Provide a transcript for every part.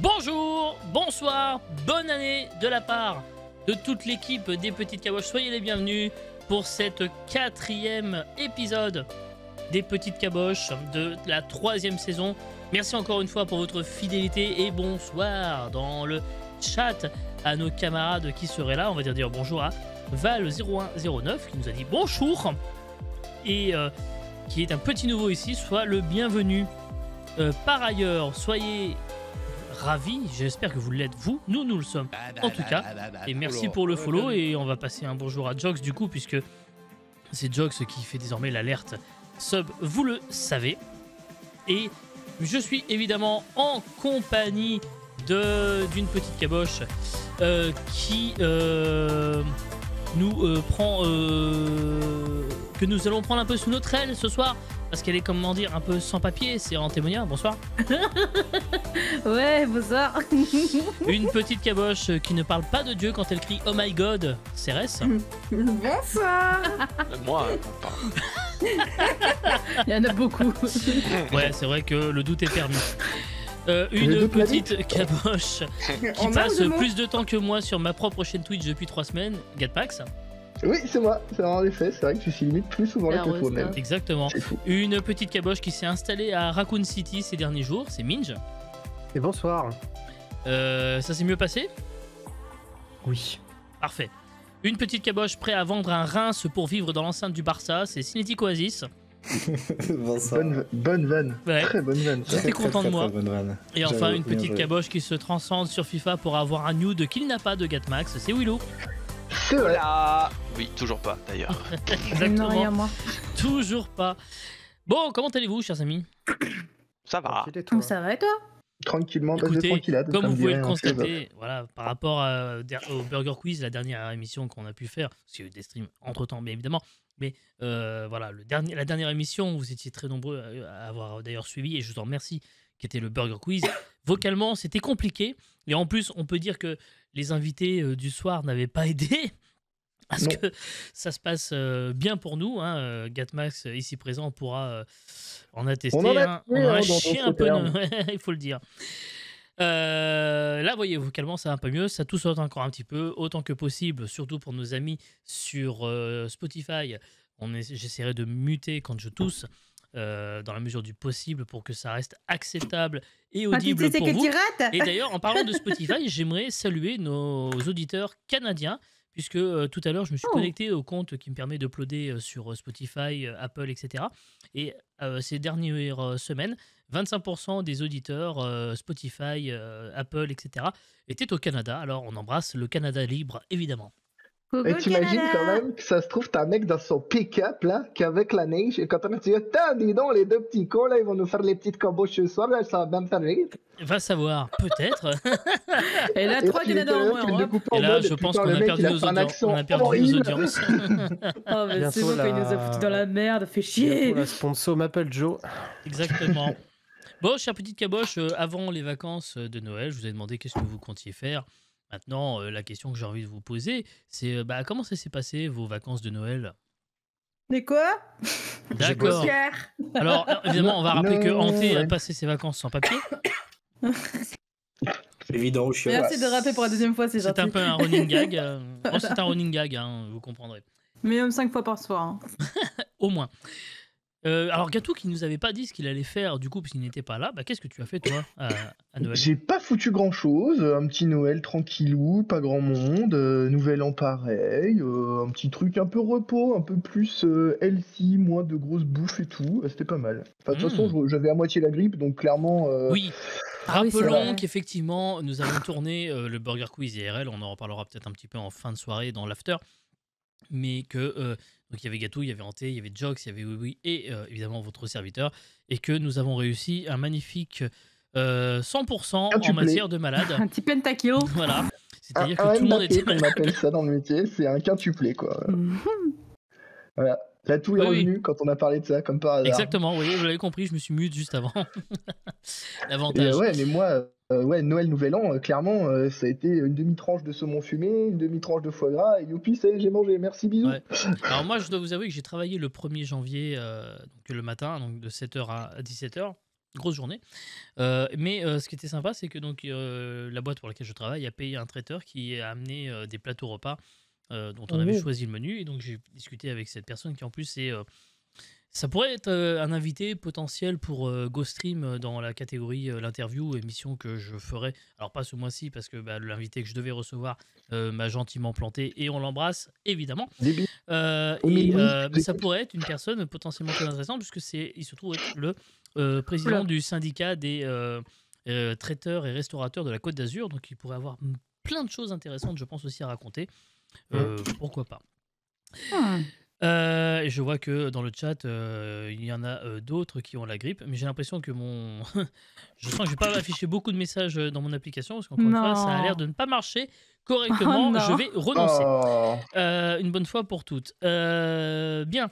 Bonjour, bonsoir, bonne année de la part de toute l'équipe des Petites Caboches. Soyez les bienvenus pour cette 4e épisode des Petites Caboches de la 3e saison. Merci encore une fois pour votre fidélité et bonsoir dans le chat à nos camarades qui seraient là. On va dire bonjour à Val0109 qui nous a dit bonjour et qui est un petit nouveau ici. Soit le bienvenu. Par ailleurs, soyez ravis, j'espère que vous l'êtes vous, nous le sommes en tout cas, et merci pour le follow, et on va passer un bonjour à Jox du coup, puisque c'est Jox qui fait désormais l'alerte sub, vous le savez, et je suis évidemment en compagnie d'une petite caboche qui nous prend, que nous allons prendre un peu sous notre aile ce soir, parce qu'elle est, comment dire, un peu sans papier. C'est Antémonia, bonsoir. Ouais, bonsoir. Une petite caboche qui ne parle pas de Dieu quand elle crie « Oh my God », Cérès. Bonsoir. Moi, Il y en a beaucoup. Ouais, c'est vrai que le doute est permis. Une petite caboche qui passe plus de temps que moi sur ma propre chaîne Twitch depuis 3 semaines, Gatpax. Oui, c'est moi, c'est en effet, c'est vrai que tu suis limite plus souvent là que toi même. Exactement. Une petite caboche qui s'est installée à Raccoon City ces derniers jours, c'est Minj. Et bonsoir. Ça s'est mieux passé? Oui. Parfait. Une petite caboche prête à vendre un Reims pour vivre dans l'enceinte du Barça, c'est Cinétique Oasis. Bonne vanne, Ouais. Très bonne vanne. J'étais content de moi. Et enfin, une petite caboche. caboche qui se transcende sur FIFA pour avoir un nude qu'il n'a pas de Gatmax, c'est Willow. C'est vrai. voilà. Oui, toujours pas d'ailleurs. Non, Exactement. rien, moi. Toujours pas. Bon, comment allez-vous, chers amis? Ça va. Tranquille, et toi Ça va et toi? Tranquillement, base de Écoutez, tranquillade. comme vous pouvez le dirait un constater, voilà, par rapport au Burger Quiz, la dernière émission qu'on a pu faire, parce qu'il y a eu des streams entre-temps, bien évidemment, mais voilà, la dernière émission, vous étiez très nombreux à avoir d'ailleurs suivi, et je vous en remercie, qui était le Burger Quiz. Vocalement, c'était compliqué, et en plus, on peut dire que les invités du soir n'avaient pas aidé à ce que ça se passe bien pour nous. Gatmax, ici présent, pourra en attester. On en a hein. On en a chié un peu, termes. il faut le dire. Là, voyez, vocalement, ça va un peu mieux. Ça tout saute encore un petit peu, autant que possible, surtout pour nos amis sur Spotify. J'essaierai de muter quand je tousse, dans la mesure du possible, pour que ça reste acceptable et audible tu sais pour que vous. tu rates. Et d'ailleurs, en parlant de Spotify, j'aimerais saluer nos auditeurs canadiens, puisque tout à l'heure, je me suis connecté au compte qui me permet d'uploader sur Spotify, Apple, etc. Et ces dernières semaines, 25% des auditeurs Spotify, Apple, etc. étaient au Canada. Alors, on embrasse le Canada libre, évidemment. Coucou, Et t'imagines Canada. quand même que ça se trouve, t'as un mec dans son pick-up là, qu'avec la neige, et quand on a dit, attends, dis donc, les deux petits cons là, ils vont nous faire les petites caboches ce soir, là, ça va bien me faire rire. Va savoir, peut-être. Et là, 3 Canada en moins. Hein. Et là, je pense qu'on a perdu nos audiences. On a perdu nos audiences. Oh, mais c'est Bientôt bon, quand il nous a la- foutu dans la merde, fait chier. La sponsor m'appelle Joe. Exactement. Bon, chère petite caboche, avant les vacances de Noël, je vous ai demandé qu'est-ce que vous comptiez faire. Maintenant, la question que j'ai envie de vous poser, c'est comment ça s'est passé vos vacances de Noël? Mais quoi? D'accord. Cher. Alors, évidemment, on va rappeler que Hanté a ouais. passé ses vacances sans papier. C'est évident où je suis. Merci de rappeler pour la deuxième fois, c'est C'est gentil. un peu un running gag. Oh, c'est un running gag, vous comprendrez. Minimum 5 fois par soir. Hein. Au moins. Alors, Gatou qui nous avait pas dit ce qu'il allait faire, du coup, parce qu'il n'était pas là, qu'est-ce que tu as fait, toi, à Noël? J'ai pas foutu grand chose, un petit Noël tranquillou, pas grand monde, nouvel an pareil, un petit truc un peu repos, un peu plus healthy, moins de grosses bouffes et tout, c'était pas mal. Enfin, de toute façon, j'avais à moitié la grippe, donc clairement... Oui. Ah oui, c'est Rappelons vrai. qu'effectivement, nous avons tourné le Burger Quiz IRL, on en reparlera peut-être un petit peu en fin de soirée dans l'after, mais que donc il y avait Gatou, il y avait Hanté, il y avait Jox, il y avait Oui et évidemment votre serviteur, et que nous avons réussi un magnifique 100% en Quintuplé. matière de malade. Un petit pentakio. Voilà, c'est-à-dire Un que tout le monde Mbappé, était on malade. appelle ça dans le métier, c'est un quintuplé, quoi. Mhm. Voilà. Là, tout est Oui, oui. revenu quand on a parlé de ça, comme par hasard. Exactement, oui, vous l'avez compris, je me suis mute juste avant. Et, L'avantage. ouais, mais moi, Noël, Nouvel An, clairement, ça a été une demi-tranche de saumon fumé, une demi-tranche de foie gras, et youpi, ça y est, j'ai mangé, merci, bisous. Ouais. Alors moi, je dois vous avouer que j'ai travaillé le 1er janvier, donc le matin, donc de 7h à 17h. grosse journée. Mais ce qui était sympa, c'est que donc la boîte pour laquelle je travaille a payé un traiteur qui a amené des plateaux repas dont on avait choisi le menu. Et donc j'ai discuté avec cette personne qui en plus est... ça pourrait être un invité potentiel pour GoStream dans la catégorie l'interview, émission que je ferai. Alors pas ce mois-ci parce que l'invité que je devais recevoir m'a gentiment planté et on l'embrasse évidemment. Débile. Mais ça pourrait être une personne potentiellement très intéressante puisque il se trouve être le président du syndicat des traiteurs et restaurateurs de la Côte d'Azur. Donc il pourrait avoir plein de choses intéressantes, je pense aussi à raconter. Pourquoi pas. Et je vois que dans le chat, il y en a d'autres qui ont la grippe, mais j'ai l'impression que je sens que je vais pas afficher beaucoup de messages dans mon application, parce qu'encore une fois, ça a l'air de ne pas marcher correctement. Je vais renoncer. Une bonne fois pour toutes. Bien.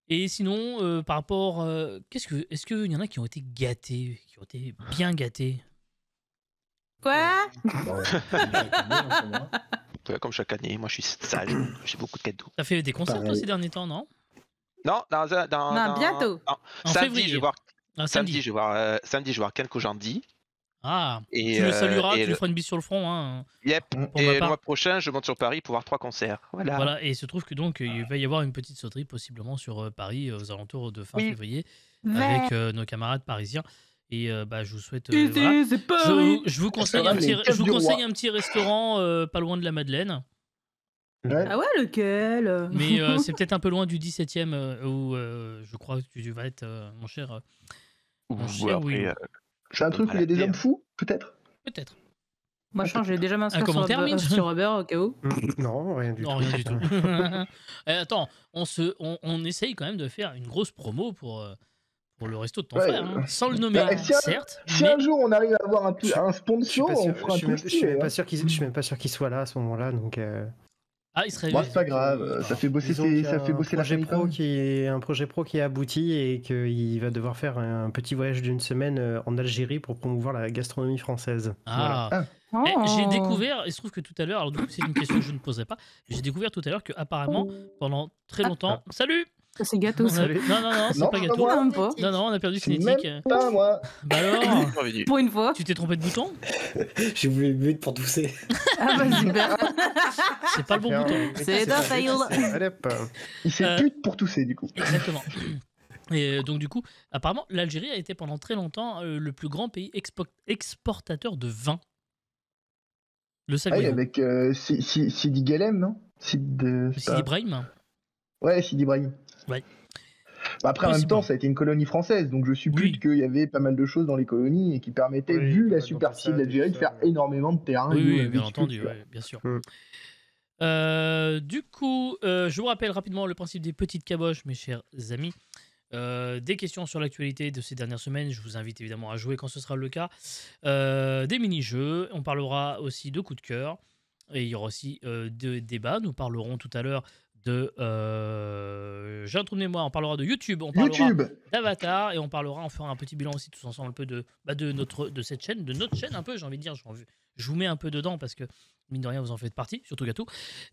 Et sinon, par rapport... est-ce qu'il y en a qui ont été gâtés, qui ont été bien gâtés? Quoi? Comme chaque année, moi je suis sage, j'ai beaucoup de cadeaux. T'as fait des concerts toi, ces derniers temps, non? Non, bientôt. Non. En Samedi, février. je vais voir. Ah, Samedi, je vais voir Ken Kojandi. Ah, Et, tu le salueras, et tu lui feras une bise sur le front. Hein. Yep. Pour Et ma le part. mois prochain, je monte sur Paris pour voir 3 concerts. Voilà. Et il se trouve que donc il va y avoir une petite sauterie possiblement sur Paris aux alentours de fin février avec nos camarades parisiens. Et je vous souhaite. Voilà. Je vous conseille un petit restaurant pas loin de la Madeleine. Ouais. Ah ouais, lequel? Mais c'est peut-être un peu loin du 17e où je crois que tu vas être, mon cher. Oui. C'est un truc où il y a des hommes fous, peut-être? Peut-être. Moi, je j'ai déjà m'inscrire commentaire, sur Uber au cas où. Non, rien du Non, tout. rien du tout. Attends, on essaye quand même de faire une grosse promo pour le resto de ton frère, hein. Sans le nommer, certes. Si mais... un jour on arrive à avoir un Je sponsor, on fera un truc je suis même pas sûr qu'il soit là à ce moment-là, donc. Ah, il serait. Bon, c'est pas grave, ça fait bosser, la projet pro famille. un projet pro qui est abouti et qu'il va devoir faire un petit voyage d'une semaine en Algérie pour promouvoir la gastronomie française. Ah. Voilà. J'ai découvert, il se trouve que tout à l'heure, alors du coup c'est une question que je ne poserai pas, j'ai découvert tout à l'heure que apparemment pendant très longtemps. Salut. C'est gâteau, ça. Non, c'est Non, pas pas gâteau. moi. Même pas. Non, on a perdu C'est Kinétique. même pas moi. Bah alors, Pour une fois. tu t'es trompé de bouton? J'ai voulu le but pour tousser. Ah bah super. C'est pas le bon bouton. C'est un fail. Allez, hop. Il fait pute pour tousser, du coup. Exactement. Et donc du coup, apparemment, l'Algérie a été pendant très longtemps le plus grand pays exportateur de vin. Le saviez-vous? Avec Sidi Guelem, non? Sidi Ibrahim. Ouais, Sidi Ibrahim. Ouais. Bah après, en même temps, ça a été une colonie française, donc je suppute qu'il y avait pas mal de choses dans les colonies et qui permettaient, vu la superficie de l'Algérie, de faire énormément de terrain. Oui, bien entendu, bien sûr. Du coup, je vous rappelle rapidement le principe des petites caboches, mes chers amis. Des questions sur l'actualité de ces dernières semaines, je vous invite évidemment à jouer quand ce sera le cas. Des mini-jeux, on parlera aussi de coups de cœur, et il y aura aussi de débats. Nous parlerons tout à l'heure de... j'ai un trou de mémoire, on parlera de YouTube, on parlera d'Avatar, et on fera un petit bilan aussi tous ensemble un peu de cette chaîne, de notre chaîne un peu, j'ai envie de dire. Je vous mets un peu dedans parce que mine de rien vous en faites partie, surtout Gâteau.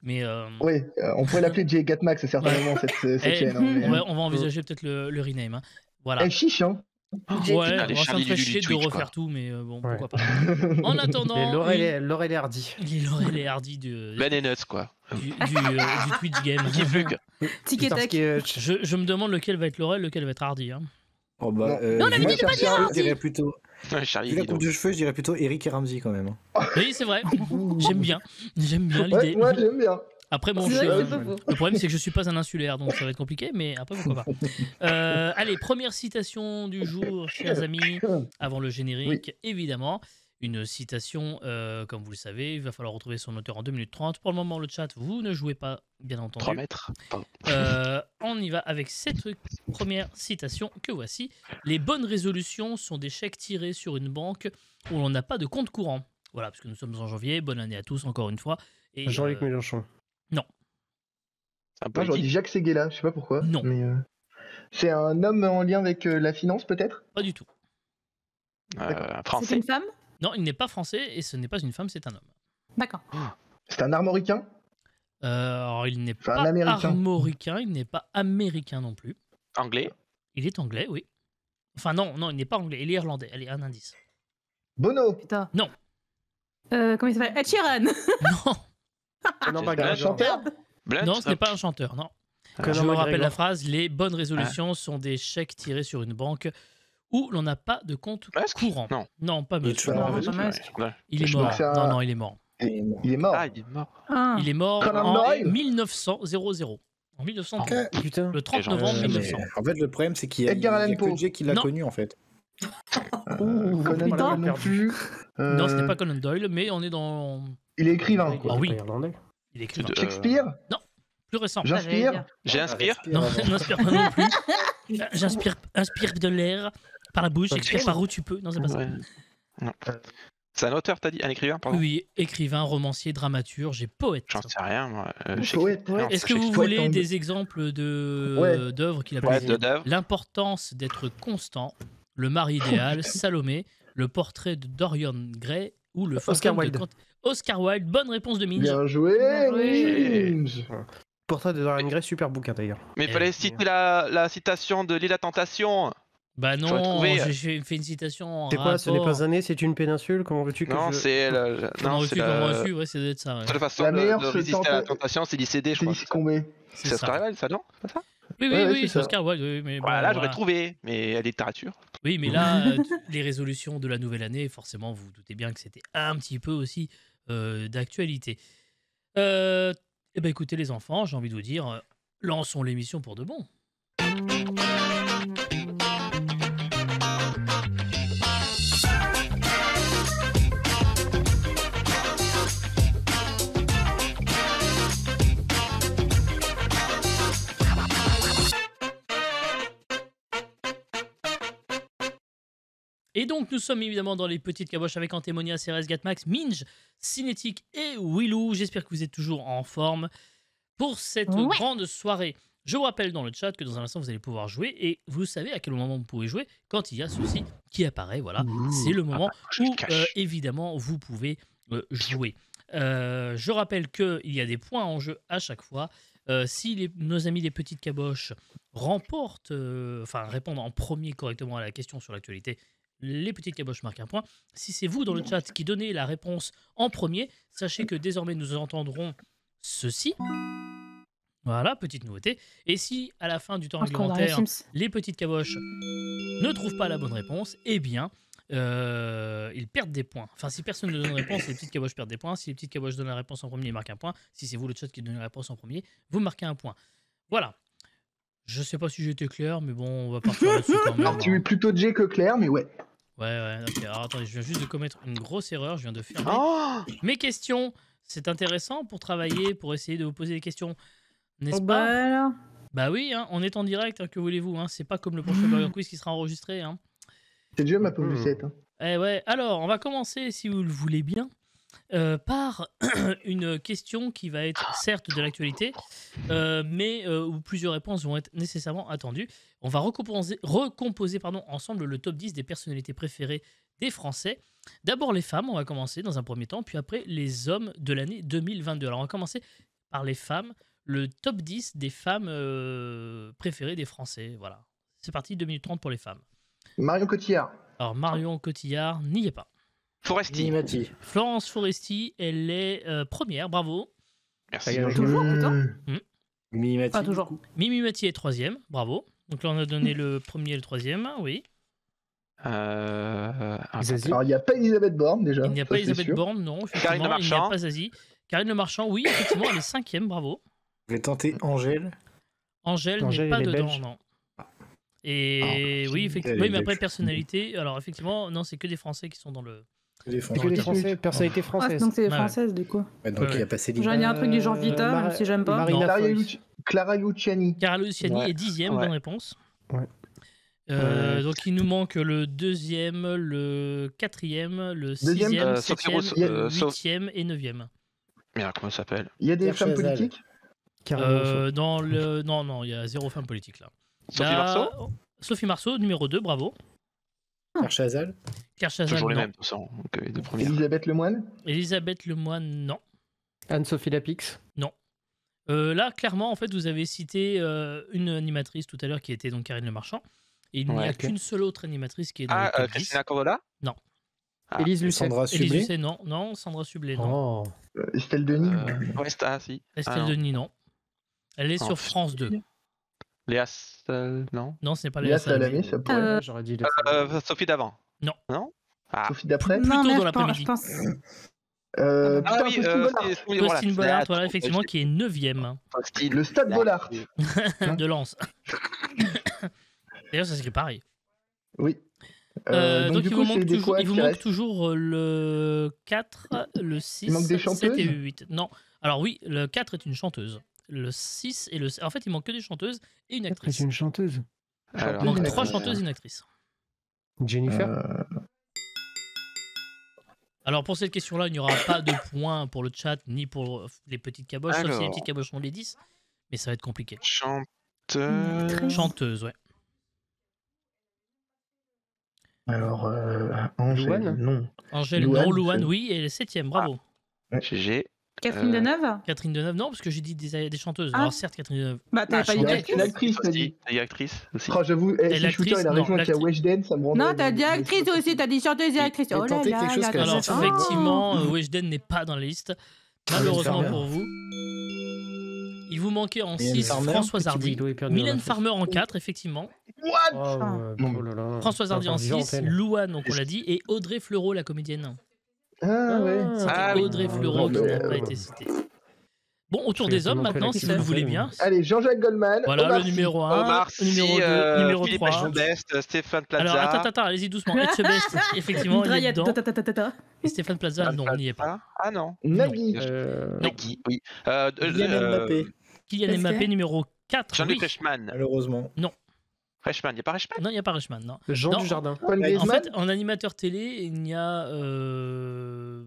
Mais oui, on pourrait l'appeler J4Max certainement cette chaîne. Hein, on va envisager peut-être le rename. Hein. Voilà. Chiche, hein. Ouais, on va s'en ferait chier de refaire tout, mais bon, pourquoi pas. En attendant... Laurel et Hardy. Les Laurel et Hardy du... Ben et Nuts, quoi. Du Twitch game. Qui fugue. Tic et tac. Je me demande lequel va être Laurel, lequel va être Hardy. Hein. Oh bah, non, on avait dit de pas dire je dirais plutôt. Charlie, Vu la coupe de cheveux, je dirais plutôt Eric et Ramsey quand même. Oui, c'est vrai. J'aime bien l'idée. Ouais, moi j'aime bien. Après, bon, le problème c'est que je suis pas un insulaire, donc ça va être compliqué, mais après pourquoi pas. Allez, première citation du jour, chers amis, avant le générique, évidemment. Une citation, comme vous le savez, il va falloir retrouver son auteur en 2 minutes 30. Pour le moment, le chat, vous ne jouez pas, bien entendu. 3 mètres. On y va avec cette première citation que voici. Les bonnes résolutions sont des chèques tirés sur une banque où l'on n'a pas de compte courant. Voilà, parce que nous sommes en janvier. Bonne année à tous, encore une fois. Et, Jean-Luc Mélenchon. Non. Moi, j'aurais dit Jacques Séguéla, je sais pas pourquoi. Non. Mais, c'est un homme en lien avec la finance, peut-être? Pas du tout. Français. C'est une femme? Non, il n'est pas français et ce n'est pas une femme, c'est un homme. D'accord. C'est un armoricain? Alors, il n'est pas américain. armoricain, il n'est pas américain non plus. Anglais. Il est anglais, oui. Enfin, non, il n'est pas anglais, il est irlandais. Allez, un indice. Bono. Putain. Non. Comment il s'appelle? Ed Sheeran. Non, Conor Un McGregor. chanteur. Blunt, non, ce n'est pas un chanteur, non. Conor Je vous rappelle McGregor. la phrase, les bonnes résolutions sont des chèques tirés sur une banque où l'on n'a pas de compte Musk courant. Non. Pas Il est Musk. toujours Non, en pas vie. Musk. Ouais. Il est Je mort. crois que c'est Non, un- non, il est mort. Il est mort. Ah, il est mort. Ah. Il est mort Conan en Doyle 1900. En 1930. Putain. Le 30 Et genre, novembre mais- 1900. En fait, le problème, c'est qu'il y a, Edgar il y a Allan que Poe. Jay qui l'a Non. connu, en fait. Conan Putain. Doyle non plus. Non, ce n'est pas Conan Doyle, mais on est dans. Il est écrivain. Il Quoi. Ah oui. était pas irlandais. Il est écrivain. De- Shakespeare. Plus récent. J'allais J'inspire. dire. J'inspire. Non, n'inspire pas non plus. Inspire de l'air par la bouche, expire par où tu peux. Non, c'est pas ça. Ouais. Non. C'est un auteur, t'as dit? Un écrivain, pardon? Oui, écrivain, romancier, dramaturge et poète. J'en sais rien, moi. Poète. Non, Est-ce que c'est vous Shakespeare. voulez Poète en- des exemples Ouais. d'œuvres qu'il a Ouais, publiées d'œuvres. L'importance d'être constant, Le mari idéal, Salomé, Le portrait de Dorian Gray ou Le Oscar fantôme de Wilde. Oscar Wilde. Bonne réponse de Minge. Bien joué. Bien joué. Minge. Portrait de Dorian Gray, super bouquin d'ailleurs. Mais il fallait citer la citation de l'île à Tentation. Bah Faut non, trouver. j'ai fait une citation en C'est quoi, ce n'est rapport. pas un nez, c'est une péninsule? Comment veux-tu que Non, je... c'est Comment non, veux-tu, c'est comment la... veux-tu Ouais, ça doit être ça. Ouais. de toute façon La meilleure de se résister à la tente- tentation, c'est l'ICD, je C'est crois. ici combien C'est C'est ça. Oscar Wilde, ça, non? C'est ça? Oui, Ouais, oui, c'est c'est ça. Oscar Wilde. Oui, mais bon, Voilà, j'aurais voilà. trouvé, mais à littérature. Oui, mais là, les résolutions de la nouvelle année, forcément, vous vous doutez bien que c'était un petit peu aussi d'actualité. Eh ben, écoutez, les enfants, j'ai envie de vous dire, lançons l'émission pour de bon. Et donc, nous sommes évidemment dans les petites caboches avec Antémonia, Cérès, Gatmax, Minge, Cinétique et Willou. J'espère que vous êtes toujours en forme pour cette Ouais. grande soirée. Je vous rappelle dans le chat que dans un instant, vous allez pouvoir jouer et vous savez à quel moment vous pouvez jouer quand il y a ceci qui apparaît. Voilà, c'est le moment je où, le cache. évidemment, vous pouvez jouer. Je rappelle qu'il y a des points en jeu à chaque fois. Si nos amis des petites caboches remportent, répondent en premier correctement à la question sur l'actualité, les petites caboches marquent un point. Si c'est vous dans le chat qui donnez la réponse en premier, sachez que désormais nous entendrons ceci. Voilà, petite nouveauté. Et si à la fin du temps Je crois qu'on a réglementaire, les Sims. les petites caboches ne trouvent pas la bonne réponse, eh bien, ils perdent des points. Enfin, si personne ne donne réponse, les petites caboches perdent des points. Si les petites caboches donnent la réponse en premier, ils marquent un point. Si c'est vous le chat qui donne la réponse en premier, vous marquez un point. Voilà. Je sais pas si j'ai été clair, mais bon, on va partir là-dessus quand même. Alors, tu es plutôt Jay que Claire, mais ouais. Ouais, ok. Alors attendez, je viens juste de commettre une grosse erreur. Je viens de fermer Oh mes questions. C'est intéressant pour travailler, pour essayer de vous poser des questions. N'est-ce Oh, pas bah alors. Bah oui, hein, on est en direct, hein, que voulez-vous, hein, c'est pas comme le prochain Burger Quiz qui sera enregistré. Hein. C'est déjà ma pomme de 7. Hein. Eh ouais, alors on va commencer, si vous le voulez bien, par une question qui va être certes de l'actualité, mais où plusieurs réponses vont être nécessairement attendues. On va recomposer ensemble le top 10 des personnalités préférées des Français. D'abord les femmes, on va commencer dans un premier temps, puis après les hommes de l'année 2022. Alors on va commencer par les femmes, le top 10 des femmes préférées des Français. Voilà, c'est parti, 2 minutes 30 pour les femmes. Marion Cotillard. Alors Marion Cotillard n'y est pas. Foresti. Nimati. Florence Foresti, elle est première, bravo. Merci. Bien Toujours, putain. Minimati. Pas toujours. Mimi Mathieu est troisième, bravo. Donc là, on a donné le premier et le troisième, oui. Zazie. Alors, il n'y a pas Elisabeth Borne déjà. Il n'y a ça, pas c'est Elisabeth sûr. Borne, non, effectivement. Karine Le Il n'y a Marchand. pas Zazie. Karine Le Marchand, oui, effectivement, elle est cinquième, bravo. Je vais tenter Angèle. Angèle Angèle, n'est pas elle est dedans, belge. non. Et Ah, oui, elle effectivement, est oui, mais après, belge. personnalité, alors effectivement, non, c'est que des Français qui sont dans le... Les C'est que des Français, personnalité Ah, française. donc c'est Ouais. française du coup. Ouais, donc Ouais. il y a passé J'allais dire un truc du genre Euh, Vita, Mar- même si j'aime pas. Marina Foïs. Clara Luciani. Cara Luciani Ouais. est dixième, Ouais. bonne réponse. Ouais. Donc il nous manque le deuxième, le quatrième, le Deuxième, sixième, Sophie septième, Rousseau, le Sophie- huitième et neuvième. Merde, comment ça s'appelle? Il y a des Pierre femmes Chazal. politiques. Dans le... Non, il y a zéro femme politique là. Sophie Là, Marceau? Sophie Marceau, numéro 2, bravo. Pierre Chazal. Claire Chazal, Toujours les non. mêmes, de toute façon. Donc, les deux premières. Elisabeth Lemoine. Elisabeth Lemoine, non. Anne-Sophie Lapix. Là, clairement, en fait, vous avez cité une animatrice tout à l'heure qui était donc Karine Le Marchand. Et il n'y a Ouais. qu'une seule autre animatrice qui est dans le top 10. Christina Cordula Ah. Élise Lucet. Sandra Élise Sublet. Lucet, non. Non, Sandra Sublet, non. Oh. Estelle Denis. Ouais, si. Estelle non. Denis, non. Elle est Non. sur France 2. Léa, non. Non, ce n'est pas Léa Léa Salamé, Salamé. ça pourrait. Ouais, j'aurais dit les Sophie d'avant. Non. Non Ah. Sophie d'après. Plutôt Non, dans merde, l'après-midi. je pense. Ah Putain, oui, Faustine Bollard. Faustine Bollard, voilà, effectivement, qui est 9ème Le Stade Bollard. de Lens. D'ailleurs, ça s'écrit pareil. Oui. Donc, du il coup, vous manque c'est des toujours, quoi il vous qui manque restent toujours le 4, le 6, Il manque des 7 et chanteuses 8. Non. Alors oui, le 4 est une chanteuse. Le 6 et le... En fait, il manque que des chanteuses et une C'est actrice. une chanteuse. Alors, Il manque Une 3 actrice. chanteuses et une actrice. Jennifer. Alors pour cette question-là, il n'y aura pas de points pour le chat ni pour les petites caboches, sauf si les Alors. petites caboches ont les 10. Mais ça va être compliqué. chanteuse. Chanteuse, ouais. Alors, Angèle, Louane non. Angèle, Louane, non. Louane, c'est- oui. Et elle est 7ème, bravo. GG. Catherine Deneuve. Catherine Deneuve, non, parce que j'ai dit des chanteuses. Ah. Alors certes, Catherine Deneuve. Bah, t'avais pas dit Une actrice. actrice, t'as dit. Aussi. Et actrice aussi. Oh, j'avoue, Et si l'actrice, Shooter, il a non, raison qu'il y a l'actrice- Weshden, ça me rend. Non, t'as dit actrice aussi, t'as dit chanteuse et actrice. Et Oh là tenter là, quelque chose il a qu'elle Alors Ah. raison. effectivement, Weshden n'est pas dans la liste. Malheureusement Farmer. pour vous. Il vous manquait en Mylène 6 Farmer, Françoise Petit Hardy. Guido est perdu dans Mylène la Farmer en 4, effectivement. What Oh, Non. oh là là. Françoise Hardy en Encore vivante, 6. elle. Louane, donc on l'a dit. Et Audrey Fleurot, la comédienne. Ah ouais. C'était Ah oui. Audrey Ah, Fleurot qui mais, n'a pas été citée. Bon, autour Je des sais hommes non plus maintenant, si laquelle vous le c'est, voulez mais- bien. Allez, Jean-Jacques Goldman. Voilà Omar le Sy. numéro 1, Omar numéro Sy, 2, numéro Philippe 3. Etchebest, Stéphane Plaza. Alors attends, allez-y doucement. Etchebest, effectivement, il est Mitraillette. dedans. Ta-ta-ta-ta-ta. Et Stéphane Plaza, non, on n'y est pas. Ah non. Nagui. Nagui, oui. Kylian Mbappé. Kylian Est-ce Mbappé, que- numéro 4. Jean-Luc Oui. Reichmann. Malheureusement. Reichmann, il n'y a pas Reichmann Non, il n'y a pas Reichmann, non. Jean Non. Dujardin. Antoine En Griezmann. fait, en animateur télé, il n'y a.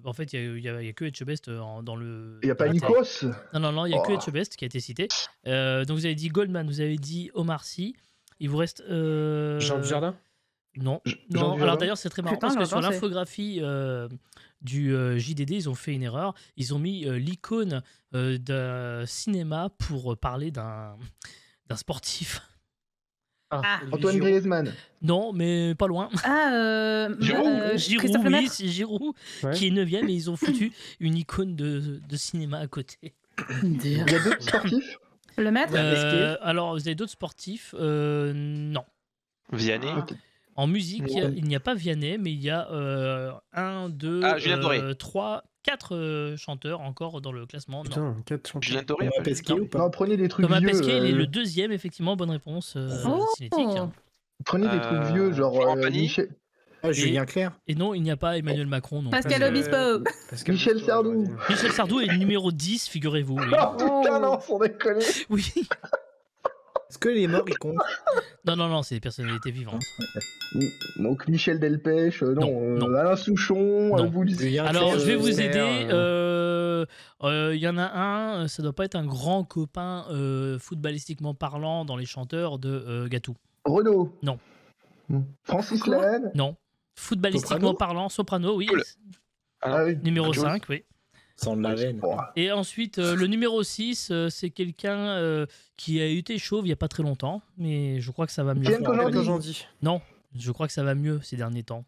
En fait, il y a que Etchebest dans le. Il n'y a pas dans la télé. Nikos. Non, il n'y a que Oh. Etchebest qui a été cité. Donc vous avez dit Goldman, vous avez dit Omar Sy. Il vous reste. Jean Dujardin. Non. Jean Non, Dujardin. alors d'ailleurs, c'est très marrant Putain, parce que j'aurais sur pensé. l'infographie du JDD, ils ont fait une erreur. Ils ont mis l'icône d'un cinéma pour parler d'un sportif. Ah. Antoine Griezmann. Non, mais pas loin. Ah, Giroud. Giroud, Christophe oui, Lemaître. c'est Giroud Ouais. qui est 9ème et ils ont foutu une icône de cinéma à côté. Il y a d'autres sportifs. Le maître. Alors, vous avez d'autres sportifs Non. Vianney. Ok. En musique, Ouais. il n'y a pas Vianney, mais il y a 1, 2, Ah, Julien Doré. 3, 4 chanteurs encore dans le classement. Non. Putain, 4 champions. Julien Doré. Thomas Pesquet Non. ou pas Non, prenez des trucs Thomas vieux. Pesquet, il est le 2e, effectivement. Bonne réponse Oh. cinétique. Prenez des trucs vieux, genre Florent Pagny. Michel... Ah, Julien Clerc. Et non, il n'y a pas Emmanuel Macron. Non. Pascal Euh, Obispo. Pascal Michel Obispo, Sardou. j'aurais dit. Michel Sardou est numéro 10, figurez-vous. Oui. Oh putain, non, sans déconner. Oui. Est-ce que les morts, ils comptent Non, c'est des personnalités vivantes. Donc Michel Delpech, non, Non. Alain Souchon, Non. vous le Julien Alors, Clerc, je vais vous Esther, aider. Il y en a un, ça doit pas être un grand copain footballistiquement parlant dans les chanteurs de Gatou. Renaud. Non. Francis Quoi Lalanne. Non. Footballistiquement Soprano parlant, soprano, oui. Cool. Ah oui. Numéro Jules. 5, oui. Sans de la veine. Oh. Et ensuite, le numéro 6, c'est quelqu'un qui a été chauve il n'y a pas très longtemps, mais je crois que ça va mieux. Ken Kojandi. Kojandi. Non, je crois que ça va mieux ces derniers temps.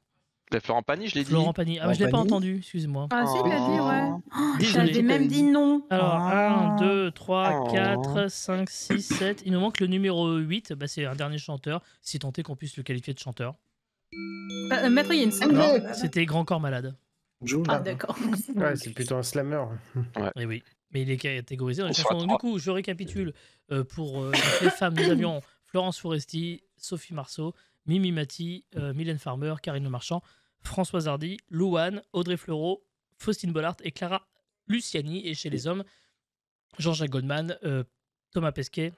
Florent Pagny, je l'ai dit. Florent Pagny. Ah, mais je l'ai pas Pagny. entendu, excusez-moi. Ah, si, il l'a dit, ouais. Désolé. J'avais même dit non. Alors, Ah. 1, 2, 3, Oh. 4, 5, 6, 7. Il nous manque le numéro 8. Bah, c'est un dernier chanteur, si tant est qu'on puisse le qualifier de chanteur. Maître Yins. André. C'était Grand Corps Malade. Jules. Ah, d'accord. Ouais, c'est plutôt un slammer. Et oui. Mais il est catégorisé dans les Bonsoir à chansons. trois. Du coup, je récapitule. Pour les femmes, nous avions Florence Foresti, Sophie Marceau, Mimi Mati, Mylène Farmer, Karine Le Marchand, Françoise Hardy, Louane, Audrey Fleurot, Faustine Bollard et Clara Luciani. Et chez les hommes, Jean-Jacques Goldman, Thomas Pesquet,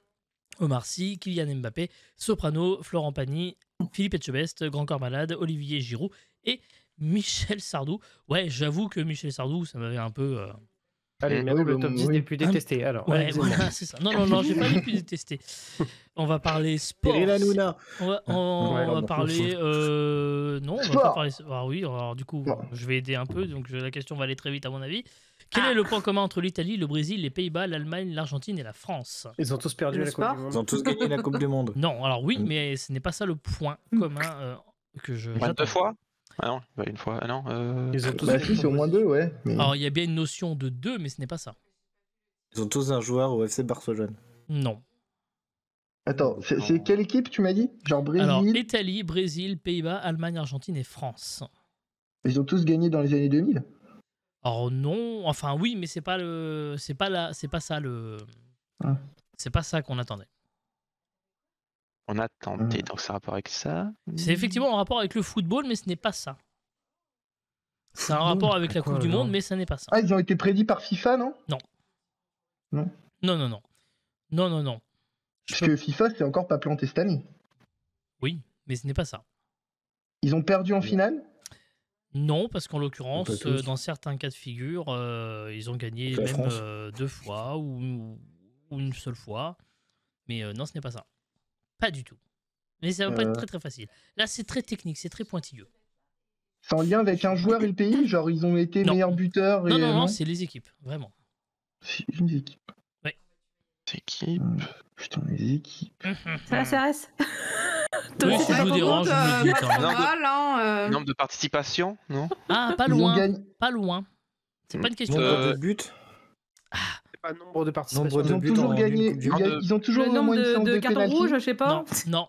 Omar Sy, Kylian Mbappé, Soprano, Florent Pagny, Philippe Etchebest, Grand Corps Malade, Olivier Giroud et Michel Sardou. Ouais, j'avoue que Michel Sardou, ça m'avait un peu... Allez, Mm. maintenant Oui, le top 10 oui. des plus détestés. Alors, Ouais, excellent. voilà, c'est ça. Non, j'ai pas les plus détestés. On va parler sport. Cyril Hanouna. On va Ouais, va bon, parler... non, on va Sport. pas parler... Ah oui, alors du coup, Bon. je vais aider un peu, donc la question va aller très vite à mon avis. Quel est le point commun entre l'Italie, le Brésil, les Pays-Bas, l'Allemagne, l'Argentine et la France? Ils ont tous perdu Le la Coupe sport. du Monde. Ils ont tous gagné la Coupe du Monde. Non, alors oui, mais ce n'est pas ça le point commun que je. Moins de j'attends. 2 fois? Ah non, bah, une fois. Ah non. Ils ont tous Bah fait si, c'est au moins 2, ouais. Mais... Alors il y a bien une notion de 2, mais ce n'est pas ça. Ils ont tous un joueur au FC Barcelone. Non. Attends, c'est quelle équipe tu m'as dit? Genre Brésil? Alors Italie, Brésil, Pays-Bas, Allemagne, Argentine et France. Ils ont tous gagné dans les années 2000? Alors non, enfin oui, mais c'est pas ça le. Ah. C'est pas ça qu'on attendait. On a tenté, donc ça a rapport avec ça. C'est effectivement en rapport avec le football, mais ce n'est pas ça. C'est un rapport avec la Quoi, Coupe du alors Monde, mais ça n'est pas ça. Ah, ils ont été prédits par FIFA, non? Non, non, non. Non, non, non. Parce que FIFA, c'est encore pas planté cette année. Oui, mais ce n'est pas ça. Ils ont perdu en finale? Non, parce qu'en l'occurrence, Pas tous. dans certains cas de figure, ils ont gagné La même France. 2 fois ou une seule fois. Mais non, ce n'est pas ça. Pas du tout. Mais ça va pas être très très facile. Là, c'est très technique, c'est très pointilleux. C'est en lien avec un joueur et le pays? Genre, ils ont été Non. meilleurs buteurs et... Non, non, non, c'est les équipes, vraiment. C'est une équipe. C'est qui? Putain, les équipes. C'est la CRS. Oui, Toi, si c'est je pas vous ton dérange, compte, je vous le dis, pas attends. trop Non, de- mal, hein, Nombre de participations, non? Ah, pas Ils ont loin, gagné... pas loin. C'est pas une question. Nombre de buts. C'est pas nombre de participations. Nombre Ils ont buts toujours en gagné... une Coupe du Monde. Ils ont toujours Le au nombre moins une séance de de cartons pénalty. rouges, je sais pas. Non,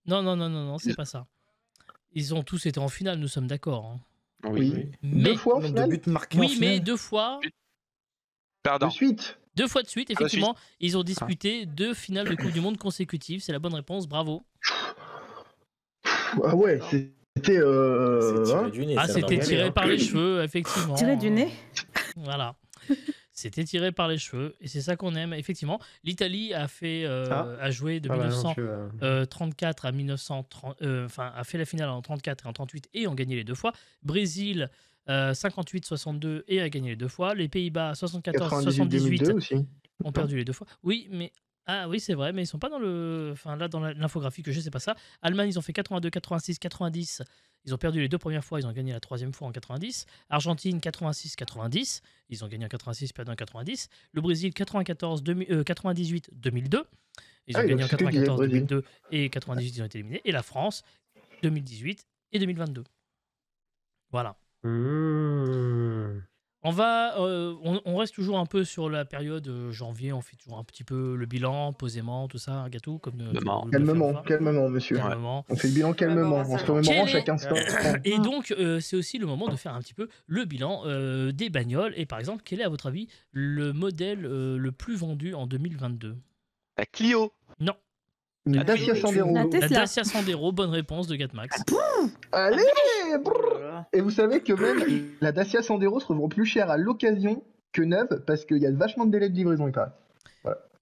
non, non, non, non, non, c'est pas ça. Ils ont tous été en finale, nous sommes d'accord. hein. Oui. Mais, 2 fois en Nombre de finale? buts marqués en oui, mais finale. 2 fois, Perdant. De suite? 2 fois de suite, de suite. effectivement, ils ont disputé 2 finales de Coupe du Monde consécutives. C'est la bonne réponse, bravo. Ah ouais, c'était... C'est tiré hein. du nez, Ah, ça va c'était pas tiré aller, hein. par les cheveux, effectivement. Tiré du nez. Voilà. C'était tiré par les cheveux, et c'est ça qu'on aime, effectivement. L'Italie a fait, a joué de Ah bah non, 1934 à 1930, enfin, a fait la finale en 34 et en 38 et ont gagné les 2 fois. Brésil, 58-62 et a gagné les 2 fois. Les Pays-Bas, 74-78 98-2002 aussi. ont perdu les 2 fois. Oui, mais ah oui, c'est vrai, mais ils sont pas dans le, enfin là dans l'infographie que j'ai, c'est pas ça. Allemagne, ils ont fait 82, 86, 90. Ils ont perdu les 2 premières fois, ils ont gagné la 3e fois en 90. Argentine, 86, 90. Ils ont gagné en 86, perdu en 90. Le Brésil, 94, 98, 2002. Ils ont Ah, gagné en donc c'était bien, 94, Brésil. 2002 et 98, ils ont été éliminés. Et la France, 2018 et 2022. Voilà. Mmh. On va, on reste toujours un peu sur la période janvier. On fait toujours un petit peu le bilan, posément, tout ça, un gâteau comme. Calmement, calmement, monsieur. Calmement. On fait le bilan calmement. On se remémorant Quel est- chaque instant. Et donc, c'est aussi le moment de faire un petit peu le bilan des bagnoles. Et par exemple, quel est, à votre avis, le modèle le plus vendu en 2022? La Clio. Non, Une Dacia Sandero. La la Tesla. Dacia Sandero. Bonne réponse de Gatmax. Allez brrr. Et vous savez que même la Dacia Sandero se revend plus cher à l'occasion que neuve parce qu'il y a vachement de délais de livraison, il paraît.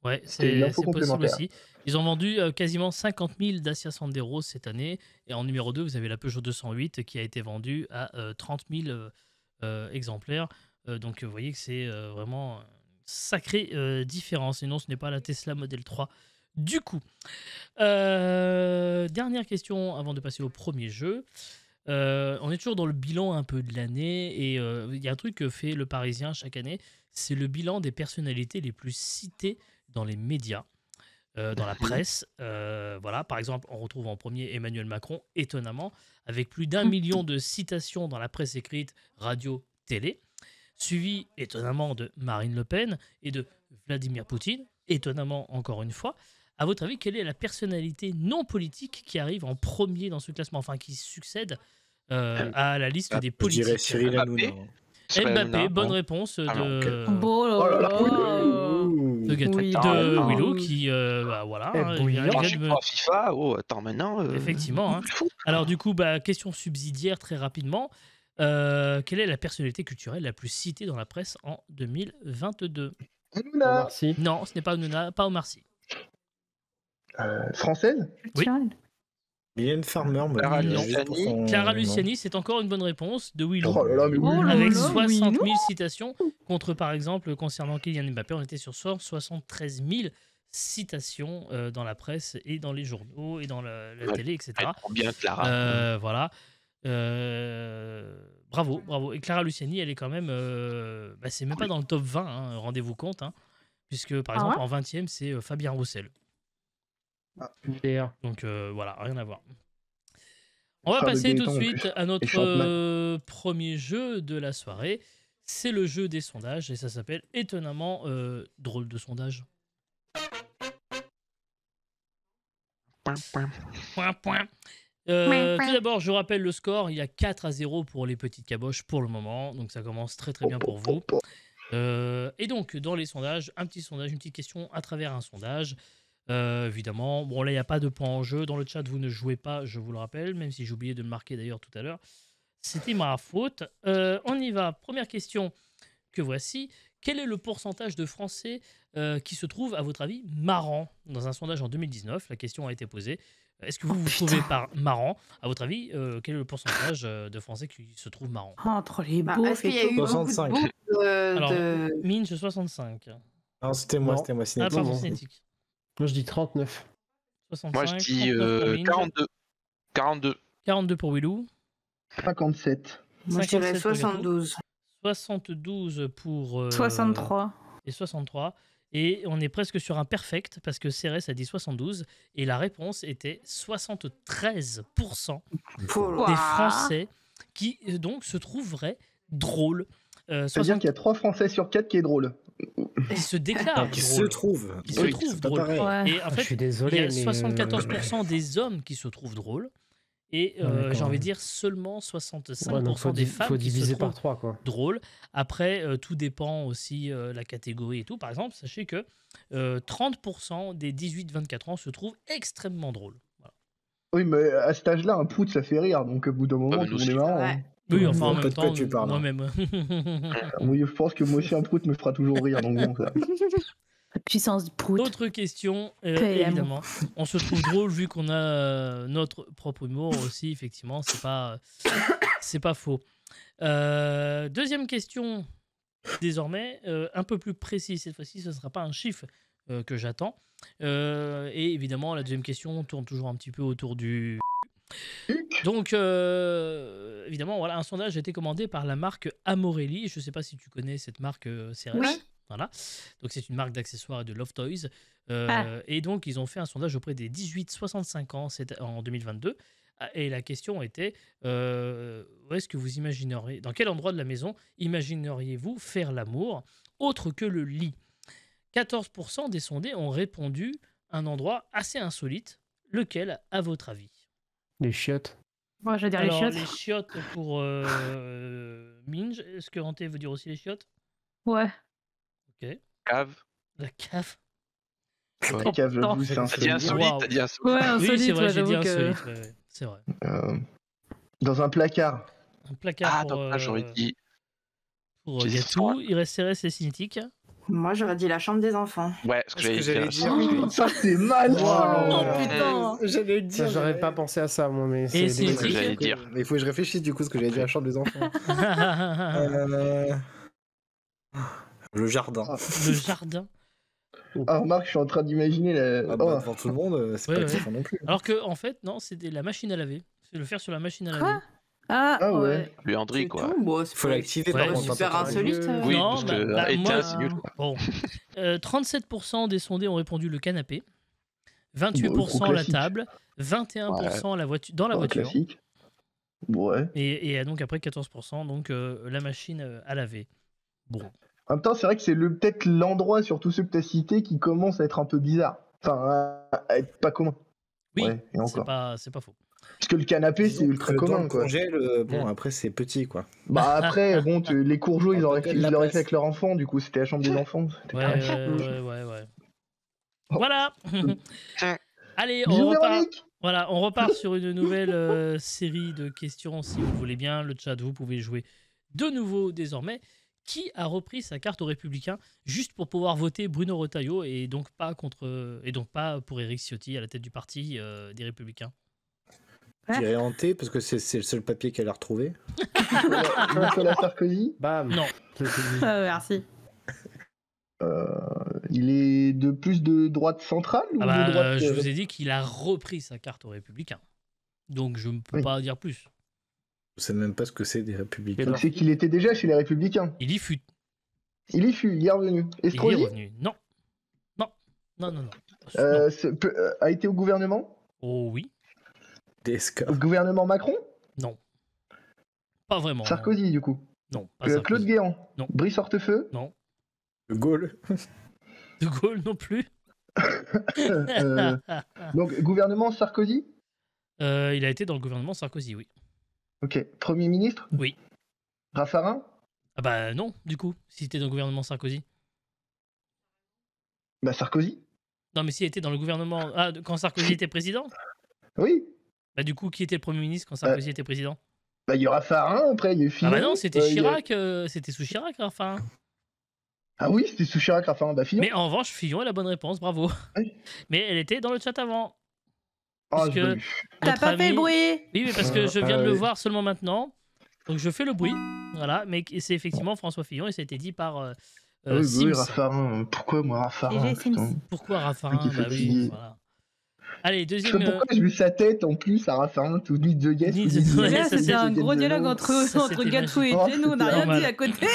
Ouais, C'est une c'est info possible complémentaire. aussi. Ils ont vendu quasiment 50 000 Dacia Sandero cette année. Et en numéro 2, vous avez la Peugeot 208 qui a été vendue à 30 000 exemplaires. Donc vous voyez que c'est vraiment une sacrée différence. Sinon, ce n'est pas la Tesla Model 3. Du coup, dernière question avant de passer au premier jeu. On est toujours dans le bilan un peu de l'année et il y a un truc que fait le Parisien chaque année, c'est le bilan des personnalités les plus citées dans les médias, dans la presse. Voilà, par exemple, on retrouve en premier Emmanuel Macron, étonnamment, avec plus d'1 million de citations dans la presse écrite, radio, télé, suivi étonnamment de Marine Le Pen et de Vladimir Poutine, étonnamment encore une fois. À votre avis, quelle est la personnalité non politique qui arrive en premier dans ce classement, enfin qui succède à la liste des Je dirais politiques? Cyril Mbappé. Hanouna. Mbappé, bonne réponse Ah non, de, Beau Oh là là. de Gatou- Oui. de Ah, Willow qui, voilà, Eh, hein, bouillant. il vient Je de suis me- pas FIFA. Oh, attends, maintenant. Effectivement, hein. Alors du coup, question subsidiaire très rapidement. Quelle est la personnalité culturelle la plus citée dans la presse en 2022? Hanouna. Omar Sy. Non, ce n'est pas Hanouna, pas Omar Sy. Française? Oui. Mylène Farmer, moi, Clara je dirais Luciani. juste pour son Clara nom. Luciani, c'est encore une bonne réponse de Willow. Oh là là, mais oui. Oh là Avec là, 60 000 oui, citations, contre par exemple, concernant Kylian Mbappé, on était sur 173 000 citations dans la presse et dans les journaux et dans la Ouais. télé, etc. Elle prend bien Clara. Voilà. Bravo, bravo. Et Clara Luciani, elle est quand même. C'est même pas dans le top 20, hein, rendez-vous compte. Hein, puisque, par exemple, ouais en 20e, c'est Fabien Roussel. D'ailleurs. Donc voilà, rien à voir. On va Frère de passer tout Gaëtan, de en suite plus. à Il notre chante premier jeu de la soirée. C'est le jeu des sondages et ça s'appelle étonnamment drôle de sondage. Point, point. Tout d'abord, je rappelle le score. Il y a 4-0 pour les petites caboches pour le moment. Donc ça commence très très bien pour vous. Et donc, dans les sondages, un petit sondage, une petite question à travers un sondage. Évidemment, bon là, il n'y a pas de point en jeu. Dans le chat, vous ne jouez pas, je vous le rappelle, même si j'ai oublié de le marquer d'ailleurs tout à l'heure. C'était ma faute. On y va. Première question que voici. Quel est le pourcentage de Français qui se trouvent, à votre avis, marrants? Dans un sondage en 2019, la question a été posée. Est-ce que vous vous trouvez par marrant? À votre avis, quel est le pourcentage de Français qui se trouvent marrants? Entre les Bah, beaufs est-ce qu'il y a et eu tout. beaucoup de 65. boucles Alors, de... Minge 65. Non, c'était moi, Non. c'était moi. Ah, Cinétique. pardon, bon. cinétique. Moi, je dis 39. 65. Moi, je dis 39 pour Minge, 42. 42. 42 pour Willou. 57. Moi, je dirais 57 pour Gato. 72. 72 pour... 63. Et 63. Et on est presque sur un perfect parce que Cérès a dit 72 et la réponse était 73% Pour... des Français qui donc se trouveraient drôles. C'est-à-dire qu'il y a 3 Français sur 4 qui est drôle. Qui se déclarent Qui se drôles. trouve. Qui se Oui, trouvent c'est pas drôles. pareil. Ouais. Et en Ah, je fait, suis il y désolé, a mais 74% des hommes qui se trouvent drôles et Ouais, quand j'ai envie même. de dire seulement 65% Ouais, donc des femmes faut qui se diviser trouvent par 3, quoi. drôle. Après, tout dépend aussi la catégorie et tout. Par exemple, sachez que 30% des 18-24 ans se trouvent extrêmement drôles. Voilà. Oui, mais à cet âge-là, un prout, ça fait rire. Donc, au bout d'un moment, mais tout nous le monde est aussi. marrant. Ouais. hein. Oui, enfin en vois pas même de quoi temps, tu parles, hein. moi-même. Oui, je pense que moi aussi, un prout me fera toujours rire. Donc, bon, ça. La puissance du prout. Autre question, Paix et évidemment. On se trouve drôle vu qu'on a notre propre humour aussi, effectivement, c'est pas faux. Deuxième question, désormais, un peu plus précis cette fois-ci, ce ne sera pas un chiffre que j'attends. Et évidemment, la deuxième question tourne toujours un petit peu autour du... Donc, évidemment, voilà, un sondage a été commandé par la marque Amorelli. Je ne sais pas si tu connais cette marque, Cérès. Oui. Voilà. Donc, c'est une marque d'accessoires et de love toys. Ah. Et donc, ils ont fait un sondage auprès des 18-65 ans en 2022. Et la question était où est-ce que vous imagineriez, dans quel endroit de la maison imagineriez-vous faire l'amour autre que le lit? 14% des sondés ont répondu un endroit assez insolite. Lequel, à votre avis? Les chiottes. Moi, je vais dire Alors, les chiottes. les chiottes pour Minge. Est-ce que Hanté veut dire aussi les chiottes? Ouais. Ok. Cave. La cave. Ouais. Les caves, j'avoue, c'est T'as dit insolite. insolite, Waouh. t'as dit insolite. Ouais, Oui, insolite, c'est vrai, ouais, j'ai dit j'avoue que... insolite. Ouais, c'est vrai. Dans un placard. Un placard Ah, pour, attends, j'aurais dit. pour j'ai dit Gatou. ça. Il reste Cérès et Cinétique. Moi, j'aurais dit la chambre des enfants. Ouais, ce que Ce que j'allais j'allais dire. dire. Ça, c'est mal. Wow. Oh putain. J'allais le dire. Ça, j'aurais pas pensé à ça, moi, mais Et c'est c'est ce que j'allais dire. Mais il faut que je réfléchisse du coup, ce que j'allais dire à la chambre des enfants. Le jardin. Le jardin. Ah, remarque, je suis en train d'imaginer la. Ah bah, devant tout le monde, c'est Ouais, pas ouais. excitant non plus. Alors que, en fait, non, c'était la machine à laver. C'est le faire sur la machine à laver. Quoi? Ah, Ah ouais. ouais. Lui, André, C'est quoi. tout. Bon, c'est Faut pas- l'activer Ouais, par contre. c'est super hein, pas insolite. pour- Oui, Non, parce que bah, éteint, moi- c'est mieux, quoi. Bon. 37% des sondés ont répondu le canapé. Bon, 28% gros la classique. table. 21% la voiture, dans la Un voiture. classique. Ouais. Et donc après 14%, donc la machine à laver. Bon. En même temps, c'est vrai que c'est peut-être l'endroit sur tous ceux que tu as cités qui commence à être un peu bizarre. Enfin, à être pas commun. Oui, Ouais, et c'est encore. pas faux. Parce que le canapé, c'est Disons ultra que dans commun, le quoi. congèle, bon, après c'est petit quoi. Bah après, bon, les courgeaux, Un ils peu auraient de fait, la ils l'auraient place. fait avec leur enfant, du coup, c'était la chambre des enfants. C'était Ouais, pareil. ouais. Oh. Voilà. Allez, on Bisous, repart. Véronique. Voilà, on repart sur une nouvelle série de questions. Si vous voulez bien, le chat, vous pouvez jouer de nouveau désormais. Qui a repris sa carte aux Républicains juste pour pouvoir voter Bruno Retailleau et donc pas pour Éric Ciotti à la tête du parti des Républicains? Je dirais hanté parce que c'est le seul papier qu'elle a retrouvé. Nicolas Sarkozy, Bam. Non. Merci. il est de plus de droite centrale ou Ah bah, de droite je vous ai dit qu'il a repris sa carte aux Républicains. Donc je ne peux Oui. pas dire plus. Je sais même pas ce que c'est des républicains. Donc c'est qu'il était déjà chez les Républicains. Il y fut. Il y fut, il est revenu. Il est Estrosi revenu. Non. Non. Non, non, non. Non. A été au gouvernement? Oh oui. DSK. Au gouvernement Macron? Non. Pas vraiment. Sarkozy, du coup. Non, pas Sarkozy. Claude Guéant? Non. Brice Hortefeux? Non. De Gaulle. De Gaulle non plus. Donc, gouvernement Sarkozy? Il a été dans le gouvernement Sarkozy, oui. Ok. Premier ministre? Oui. Raffarin? Ah bah non, du coup, si c'était dans le gouvernement Sarkozy. Bah, Sarkozy? Non, mais s'il était dans le gouvernement... Ah, quand Sarkozy était président? Oui. Bah du coup, qui était le Premier ministre quand Sarkozy était président? Bah, il y a Raffarin, après, il y a eu Fillon. Ah bah non, c'était il y a- Chirac, c'était sous Chirac, enfin. Ah oui, c'était sous Chirac, Raffarin. Bah, Fillon. Mais en revanche, Fillon est la bonne réponse, bravo. Oui. Mais elle était dans le chat avant. Ah, parce j'ai que pas vu. T'as notre pas fait ami- le bruit. Oui, mais parce que je viens de le oui. voir seulement maintenant. Donc je fais le bruit. Voilà, mais c'est effectivement François Fillon et ça a été dit par Ah oui, bah oui, Sims. Raffarin. Pourquoi, moi, Raffarin? GG Sims. putain. Pourquoi Raffarin? Qui est Bah oui, fatigué. voilà. Allez, Je sais deuxième. pas pourquoi j'ai vu sa tête en plus à Raffarin, tout Need the Guest. Need tout the- Ouais, Là, ça, c'était c'est- un gros dialogue entre Ça, c'était Gatsou et magique. Jen, on n'a Oh, rien c'était dit à côté.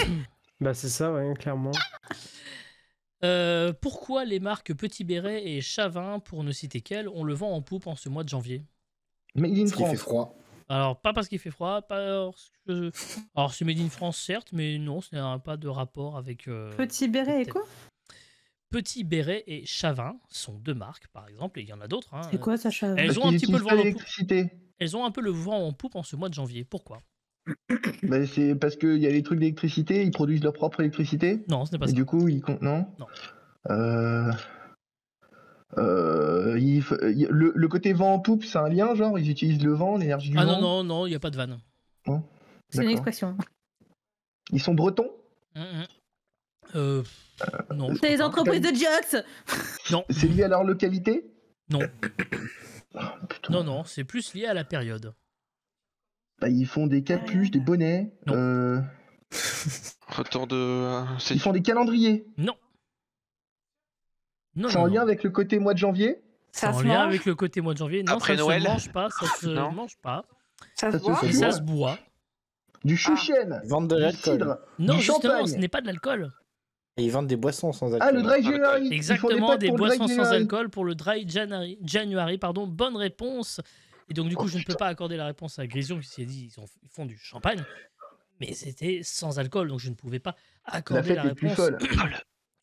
Bah c'est ça, ouais, clairement. Pourquoi les marques Petit Béret et Chavin, pour ne citer qu'elles, on le vend en poupe en ce mois de janvier? Made in Parce qu'il fait France. froid. Alors, pas parce qu'il fait froid, pas parce que... Alors, c'est Made in France, certes, mais non, ce n'a pas de rapport avec... Petit béret et quoi? Petit Béret et Chavin sont deux marques, par exemple, et il y en a d'autres. Hein. C'est quoi ça, chat? Elles Parce ont un qu'ils petit peu le utilisent vent pas en poupe. l'électricité. Elles ont un peu le vent en poupe en ce mois de janvier. Pourquoi? Bah, c'est parce qu'il y a les trucs d'électricité, ils produisent leur propre électricité. Non, ce n'est pas Et ça. du coup, ils comptent. Non. Non. Le côté vent en poupe, c'est un lien, genre ils utilisent le vent, l'énergie du Ah vent. non, non, non, il n'y a pas de vanne. C'est une D'accord. expression. Ils sont bretons. Non. je C'est les crois pas. entreprises de Jux. Non, C'est lié à leur localité. non, Ah, putain. non, non, c'est plus lié à la période. Bah, ils font des capuches, des bonnets. Non. Retour de. c'est- Ils font des calendriers. Non. Non, C'est non, en non. lien avec le côté mois de janvier. C'est Ça en se lien mange. avec le côté mois de janvier. Non, Après ça Noël se mange pas, ça se Non. mange pas. Ça Ça se se voit fait. Et ça se boit. Du chouchen. Ils vendent de Du l'alcool. cidre. Non, Du justement, champagne. ce n'est pas de l'alcool. Et ils vendent des boissons sans alcool. Ah, le dry Avec- January. Ils font Exactement, pâtes des pour le dry boissons sans January. alcool pour le Dry January. Pardon, bonne réponse. Et donc, du coup, Oh, je ne peux pas accorder la réponse à Grison qui s'est dit ils font du champagne. Mais c'était sans alcool, donc je ne pouvais pas La accorder fête la est plus réponse folle.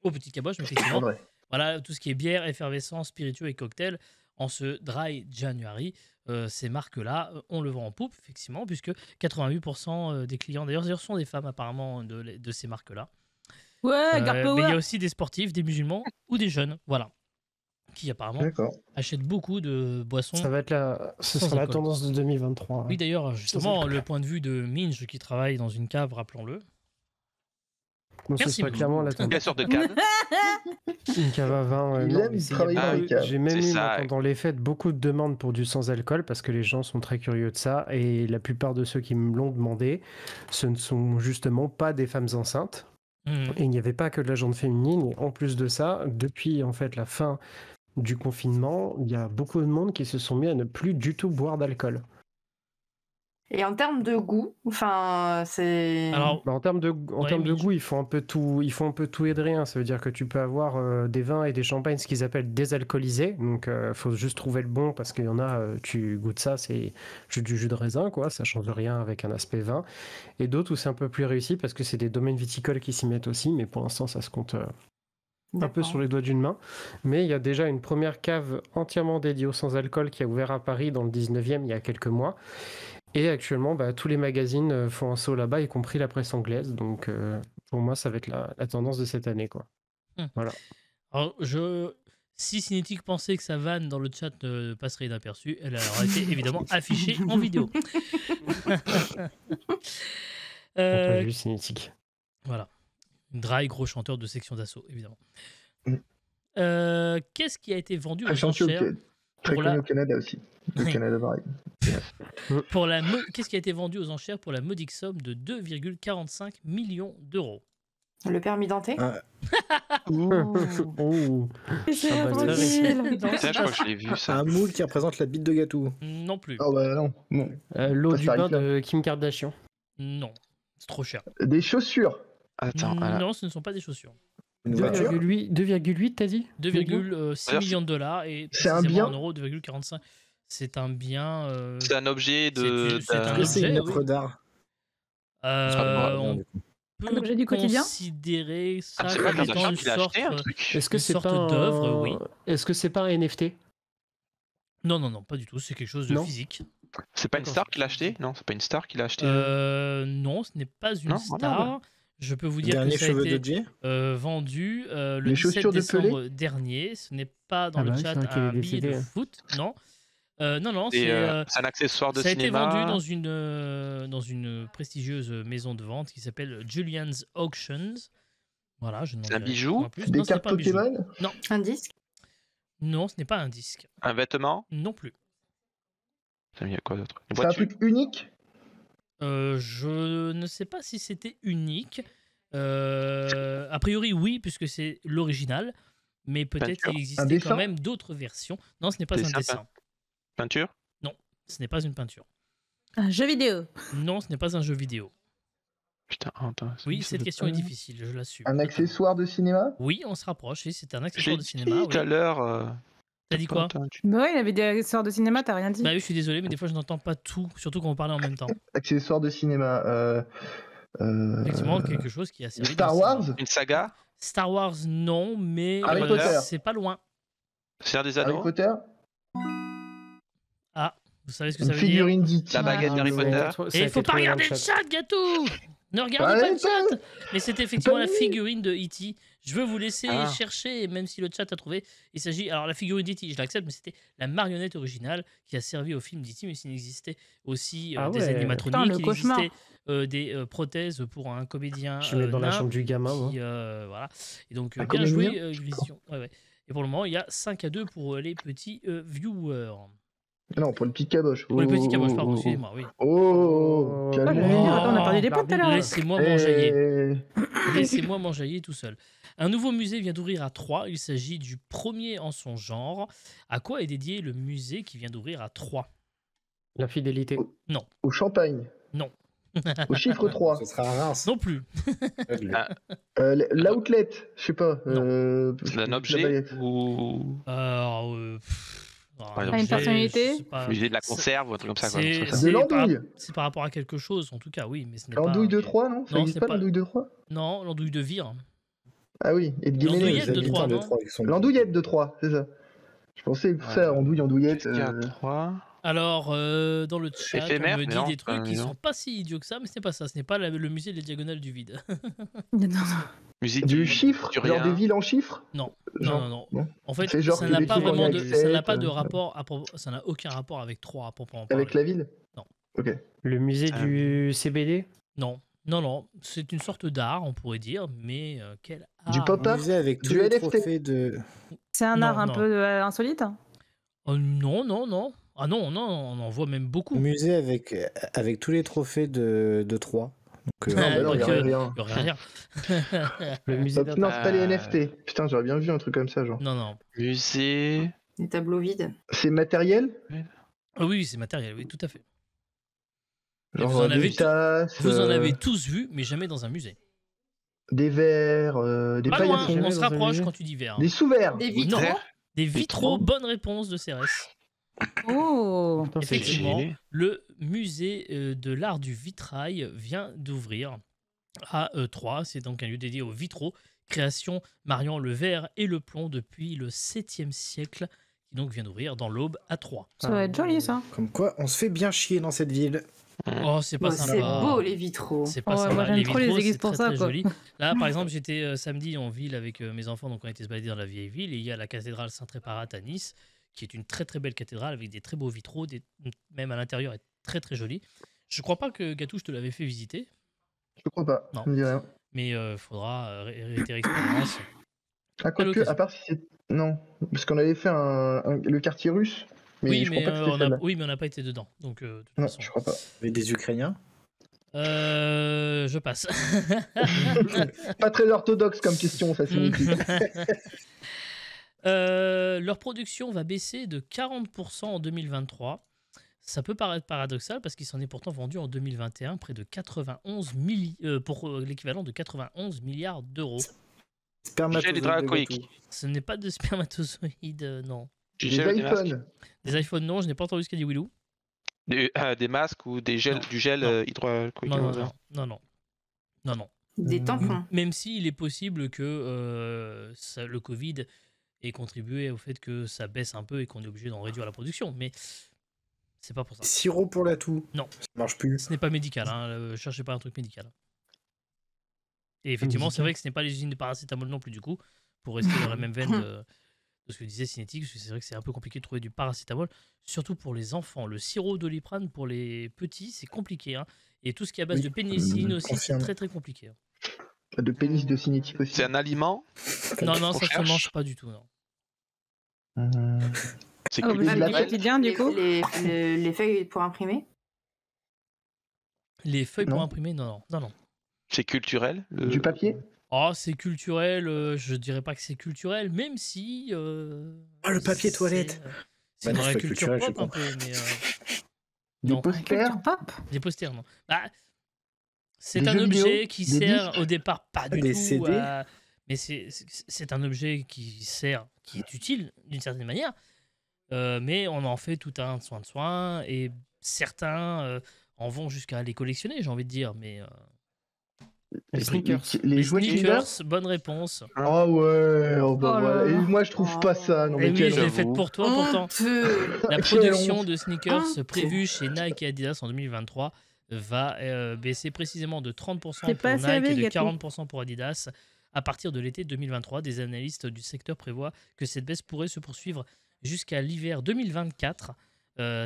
aux petites caboches. Mais En effectivement, vrai. voilà, tout ce qui est bière, effervescent, spiritueux et cocktail, en ce Dry January, ces marques-là, on le vend en poupe, effectivement, puisque 88% des clients, d'ailleurs, ce sont des femmes apparemment de ces marques-là. Ouais, Garde Mais il y Power. a aussi des sportifs, des musulmans ou des jeunes, voilà, qui apparemment D'accord. achètent beaucoup de boissons. Ça va être ce Sans sera la alcool. tendance de 2023. Oui, d'ailleurs, justement, alcool. le point de vue de Minge qui travaille dans une cave, rappelons-le. Donc ce Merci sera beaucoup. clairement la tendance. Quelle sorte de canne? Une cave à vin. Il non, aime mais c'est- travailler il y a dans beaucoup- les caves. J'ai même C'est eu ça, pendant les fêtes beaucoup de demandes pour du sans-alcool parce que les gens sont très curieux de ça et la plupart de ceux qui me l'ont demandé, ce ne sont justement pas des femmes enceintes. Mhm. Et il n'y avait pas que de la jante féminine. Et en plus de ça, depuis en fait la fin du confinement, il y a beaucoup de monde qui se sont mis à ne plus du tout boire d'alcool. Et en termes de goût, enfin, c'est. Alors, Bah, en termes de Ouais, Mitch. goût, ils font un peu tout et de rien. Ça veut dire que tu peux avoir des vins et des champagnes, ce qu'ils appellent désalcoolisés. Donc, faut juste trouver le bon parce qu'il y en a, tu goûtes ça, c'est du jus de raisin, quoi. Ça change rien avec un aspect vin. Et d'autres où c'est un peu plus réussi parce que c'est des domaines viticoles qui s'y mettent aussi. Mais pour l'instant, ça se compte un peu D'accord. sur les doigts d'une main. Mais il y a déjà une première cave entièrement dédiée au sans-alcool qui a ouvert à Paris dans le 19e il y a quelques mois. Et actuellement, bah, tous les magazines font un saut là-bas, y compris la presse anglaise. Donc, pour moi, ça va être la tendance de cette année, quoi. alors, si Cinétique pensait que sa vanne dans le chat ne passerait inaperçue, elle aurait été évidemment affichée en vidéo. T'as vu, c'est mythique. Voilà. Dry, gros chanteur de section d'assaut, évidemment. Mm. Qu'est-ce qui a été vendu aux Très gentil, enchères très pour connu la- au Canada aussi. Au Canada, pareil. Qu'est-ce qui a été vendu aux enchères pour la modique somme de 2,45 millions d'euros? Le permis denté. Ah, Oh. C'est Ah bah, tranquille. Tiens, je crois que je l'ai vu ça. un moule qui représente la bite de Gatou. Non plus. Ah bah non. Non. L'eau Ça du s'arrête bain là. de Kim Kardashian. Non, c'est trop cher. Des chaussures. Attends, voilà. Non, ce ne sont pas des chaussures. Une voiture. 2,8 t'as dit 2,6 D'ailleurs, millions de dollars et c'est un précisément bien en euros 2,45. C'est un bien. C'est un objet de. c'est un Est-ce que c'est une objet, œuvre oui. d'art On peut Un objet du quotidien considérer ça Ah, c'est pas comme étant Kardashian une qui l'a sorte. acheté un truc. Est-ce que Une c'est sorte pas d'œuvre, oui. Est-ce que c'est pas un NFT? Non, non, non, pas du tout. C'est quelque chose de Non. physique. C'est pas une D'accord, star c'est qui l'a acheté? Non, c'est pas une star qui l'a acheté. Non, ce n'est pas une Non, star. voilà, Je peux vous dire Dernier que ça a cheveu été de Jay. vendu le Les 17 chaussures de Pelé décembre dernier. Ce n'est pas dans Ah le bah oui, chat c'est vrai qu'il un est billet de décédé. foot. Non. Non, non, Et, c'est. c'est un accessoire de Ça a été cinéma. vendu dans une prestigieuse maison de vente qui s'appelle Julian's Auctions. Voilà, je n'en C'est un dirai bijou point plus. Des Non, ce n'est cartes pas un bijou. Pokémon. Un disque. Non, ce n'est pas un disque. Un vêtement. Non plus. Il y a quoi d'autre? Une C'est un voiture. truc unique. Je ne sais pas si c'était unique. A priori, oui, puisque c'est l'original. Mais peut-être Peinture. qu'il Un existait dessin quand même d'autres versions. Non, ce n'est pas un Dessin, dessin. Peinture. Ce n'est pas une peinture. Un jeu vidéo. Non, ce n'est pas un jeu vidéo. Putain, attends. Oui, cette question est difficile, je l'assume. Un accessoire de cinéma. Oui, on se rapproche. Oui, c'est un Je accessoire l'ai de dit cinéma. tout à Oui. l'heure. T'as dit quoi? entendu. Bah ouais, il avait des accessoires de cinéma, t'as rien dit. Bah oui, je suis désolé, mais des fois je n'entends pas tout, surtout quand on parle en même temps. Accessoire de cinéma. Effectivement, quelque chose qui a servi. Star dans le cinéma. Wars. Une saga. Star Wars, non, mais Harry Potter. c'est pas loin. Seigneur des Harry Anneaux. Potter. Ah, vous savez ce que Une ça veut dire? figurine d'E.T. La baguette d'Harry Potter. Et il faut pas regarder le chat, Gatou! Ne regardez Ouais, pas le ça- chat! Mais c'est effectivement pas la lui. figurine de E.T. Je veux vous laisser Ah. chercher, et même si le chat a trouvé. Il s'agit. Alors, la figurine d'E.T., je l'accepte, mais c'était la marionnette originale qui a servi au film d'E.T., mais s'il existait aussi Ah des ouais. animatroniques, Putain, le il cauchemar. existait des prothèses pour un comédien. Je mets dans la nain chambre du gamin, moi. qui, voilà. Et donc, Un bien comédien joué, Grision. Ouais, ouais. Et pour le moment, il y a 5-2 pour les petits viewers. Non, pour le petit caboche. Pour les petits Oh, caboches, oh, pardon, oh, excusez-moi, oui. Oh, Ah, calme-toi. j'allais dire, attends, on a parlé des points tout à l'heure. Laissez-moi m'enjailler. Eh, Laissez-moi m'enjailler tout seul. Un nouveau musée vient d'ouvrir à Troyes. Il s'agit du premier en son genre. À quoi est dédié le musée qui vient d'ouvrir à Troyes? La fidélité. Au champagne. Non. Au chiffre 3. Ce sera à Reims. Non plus. Ah. L'outlet, je sais pas. C'est un la objet baguette. ou Alors, Par exemple, une personnalité musée de la conserve ou un truc comme ça. Quoi. C'est Ça, De l'andouille. c'est par rapport à quelque chose, en tout cas, oui, mais ce n'est pas. L'andouille de 3, non Ça Non, n'existe c'est pas, pas- l'andouille de 3 Non, l'andouille de Vire. Ah oui, et de L'andouillette Guéménez. de Les Troyes, habitants non qui sont- L'andouillette de 3, c'est ça. Je pensais que ça, andouille, andouillette. Qu'est-ce qu'il y a 3 Alors, dans le chat, Éphémère, on me mais dit non, des trucs qui non. sont pas si idiots que ça, mais ce n'est pas ça. Ce n'est pas le musée des diagonales du vide. Non, non. Musique Du chiffre, du genre rien. des villes en chiffres. Non, Genre, non, non. non. En fait, C'est genre ça que n'a les pas trucs vraiment en de, ça n'a pas accept, de rapport, ça n'a aucun rapport avec Troyes à proprement parler. Avec la ville. Non. Ok. Le musée Ah. du CBD. Non, non, non. C'est une sorte d'art, on pourrait dire, mais quel art? Du pop Un art. musée avec tous Du les NFT. trophées de. C'est un Non, art un non. peu insolite. Non, non, non. Ah non, non, on en voit même beaucoup. Un musée avec tous les trophées de Troyes. Donc, Non, mais non, il y Donc, aurait rien. Il y aurait rien. Le musée Hop, non, c'est pas les Euh, NFT. Putain, j'aurais bien vu un truc comme ça, genre. Non, non. Musée. Des tableaux vides. C'est matériel. Ah oui, c'est matériel, oui, tout à fait. Et Genre vous en des avez tasses, Vous en avez tous vu, mais jamais dans un musée. des verres, des Pas loin, paillassons, jamais on se dans un rapproche musée. quand tu dis verre. des sous-verres. Des Oui, vitres. non. Des vitraux, Vitraux. bonne réponse de CRS. Oh. Putain, c'est Effectivement, stylé. le musée de l'art du vitrail vient d'ouvrir à Troyes. C'est donc un lieu dédié aux vitraux, création mariant le verre et le plomb depuis le 7e siècle, qui donc vient d'ouvrir dans l'Aube à Troyes. Ça va être joli, ça. Comme quoi, on se fait bien chier dans cette ville. Oh, c'est pas Oh, sympa. c'est beau les vitraux. C'est pas Ouais, sympa. moi, j'aime trop les vitraux, églises c'est pour très, ça, très quoi. joli. Là, par exemple, j'étais samedi en ville avec mes enfants, donc on était se balader dans la vieille ville, et il y a la cathédrale Saint-Tréparat à Nice, qui est une très très belle cathédrale avec des très beaux vitraux, même à l'intérieur est très très joli. Je crois pas que Gatou, je te l'avais fait visiter, Je crois pas. Non. Ça me dit rien. mais faudra réitérer l'expérience. Ah, quoique, l'occasion. à part si c'est. Non. Parce qu'on avait fait le quartier russe. Mais Oui, je mais crois pas que c'était celle-là. oui, mais on n'a pas été dedans, donc de toute Non, façon. je crois pas. Avec des Ukrainiens. Je passe. Pas très orthodoxe comme question, ça signifie. Leur production va baisser de 40% en 2023. Ça peut paraître paradoxal parce qu'il s'en est pourtant vendu en 2021 près de 91 pour l'équivalent de 91 milliards d'euros. Spermatozoïdes de hydracoïque. gâteau. Ce n'est pas de spermatozoïdes, non. Des Gel, des masques. iPhones. Des iPhones, non, je n'ai pas entendu ce qu'a dit Willou. Des masques ou du gel Non. hydroalcoolique. Non. Des tampons. Même s'il est possible que le Covid ait contribué au fait que ça baisse un peu et qu'on est obligé d'en réduire la production, mais c'est pas pour ça. Sirop pour la toux. Non. Ça marche plus. Ce n'est pas médical, hein. Cherchez pas un truc médical. Et effectivement, c'est vrai que ce n'est pas les usines de paracétamol non plus, du coup, pour rester dans la même veine de ce que disait Cinétique, parce que c'est vrai que c'est un peu compliqué de trouver du paracétamol, surtout pour les enfants. Le sirop Doliprane pour les petits, c'est compliqué, hein. Et tout ce qui est à base Oui, de pénicilline aussi, c'est confirme. très très compliqué, hein. De pénis de cinétique aussi. C'est un aliment. Non, On ça se cherche. mange pas du tout, non. C'est Ah, culturel. vous avez quotidien, du coup Les feuilles pour imprimer. Les feuilles pour Non. imprimer, non. C'est culturel. Du papier. Oh, c'est culturel, je dirais pas que c'est culturel, même si... Ah, le papier c'est, toilette. C'est Bah une non, vraie c'est pas culture culturel, pop je un peu, mais... Des Non. posters. Culture pop. Des posters, non. Bah, c'est Des un jeux objet vidéo, qui des sert disques. au départ pas du Des tout CD. à... Mais c'est un objet qui est utile d'une certaine manière, mais on en fait tout un soin, et certains en vont jusqu'à les collectionner, j'ai envie de dire, mais... Les sneakers. Les jouets Kinder. bonne réponse. Ah ouais, oh bah Oh là voilà. là. Et moi je trouve pas ça. Non Et mais oui, quelle je l'ai honte. faite pour toi pourtant. Honteux. La Quelle production honte. de sneakers Ah, prévue chez Nike et Adidas en 2023 va baisser précisément de 30% C'est pour pas Nike servi, et de gâteau. 40% pour Adidas. À partir de l'été 2023, des analystes du secteur prévoient que cette baisse pourrait se poursuivre jusqu'à l'hiver 2024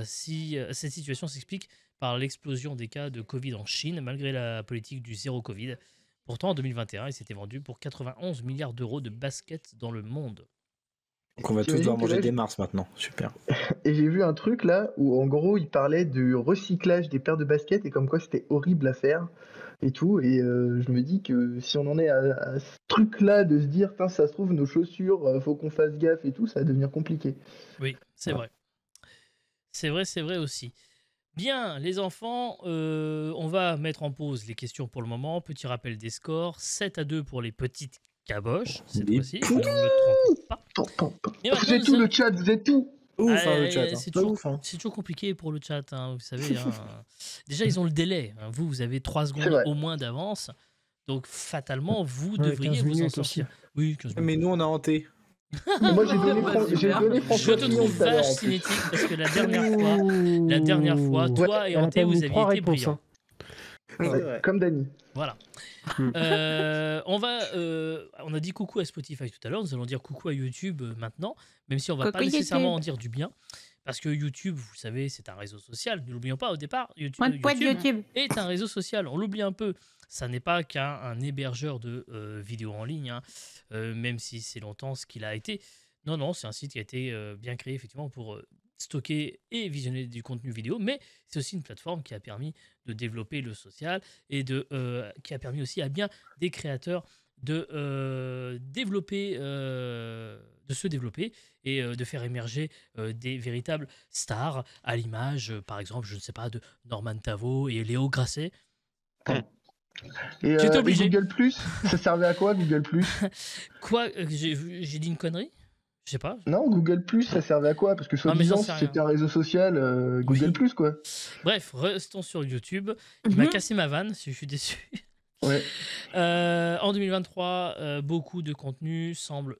si cette situation s'explique par l'explosion des cas de Covid en Chine, malgré la politique du zéro Covid. Pourtant, en 2021, il s'était vendu pour 91 milliards d'euros de baskets dans le monde. Donc on va tous T'imagines devoir que manger là, des Mars maintenant. Super. Et j'ai vu un truc là où en gros il parlait du recyclage des paires de baskets et comme quoi c'était horrible à faire et tout. Et je me dis que si on en est à ce truc là de se dire, putain, ça se trouve, nos chaussures, faut qu'on fasse gaffe et tout, ça va devenir compliqué. Oui, c'est vrai. C'est vrai aussi. Bien, les enfants, on va mettre en pause les questions pour le moment. Petit rappel des scores, 7-2 pour les petites caboches, cette Les fois-ci, je ne me trompe pas. Mais Vous maintenant, êtes tout le chat, vous êtes tout. Ouf, Ah, le chat. c'est Pas toujours, ouf, hein. c'est toujours compliqué pour le chat, hein, vous savez. Hein. Déjà, ils ont le délai. Hein. Vous avez 3 C'est secondes vrai. au moins d'avance. Donc, fatalement, vous Ouais, devriez 15 vous en minutes sortir. Oui, 15 minutes. Mais nous, on a hanté. Moi j'ai donné, Bah, j'ai super. donné Je François te Fillon trouve tout à l'heure vache en plus. cinétique parce que la dernière fois, toi et Elle a Hanté, pas mis vous aviez 3 été réponses, brillants. hein. Oui. Ouais, comme Dany. Voilà. Hmm. On a dit coucou à Spotify tout à l'heure, nous allons dire coucou à YouTube maintenant, même si on va pas Coucou nécessairement YouTube. en dire du bien, parce que YouTube, vous savez, c'est un réseau social, ne l'oublions pas au départ, Moi de poids de YouTube. est un réseau social, on l'oublie un peu, ça n'est pas qu'un hébergeur de vidéos en ligne, hein, même si c'est longtemps ce qu'il a été. Non, c'est un site qui a été bien créé effectivement pour stocker et visionner du contenu vidéo, mais c'est aussi une plateforme qui a permis de développer le social et qui a permis aussi à bien des créateurs de se développer et de faire émerger des véritables stars à l'image, par exemple, je ne sais pas, de Norman Tavo et Léo Grasset. Et J'étais obligé. Google Plus, ça servait à quoi Google Plus? Quoi, j'ai dit une connerie? Je sais pas. Non, Google Plus, ça servait à quoi? Parce que Non, mais j'en soi-disant, sais si rien. c'était un réseau social, Google Oui. Plus quoi. Bref, restons sur YouTube. Il m'a cassé ma vanne, je suis déçu. Ouais. En 2023, beaucoup de contenu semble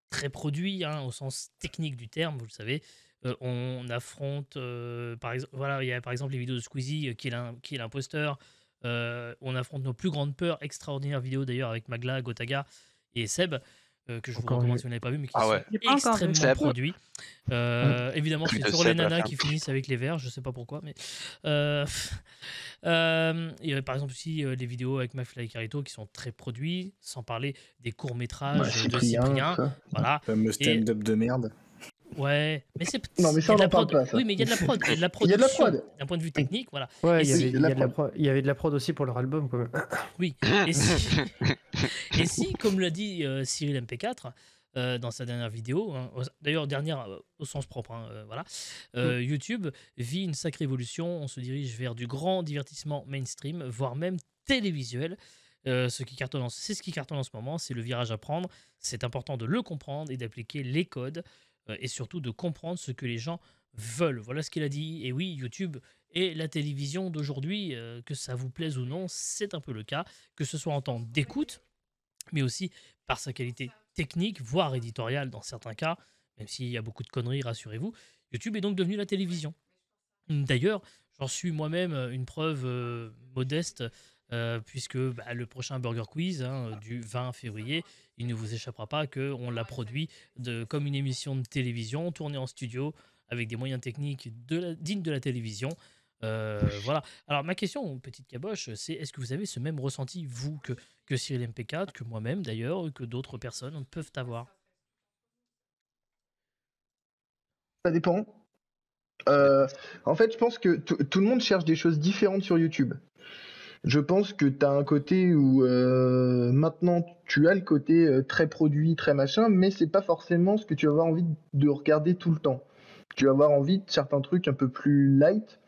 très produit, hein, au sens technique du terme, vous le savez. On affronte, par exemple, voilà, il y a par exemple les vidéos de Squeezie qui est l'imposteur. On affronte nos plus grandes peurs, extraordinaires vidéos d'ailleurs avec Magla, Gotaga et Seb, que je vous Encore recommande vu. si vous n'avez pas vu, mais qui Ah sont ouais. J'ai pas encore vu. extrêmement Seb. produits. Évidemment, c'est toujours les Seb, nanas là. qui finissent avec les verts, je sais pas pourquoi, mais il y avait par exemple aussi les vidéos avec Mafia et Carito qui sont très produits, sans parler des courts-métrages Bah, de Cyprien, Cyprien. ça. Voilà. Le fameux stand-up de merde. Ouais, mais Non, mais il y ça, a on de la n'en parle prod. pas, ça. Oui, mais il y a de la prod. Il y a de la Il y a de la production. prod. D'un point de vue technique, voilà. Ouais, Et il y si- avait, il y a de la prod, il y avait de la prod aussi pour leur album quand même. Oui. Et si, et si comme l'a dit Cyril MP4 dans sa dernière vidéo, hein, d'ailleurs dernière au sens propre, hein, voilà, YouTube vit une sacrée évolution. On se dirige vers du grand divertissement mainstream, voire même télévisuel. C'est ce qui cartonne en ce moment, c'est le virage à prendre. C'est important de le comprendre et d'appliquer les codes et surtout de comprendre ce que les gens veulent. Voilà ce qu'il a dit. Et oui, YouTube et la télévision d'aujourd'hui, que ça vous plaise ou non, c'est un peu le cas, que ce soit en temps d'écoute, mais aussi par sa qualité technique, voire éditoriale dans certains cas, même s'il y a beaucoup de conneries, rassurez-vous. YouTube est donc devenu la télévision. D'ailleurs, j'en suis moi-même une preuve modeste, puisque le prochain Burger Quiz du 20 février, il ne vous échappera pas qu'on l'a produit comme une émission de télévision, tournée en studio, avec des moyens techniques dignes de la télévision. Voilà. Alors ma question, petite caboche, c'est est-ce que vous avez ce même ressenti, vous, que Cyril MP4, que moi-même d'ailleurs, que d'autres personnes peuvent avoir? Ça dépend. En fait, je pense que tout le monde cherche des choses différentes sur YouTube. Je pense que tu as un côté où maintenant tu as le côté très produit, très machin, mais c'est pas forcément ce que tu vas avoir envie de regarder tout le temps. Tu vas avoir envie de certains trucs un peu plus light,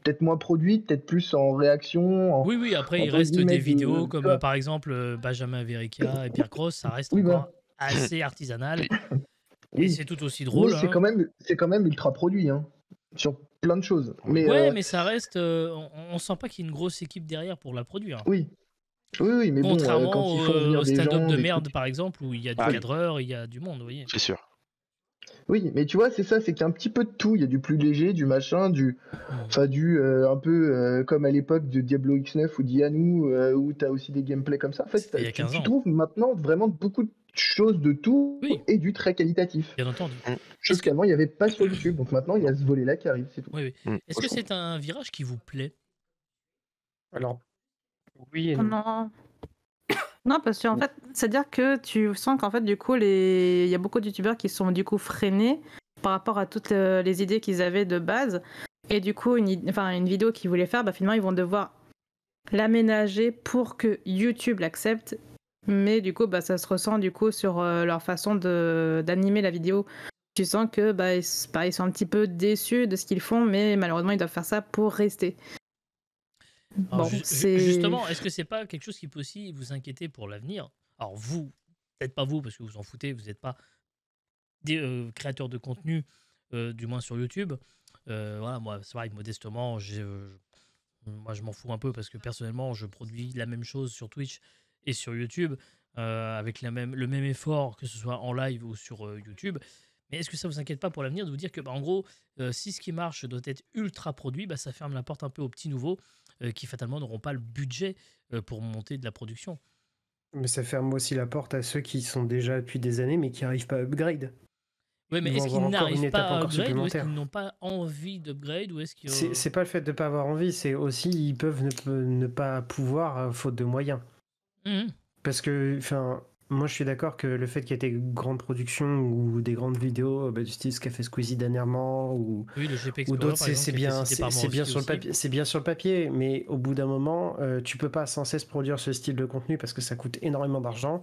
peut-être moins produits, peut-être plus en réaction. Oui, après il reste des vidéos comme par exemple Benjamin Verrecchia et Pierre Cross, ça reste encore assez artisanal. Et c'est tout aussi drôle. Mais c'est quand même ultra produit, hein, sur plein de choses. Mais, mais ça reste. On sent pas qu'il y a une grosse équipe derrière pour la produire. Oui, mais contrairement bon, quand ils font venir au des stand-up gens, de des merde, trucs... par exemple, où il y a du cadreur, il y a du monde, vous voyez. C'est sûr. Oui, mais tu vois, c'est ça, c'est qu'il y a un petit peu de tout. Il y a du plus léger, du machin, un peu comme à l'époque de Diablo X9 ou d'Ianu, où tu as aussi des gameplays comme ça. En fait, il y a 15 ans. Tu trouves maintenant vraiment beaucoup de choses de tout et du très qualitatif. Bien entendu. Chose qu'avant, il n'y avait pas sur YouTube. Donc maintenant, il y a ce volet-là qui arrive, c'est tout. Oui. Est-ce que c'est un virage qui vous plaît? Alors, oui et non. Non, parce qu'en fait, c'est-à-dire que tu sens qu'en fait, du coup, il y a beaucoup de youtubeurs qui sont du coup freinés par rapport à toutes les idées qu'ils avaient de base. Et du coup, une vidéo qu'ils voulaient faire, finalement, ils vont devoir l'aménager pour que YouTube l'accepte. Mais du coup, ça se ressent du coup sur leur façon d'animer la vidéo. Tu sens que ils sont un petit peu déçus de ce qu'ils font, mais malheureusement, ils doivent faire ça pour rester. Alors, justement, est-ce que c'est pas quelque chose qui peut aussi vous inquiéter pour l'avenir? Alors vous, peut-être pas vous, parce que vous en foutez, vous n'êtes pas des créateurs de contenu, du moins sur YouTube. Voilà, moi, c'est vrai, modestement, moi je m'en fous un peu parce que personnellement, je produis la même chose sur Twitch et sur YouTube, avec le même effort, que ce soit en live ou sur YouTube. Mais est-ce que ça vous inquiète pas pour l'avenir de vous dire que, en gros, si ce qui marche doit être ultra produit, ça ferme la porte un peu aux petits nouveaux qui fatalement n'auront pas le budget pour monter de la production? Mais ça ferme aussi la porte à ceux qui sont déjà depuis des années mais qui n'arrivent pas à upgrade. Oui, mais est-ce qu'ils n'arrivent pas à upgrade ou est-ce qu'ils n'ont pas envie d'upgrade ou est-ce que... C'est pas le fait de ne pas avoir envie, c'est aussi ils peuvent ne pas pouvoir faute de moyens. Parce que, moi je suis d'accord que le fait qu'il y ait des grandes productions ou des grandes vidéos du style ce qu'a fait Squeezie dernièrement ou d'autres, c'est bien sur le papier, c'est bien sur le papier, mais au bout d'un moment tu peux pas sans cesse produire ce style de contenu parce que ça coûte énormément d'argent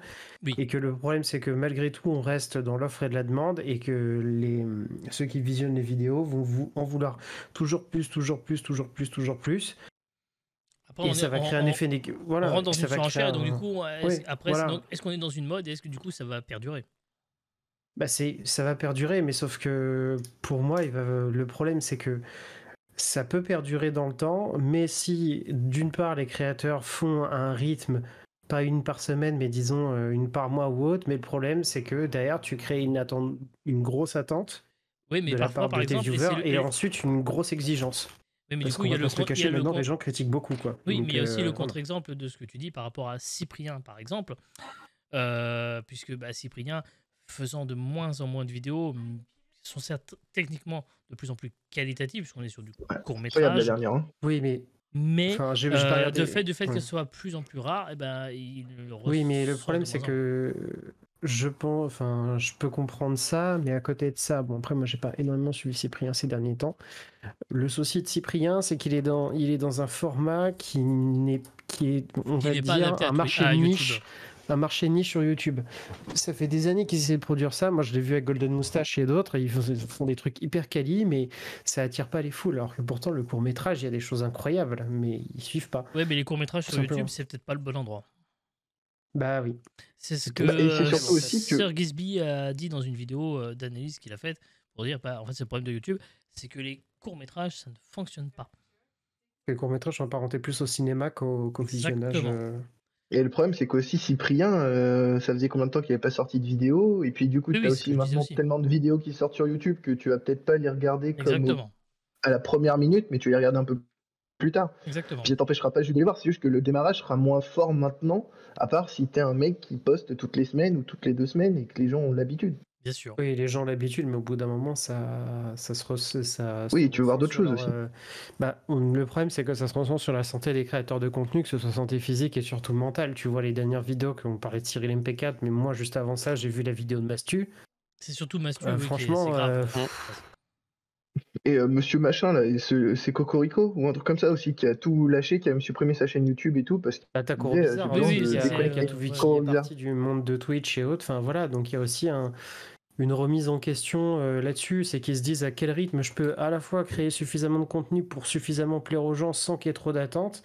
et que le problème c'est que malgré tout on reste dans l'offre et de la demande et que ceux qui visionnent les vidéos vont en vouloir toujours plus. Après, ça va créer un effet négatif. Voilà, on rentre dans une surenchère, donc du coup, est-ce qu'on est dans une mode et est-ce que du coup ça va perdurer? Ça va perdurer, mais sauf que pour moi, le problème c'est que ça peut perdurer dans le temps, mais si d'une part les créateurs font un rythme, pas une par semaine, mais disons une par mois ou autre, mais le problème c'est que derrière tu crées une grosse attente mais de la part de tes viewers et ensuite une grosse exigence. Oui, mais parce du coup, qu'on va pas se le cacher, maintenant les gens critiquent beaucoup, quoi. Oui, donc, mais il y a aussi le contre-exemple de ce que tu dis par rapport à Cyprien, par exemple, puisque Cyprien, faisant de moins en moins de vidéos, sont certes techniquement de plus en plus qualitatives, puisqu'on est sur du court-métrage. La dernière, hein. Oui, mais de fait que ce soit plus en plus rare, oui, mais le problème c'est que Je pense, enfin, je peux comprendre ça, mais à côté de ça, bon après moi j'ai pas énormément suivi Cyprien ces derniers temps. Le souci de Cyprien, c'est qu'il est dans un format qui est, on Il va n'est pas dire, adapté un marché à YouTube. niche. Un marché niche sur YouTube. Ça fait des années qu'ils essaient de produire ça. Moi, je l'ai vu avec Golden Moustache et d'autres. Ils font des trucs hyper quali, mais ça attire pas les foules. Alors que pourtant, le court-métrage, il y a des choses incroyables, mais ils suivent pas. Ouais, mais les courts-métrages Tout sur YouTube, simplement. c'est peut-être pas le bon endroit. Bah oui. C'est ce Tout que à fait. Et c'est surtout aussi que Sir Gisby a dit dans une vidéo d'analyse qu'il a faite pour dire, en fait, c'est le problème de YouTube, c'est que les courts-métrages, ça ne fonctionne pas. Les courts-métrages sont apparentés plus au cinéma qu'au visionnage. Exactement. et le problème, c'est qu'aussi Cyprien, ça faisait combien de temps qu'il n'avait pas sorti de vidéo, et puis du coup, Oui, tu as oui, c'est ce que aussi je disais maintenant aussi. tellement de vidéos qui sortent sur YouTube que tu vas peut-être pas les regarder comme Exactement. à la première minute, mais tu vas les regarder un peu plus tard. Exactement. Puis ça t'empêchera pas juste de les voir, c'est juste que le démarrage sera moins fort maintenant, à part si t'es un mec qui poste toutes les semaines ou toutes les 2 semaines et que les gens ont l'habitude. Bien sûr. Oui, les gens ont l'habitude, mais au bout d'un moment, ça Oui, tu veux voir ressent d'autres sur choses leur, aussi. le problème, c'est que ça se ressent sur la santé des créateurs de contenu, que ce soit santé physique et surtout mentale. Tu vois les dernières vidéos qu'on parlait de Cyril MP4, mais moi, juste avant ça, j'ai vu la vidéo de Mastu. C'est surtout Mastu, oui, franchement, c'est grave. Et Monsieur Machin, là, c'est Cocorico, ou un truc comme ça aussi, qui a tout lâché, qui a même supprimé sa chaîne YouTube et tout, parce qu'il T'as disait, j'ai oui, besoin oui, de c'est- qui déconnecter. a tout vu, qui Coro est Bizarre. parti du monde de Twitch et autres. Enfin voilà, donc il y a aussi une remise en question là-dessus, c'est qu'ils se disent à quel rythme je peux à la fois créer suffisamment de contenu pour suffisamment plaire aux gens sans qu'il y ait trop d'attentes,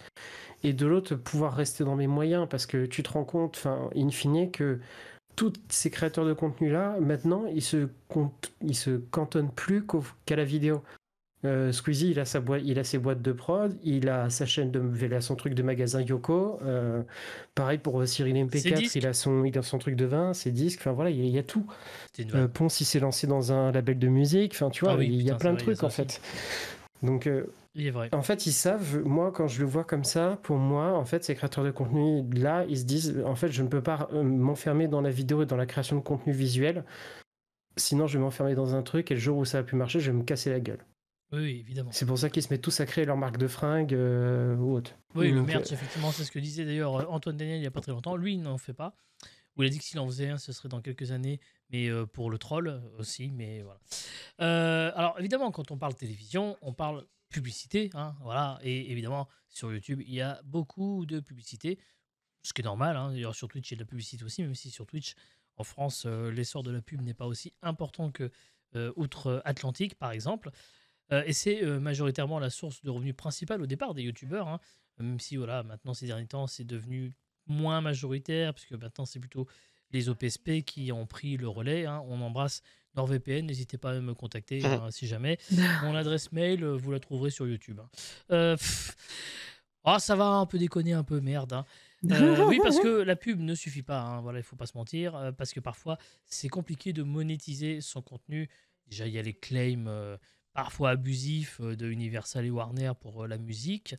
et de l'autre pouvoir rester dans mes moyens, parce que tu te rends compte, enfin, in fine, que tous ces créateurs de contenu là, maintenant, ils se cantonnent plus qu'à la vidéo. Squeezie, il a ses boîtes de prod, il a sa chaîne il a son truc de magasin Yoko. Pareil pour Cyril Ses MP4, disques. il a son truc de vin, ses disques. Enfin voilà, il y a tout. C'était une vanne. Ponce, il s'est lancé dans un label de musique. Enfin, tu vois, Ah oui, il y a putain, plein de c'est vrai, il y a trucs en ça fait. Donc, Il est vrai. en fait, ils savent. Moi, quand je le vois comme ça, pour moi, en fait, ces créateurs de contenu là, ils se disent, en fait, je ne peux pas m'enfermer dans la vidéo et dans la création de contenu visuel. Sinon, je vais m'enfermer dans un truc et le jour où ça a pu marcher, je vais me casser la gueule. Oui, évidemment. C'est pour ça qu'ils se mettent tous à créer leur marque de fringues ou autre. Oui, le Donc, merch, effectivement, c'est ce que disait d'ailleurs Antoine Daniel il n'y a pas très longtemps. Lui, il n'en fait pas. Ou il a dit que s'il en faisait un, ce serait dans quelques années, mais pour le troll aussi, mais voilà. Alors, évidemment, quand on parle télévision, on parle publicité, hein, voilà. Et évidemment, sur YouTube, il y a beaucoup de publicité, ce qui est normal, hein. D'ailleurs, sur Twitch, il y a de la publicité aussi, même si sur Twitch, en France, l'essor de la pub n'est pas aussi important que outre-Atlantique, par exemple. Et c'est majoritairement la source de revenus principale au départ des youtubeurs, hein. Même si voilà, maintenant ces derniers temps c'est devenu moins majoritaire, puisque maintenant c'est plutôt les OPSP qui ont pris le relais, hein. On embrasse NordVPN, n'hésitez pas à me contacter hein, si jamais. Mon adresse mail, vous la trouverez sur YouTube, hein. Oh, ça va un peu déconner, un peu merde, hein. Oui, parce que la pub ne suffit pas, hein, voilà, il faut pas se mentir, parce que parfois c'est compliqué de monétiser son contenu. Déjà, il y a les claims parfois abusifs de Universal et Warner pour la musique.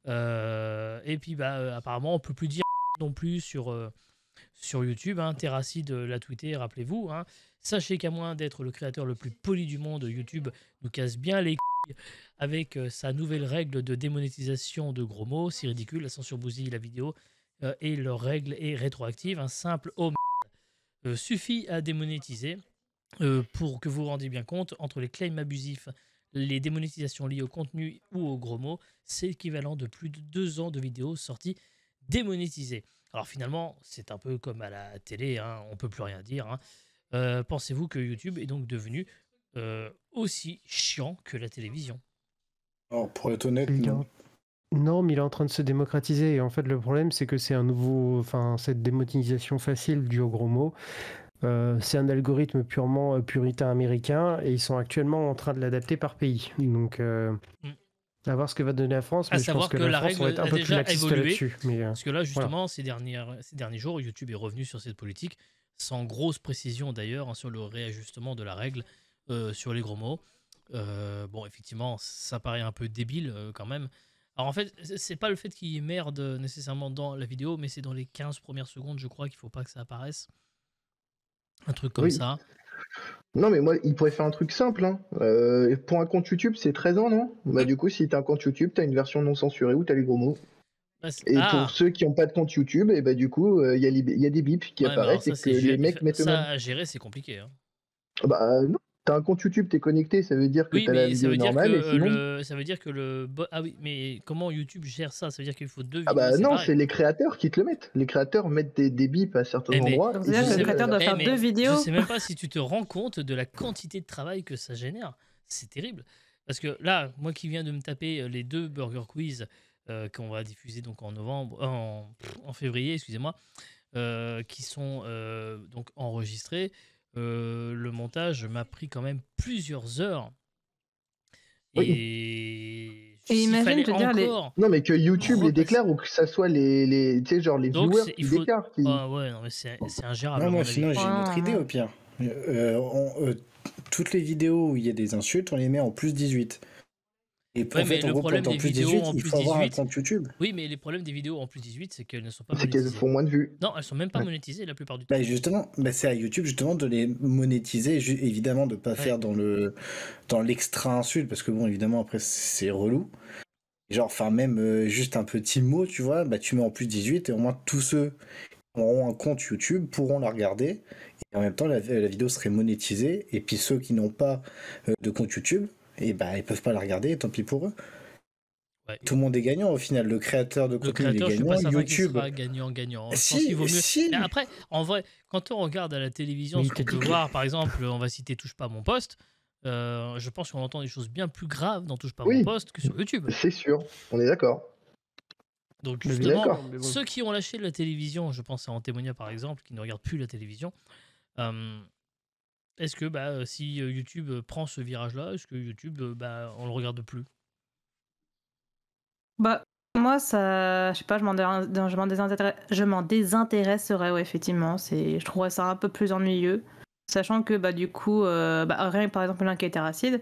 Et puis, apparemment, on peut plus dire non plus sur YouTube, hein. Terracide l'a tweeté, rappelez-vous, hein. Sachez qu'à moins d'être le créateur le plus poli du monde, YouTube nous casse bien les couilles avec sa nouvelle règle de démonétisation de gros mots. C'est ridicule, la censure bousille la vidéo et leur règle est rétroactive. Un simple oh suffit à démonétiser. Pour que vous vous rendiez bien compte, entre les claims abusifs, les démonétisations liées au contenu ou aux gros mots, c'est l'équivalent de plus de 2 ans de vidéos sorties démonétisées. Alors finalement, c'est un peu comme à la télé, hein, on ne peut plus rien dire, hein. Pensez-vous que YouTube est donc devenu aussi chiant que la télévision? Alors, pour être honnête, non. Non, mais il est en train de se démocratiser. Et en fait, le problème, c'est que c'est cette démonétisation facile due aux gros mots. C'est un algorithme purement puritain américain et ils sont actuellement en train de l'adapter par pays. Donc, à voir ce que va donner la France. À Mais je pense savoir que que la la France va règle être un a peu plus déjà laxiste évolué. là-dessus. Parce que là, justement, voilà. ces derniers jours, YouTube est revenu sur cette politique, sans grosse précision d'ailleurs, hein, sur le réajustement de la règle sur les gros mots. Bon, effectivement, ça paraît un peu débile quand même. Alors en fait, c'est pas le fait qu'il y ait merde nécessairement dans la vidéo, mais c'est dans les 15 premières secondes, je crois, qu'il faut pas que ça apparaisse. Un truc comme Oui. ça. Non, mais moi, il pourrait faire un truc simple, hein. Pour un compte YouTube, c'est 13 ans, non? Bah, du coup, si t'as un compte YouTube, t'as une version non censurée où t'as les gros mots. Et pour ceux qui n'ont pas de compte YouTube, et bah, du coup, il y a des bips qui apparaissent et que les mecs mettent eux-mêmes. Ça à gérer, c'est compliqué. Hein. Bah non, t'as un compte YouTube, t'es connecté, ça veut dire que t'as la vidéo normale et sinon... ça veut dire que le... Ah oui, mais comment YouTube gère ça? Ça veut dire qu'il faut 2 vidéos Ah bah non, séparées. c'est les créateurs qui te le mettent. Les créateurs mettent des bips à certains endroits. Donc, c'est-à-dire que le créateur doit faire 2 vidéos. Je sais même pas si tu te rends compte de la quantité de travail que ça génère. C'est terrible. Parce que là, moi qui viens de me taper les 2 Burger Quiz qu'on va diffuser donc en février, excusez-moi, qui sont donc enregistrés, le montage m'a pris quand même plusieurs heures. Et imagine te dire non mais que YouTube les déclare ou que ça soit les tu sais genre les viewers qui déclarent. Ah ouais, non mais c'est ingérable. Non, moi sinon j'ai une autre idée au pire. Toutes les vidéos où il y a des insultes, on les met en plus 18. Et pour mais le problème des vidéos en plus 18, avoir un compte YouTube. Oui, mais les problèmes des vidéos en plus 18, c'est qu'elles ne sont pas monétisées. monétisées. C'est qu'elles font moins de vues. Non, elles sont même pas monétisées la plupart du temps. Bah justement, c'est à YouTube justement de les monétiser, évidemment de pas faire dans l'extra insulte, parce que bon, évidemment après c'est relou. Genre, enfin même juste un petit mot, tu vois, bah tu mets en plus 18 et au moins tous ceux qui auront un compte YouTube pourront la regarder. Et en même temps, la vidéo serait monétisée. Et puis ceux qui n'ont pas de compte YouTube, et bah ils peuvent pas la regarder, et tant pis pour eux. Ouais. Tout le monde est gagnant au final. Le créateur de contenu est gagnant. Je suis pas certain YouTube sera gagnant. Je pense qu'il vaut mieux. Mais après, en vrai, quand on regarde à la télévision, ce qu'on peut voir, par exemple, on va citer Touche pas à mon poste. Je pense qu'on entend des choses bien plus graves dans Touche pas à mon poste que sur YouTube. C'est sûr, on est d'accord. Donc justement, ceux qui ont lâché la télévision, je pense à Antémonia par exemple, qui ne regarde plus la télévision, est-ce que si YouTube prend ce virage-là, est-ce que YouTube, on le regarde plus? Bah moi ça, je sais pas, je m'en désintéresserais, ouais, effectivement. Je trouverais ça un peu plus ennuyeux, sachant que du coup, rien que par exemple l'enquête Terracide,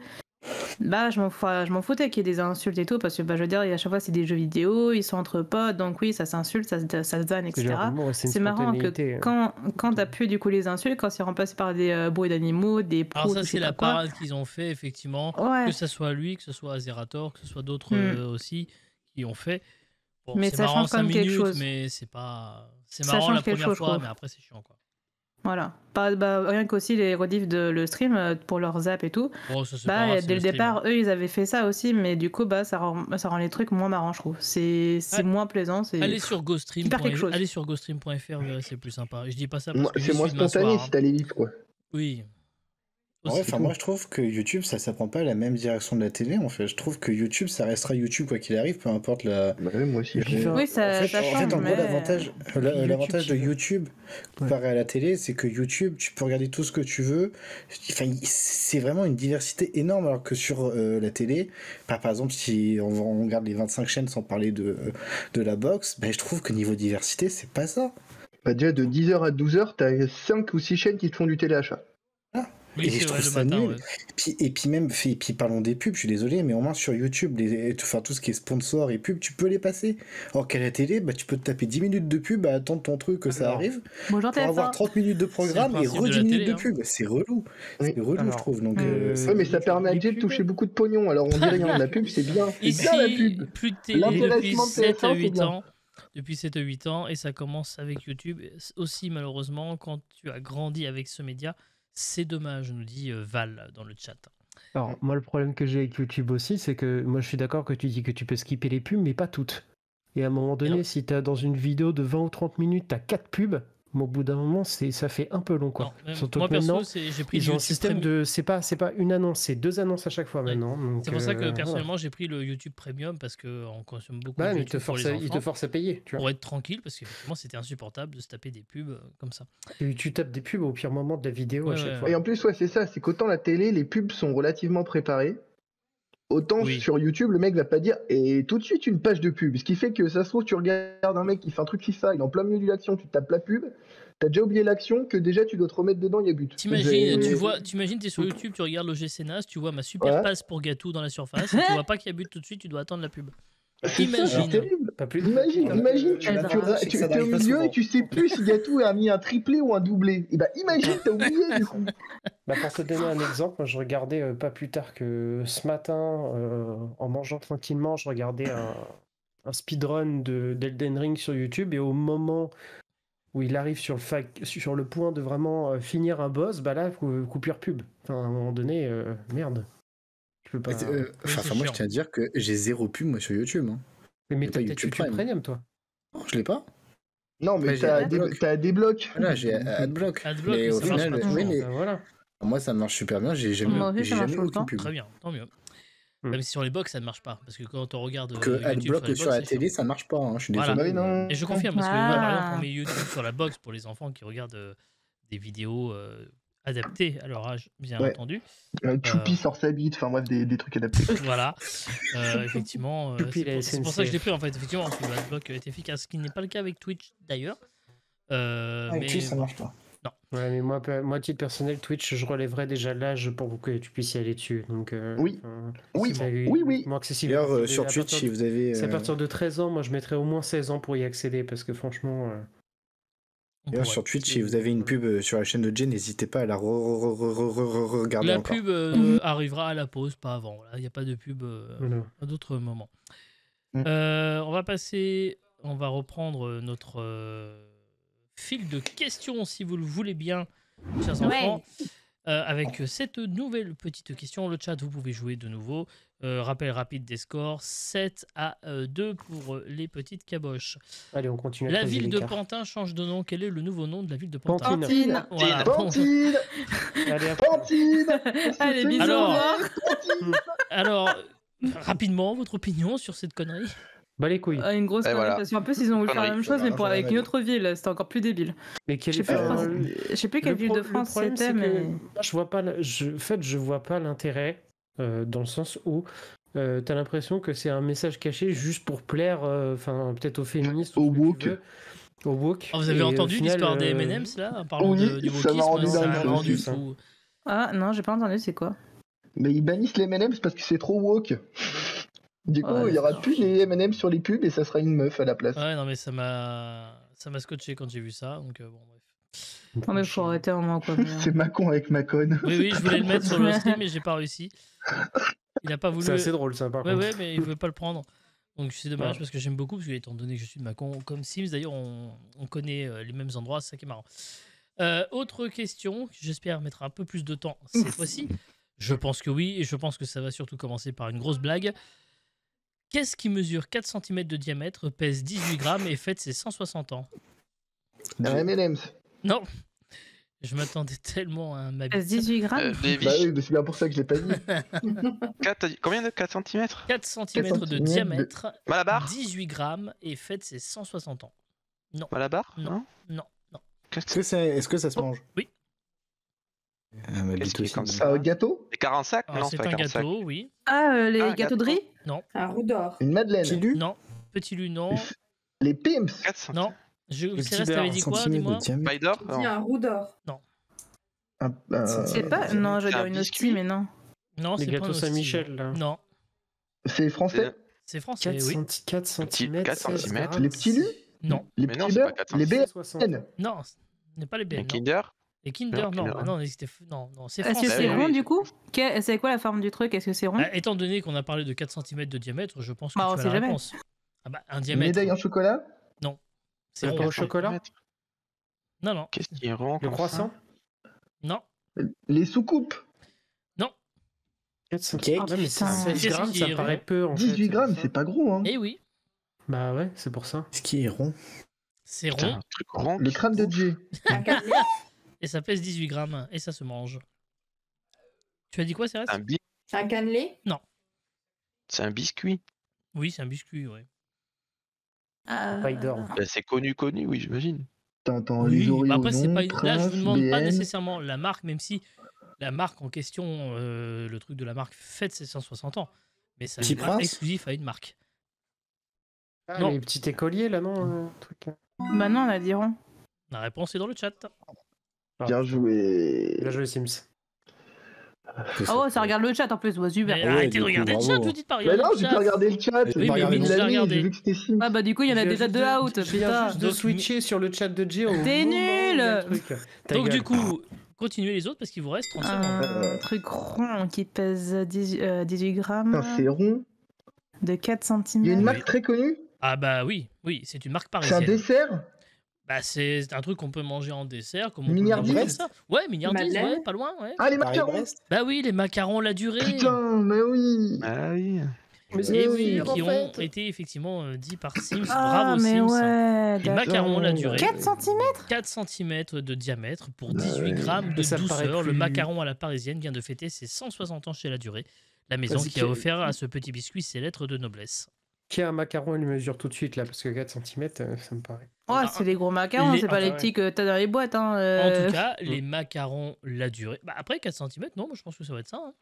je m'en foutais qu'il y ait des insultes et tout, parce que je veux dire, à chaque fois c'est des jeux vidéo, ils sont entre potes, donc oui, ça s'insulte, ça se vanne, etc. C'est marrant que quand t'as plus du coup les insultes, quand c'est remplacé par des bruits d'animaux, des proutes. Alors ça c'est la parade qu'ils ont fait effectivement, que ce soit lui, que ce soit Azerator, que ce soit d'autres aussi qui ont fait. Bon, mais c'est marrant 5 minutes, mais c'est pas... C'est marrant la première fois, mais après c'est chiant quoi. Voilà. Rien qu'aussi les rediffs de le stream pour leur zap et tout. Bon, ça, dès le départ, eux, ils avaient fait ça aussi, mais du coup, ça rend les trucs moins marrants, je trouve. C'est moins plaisant. Allez sur ghoststream.fr, vous verrez, c'est plus sympa. Je dis pas ça parce que c'est moins spontané si t'allais vite, quoi. Oui. Ouais, moi je trouve que YouTube ça s'apprend pas la même direction de la télé en fait. Je trouve que YouTube ça restera YouTube quoi qu'il arrive, peu importe la. Moi aussi. Oui, ça change. En gros, l'avantage de YouTube comparé à la télé, c'est que YouTube tu peux regarder tout ce que tu veux. Enfin, c'est vraiment une diversité énorme, alors que sur la télé, par exemple, si on regarde les 25 chaînes sans parler de la boxe, je trouve que niveau diversité, c'est pas ça. Déjà de 10h à 12h, t'as 5 ou 6 chaînes qui te font du téléachat. Oui, et je trouve ça nul. Et puis parlons des pubs, je suis désolé, mais au moins sur YouTube, tout ce qui est sponsor et pub, tu peux les passer. Or qu'à la télé, tu peux te taper 10 minutes de pub, attendre ton truc que ça arrive, pour avoir 30 minutes de programme et 10 minutes de pub. C'est relou. C'est relou, je trouve. Donc, mais ça permet à Jay de toucher beaucoup de pognon, alors on dit rien, la pub c'est bien. Ici, bien, la pub. Plus de télé depuis 7 à 8 ans. Depuis 7 à 8 ans, et ça commence avec YouTube. Aussi, malheureusement, quand tu as grandi avec ce média, c'est dommage, nous dit Val dans le chat. Alors, moi, le problème que j'ai avec YouTube aussi, c'est que moi, je suis d'accord que tu dis que tu peux skipper les pubs, mais pas toutes. Et à un moment donné, si tu as dans une vidéo de 20 ou 30 minutes, tu as 4 pubs, au bout d'un moment, ça fait un peu long, quoi. Non, surtout moi, que maintenant, j'ai pris ils ont un système de... C'est pas une annonce, c'est 2 annonces à chaque fois maintenant. C'est pour ça que, personnellement, j'ai pris le YouTube Premium, parce qu'on consomme beaucoup de mais YouTube pour les enfants. Il te force à payer, tu vois. Pour être tranquille, parce qu'effectivement, c'était insupportable de se taper des pubs comme ça. Et tu tapes des pubs au pire moment de la vidéo à chaque fois. Et en plus, c'est ça, c'est qu'autant la télé, les pubs sont relativement préparées, autant sur YouTube, le mec va pas dire et tout de suite une page de pub. Ce qui fait que ça se trouve, tu regardes un mec qui fait un truc FIFA, il est en plein milieu de l'action, tu tapes la pub, t'as déjà oublié l'action, que déjà tu dois te remettre dedans, il y a but. T'imagines, t'es sur YouTube, tu regardes l'OGC NAS, tu vois ma super passe pour Gatou dans la surface, et tu vois pas qu'il y a but tout de suite, tu dois attendre la pub. Imagine, tu es au milieu et tu sais plus si Gatou a mis un triplé ou un doublé. Et imagine, t'as oublié du coup. Pour te donner un exemple, moi, je regardais pas plus tard que ce matin, en mangeant tranquillement, je regardais un speedrun d'Elden Ring sur YouTube, et au moment où il arrive sur le point de vraiment finir un boss, bah là, coupure pub. Enfin, à un moment donné, merde. Tu peux pas... Enfin, moi, je tiens à dire que j'ai 0 pub, moi, sur YouTube. Hein. Mais J'ai t'as pas peut-être YouTube YouTube Prime. Premium, toi. Non, je l'ai pas. Non, mais Après, j'ai Adblock. t'as des blocs. Voilà, j'ai Adblock. Adblock, Mais mais au ça marche final, pas toujours. oui, mais Bah, voilà. moi, ça marche super bien. J'ai jamais, Moi aussi, ça j'ai marche jamais tout le aucune temps. pub. Très bien, tant mieux. Mm. Même si sur les box, ça ne marche pas. Parce que quand on regarde Que YouTube Adblock les sur box, la c'est télé, chiant. ça marche pas. Hein. Je suis Voilà. désolé. Bah oui, non. Et je confirme, parce que moi, par exemple, Ah. on met YouTube sur la box pour les enfants qui regardent des vidéos adaptées à leur âge, bien Ouais. entendu. Choupi sort sa bite, enfin bref, des trucs adaptés. Voilà. Effectivement, Choupi, la c'est pour ça que je l'ai SNCF. pris, en fait. Effectivement, parce que Adblock est efficace, ce qui n'est pas le cas avec Twitch, d'ailleurs. Avec Twitch, ça marche pas. Ouais, mais moi, à titre personnel, Twitch, je relèverais déjà l'âge pour que tu puisses y aller dessus. Donc, Oui. enfin, Oui, c'est oui. moins accessible. D'ailleurs, À sur partir Twitch, de- si vous avez. C'est à partir de 13 ans, moi je mettrais au moins 16 ans pour y accéder parce que franchement. on D'ailleurs, pourrait. sur Twitch, si vous avez une pub sur la chaîne de Jay, n'hésitez pas à la regarder La encore. pub arrivera à la pause, pas avant. Voilà. Il n'y a pas de pub Voilà. à d'autres moments. Mm. On va reprendre notre fil de questions, si vous le voulez bien, chers enfants. Avec cette nouvelle petite question, le chat, vous pouvez jouer de nouveau. Rappel rapide des scores, 7-2 pour les petites caboches. Allez, on continue à La creuser ville de l'écart. Pantin change de nom. Quel est le nouveau nom de la ville de Pantin? Pantine. Pantine. Voilà. Pantine. Allez, hop. Pantine. Allez, bisous, Alors- au revoir. Alors, rapidement, votre opinion sur cette connerie? Bah les couilles. Une grosse Et connerie, voilà. parce qu'en plus ils ont voulu faire la Connerie. même chose, mais pour Voilà, avec voilà. une autre ville, c'était encore plus débile. Mais quel Je sais plus, je sais plus quelle ville de France problème, c'était, c'est que mais. moi, je vois pas. En fait, je vois pas l'intérêt dans le sens où t'as l'impression que c'est un message caché juste pour plaire, enfin peut-être aux féministes, Au ou ce que tu woke. veux, au woke. Oh, vous avez Et au entendu final, l'histoire des M&M's là, en parlant Oui, du ça m'a wokisme, rendu ça dingue, m'a ça rendu aussi. fou. Ah non, j'ai pas entendu, c'est quoi? Mais ils bannissent les M&M's parce que c'est trop woke. Du coup, Ouais, il y aura c'est plus les M&M's sur les pubs et ça sera une meuf à la place. Ouais, non, mais ça m'a scotché quand j'ai vu ça, donc bon, bref. Non mais faut arrêter un moment quoi. mais, C'est Macon avec Macon. Oui, je voulais le mettre sur le stream, mais j'ai pas réussi. Il a pas voulu. C'est assez drôle ça par Ouais, contre. ouais, mais il voulait pas le prendre. Donc c'est dommage Ouais. parce que j'aime beaucoup, parce que étant donné que je suis de Mâcon, comme Sims d'ailleurs, on connaît les mêmes endroits, c'est ça qui est marrant. Autre question, j'espère mettre un peu plus de temps cette fois-ci. Je pense que oui, et je pense que ça va surtout commencer par une grosse blague. Qu'est-ce qui mesure 4 cm de diamètre, pèse 18 grammes et fête ses 160 ans? Un M&M's. Non, je m'attendais tellement à ma Pèse 18 grammes. Lévi, Bah oui, mais c'est bien pour ça que je l'ai pas dit. t'as dit combien de 4 cm 4 cm de centimètres diamètre, Malabar 18 grammes et fête ses 160 ans. Malabar Non. Non, non. Est-ce que ça se mange? Oui. Ma Qu'est-ce bite qui est aussi. comme ça Un gâteau. Les 45 Alors, Non, c'est pas un 45. gâteau, oui. Ah, les Ah, gâteaux de riz? Un roux d'or. Une madeleine. Petit lu Non. Petit lu, non. Les Pimps. 4 cm. Non. petit Céleste, beurre, t'avais dit quoi, centimètres dis-moi? de diamètre. Spider Tu dis un roux d'or. C'est pas. Non, je vais C'est un dire une biscuit. hostie, mais non. Non, Les c'est gâteaux pas un hostie. Saint-Michel là. Non, C'est français. c'est français, oui. 4 cm. 4 centimètres. Les petits lus. Non, Les Mais non, petits c'est pas beurres. 4 Les centimètres. BN. non, ce n'est pas les Un BN. non. Kinder Les Kinder, Non, non. Kinder. Bah non, non, c'est Est-ce que français. Bah c'est oui, rond oui. du coup? C'est quoi la forme du truc? Est-ce que c'est rond? Bah, étant donné qu'on a parlé de 4 cm de diamètre, je pense que Bah, on tu as sait la jamais. réponse. Ah bah, un Une diamètre, médaille en chocolat. c'est Le rond. pain au chocolat? Non, non, Qu'est-ce qui est rond Le comme croissant? non, Les soucoupes. non. 4 cm. Cake. Ouais, mais putain. 16 Qu'est-ce grammes, qui ça est paraît rond peu en fait. 18 grammes, ça. c'est pas gros, hein. Eh oui, Bah ouais, c'est pour ça. Ce qui est rond. c'est Putain, rond un truc rond. Le crâne de Jay. Un cannelé. et ça pèse 18 grammes et ça se mange. Tu as dit quoi, Céleste? Un cannelé. C'est un biscuit. Oui, c'est un biscuit, ouais. Spider. Bah, c'est connu, oui, j'imagine. Attends, Oui, les Oreos, bah après, c'est non, pas... là, je Prince, vous demande pas BN. nécessairement la marque, même si la marque en question, le truc de la marque fête ses 160 ans. Mais ça Petit n'est pas Prince exclusif à une marque. Ah, Non. les petits écoliers là, non truc. Bah non, on a dit rond. La réponse est dans le chat. Bien joué. Là, je Sims. Oh, ça regarde le chat en plus, ouais, super. Mais ouais, arrêtez du de coup, regarder le bravo. chat, vous dites pas Mais regarder non, le j'ai chat. pas regardé le chat. Oui, J'ai mais regardé Mimi, de je l'ai l'année, regardé. j'ai vu que c'était Sims. Ah bah du coup, il y en a déjà deux out, Je viens putain. juste de Donc, switcher sur le chat de Jay. T'es nul. Donc du coup, continuez les autres parce qu'il vous reste 30 secondes. Un truc rond qui pèse 18 grammes Putain, c'est rond. de 4 Il y a une cm. marque très connue. Ah bah oui, c'est une marque C'est un parisienne. dessert? Bah c'est un truc qu'on peut manger en dessert, comme on peut le Mignardise? manger comme ça. Ouais, mignardise, Madeleine? ouais, pas loin, ouais. Ah, les macarons! Paris-Brest. Bah oui, les macarons la durée. Putain, mais oui! Ah oui. Mais Et c'est oui, sûr, en qui ont fait. été effectivement dits par Sims. Ah, Bravo mais Sims. ouais. Les macarons la durée. 4 cm 4 cm de diamètre pour Bah 18 ouais. grammes de Ça me paraît douceur. Le plus- macaron à la parisienne vient de fêter ses 160 ans chez la durée. La maison Vas-y, qui a offert à ce petit biscuit ses lettres de noblesse. Qui a un macaron, il mesure tout de suite là, parce que 4 cm, ça me paraît. Ouais, c'est les gros macarons, Les- c'est pas Ah, les ouais. petits que t'as dans les boîtes. Hein, En tout cas, les macarons la durée. Bah après 4 cm, non, moi je pense que ça va être ça. Hein.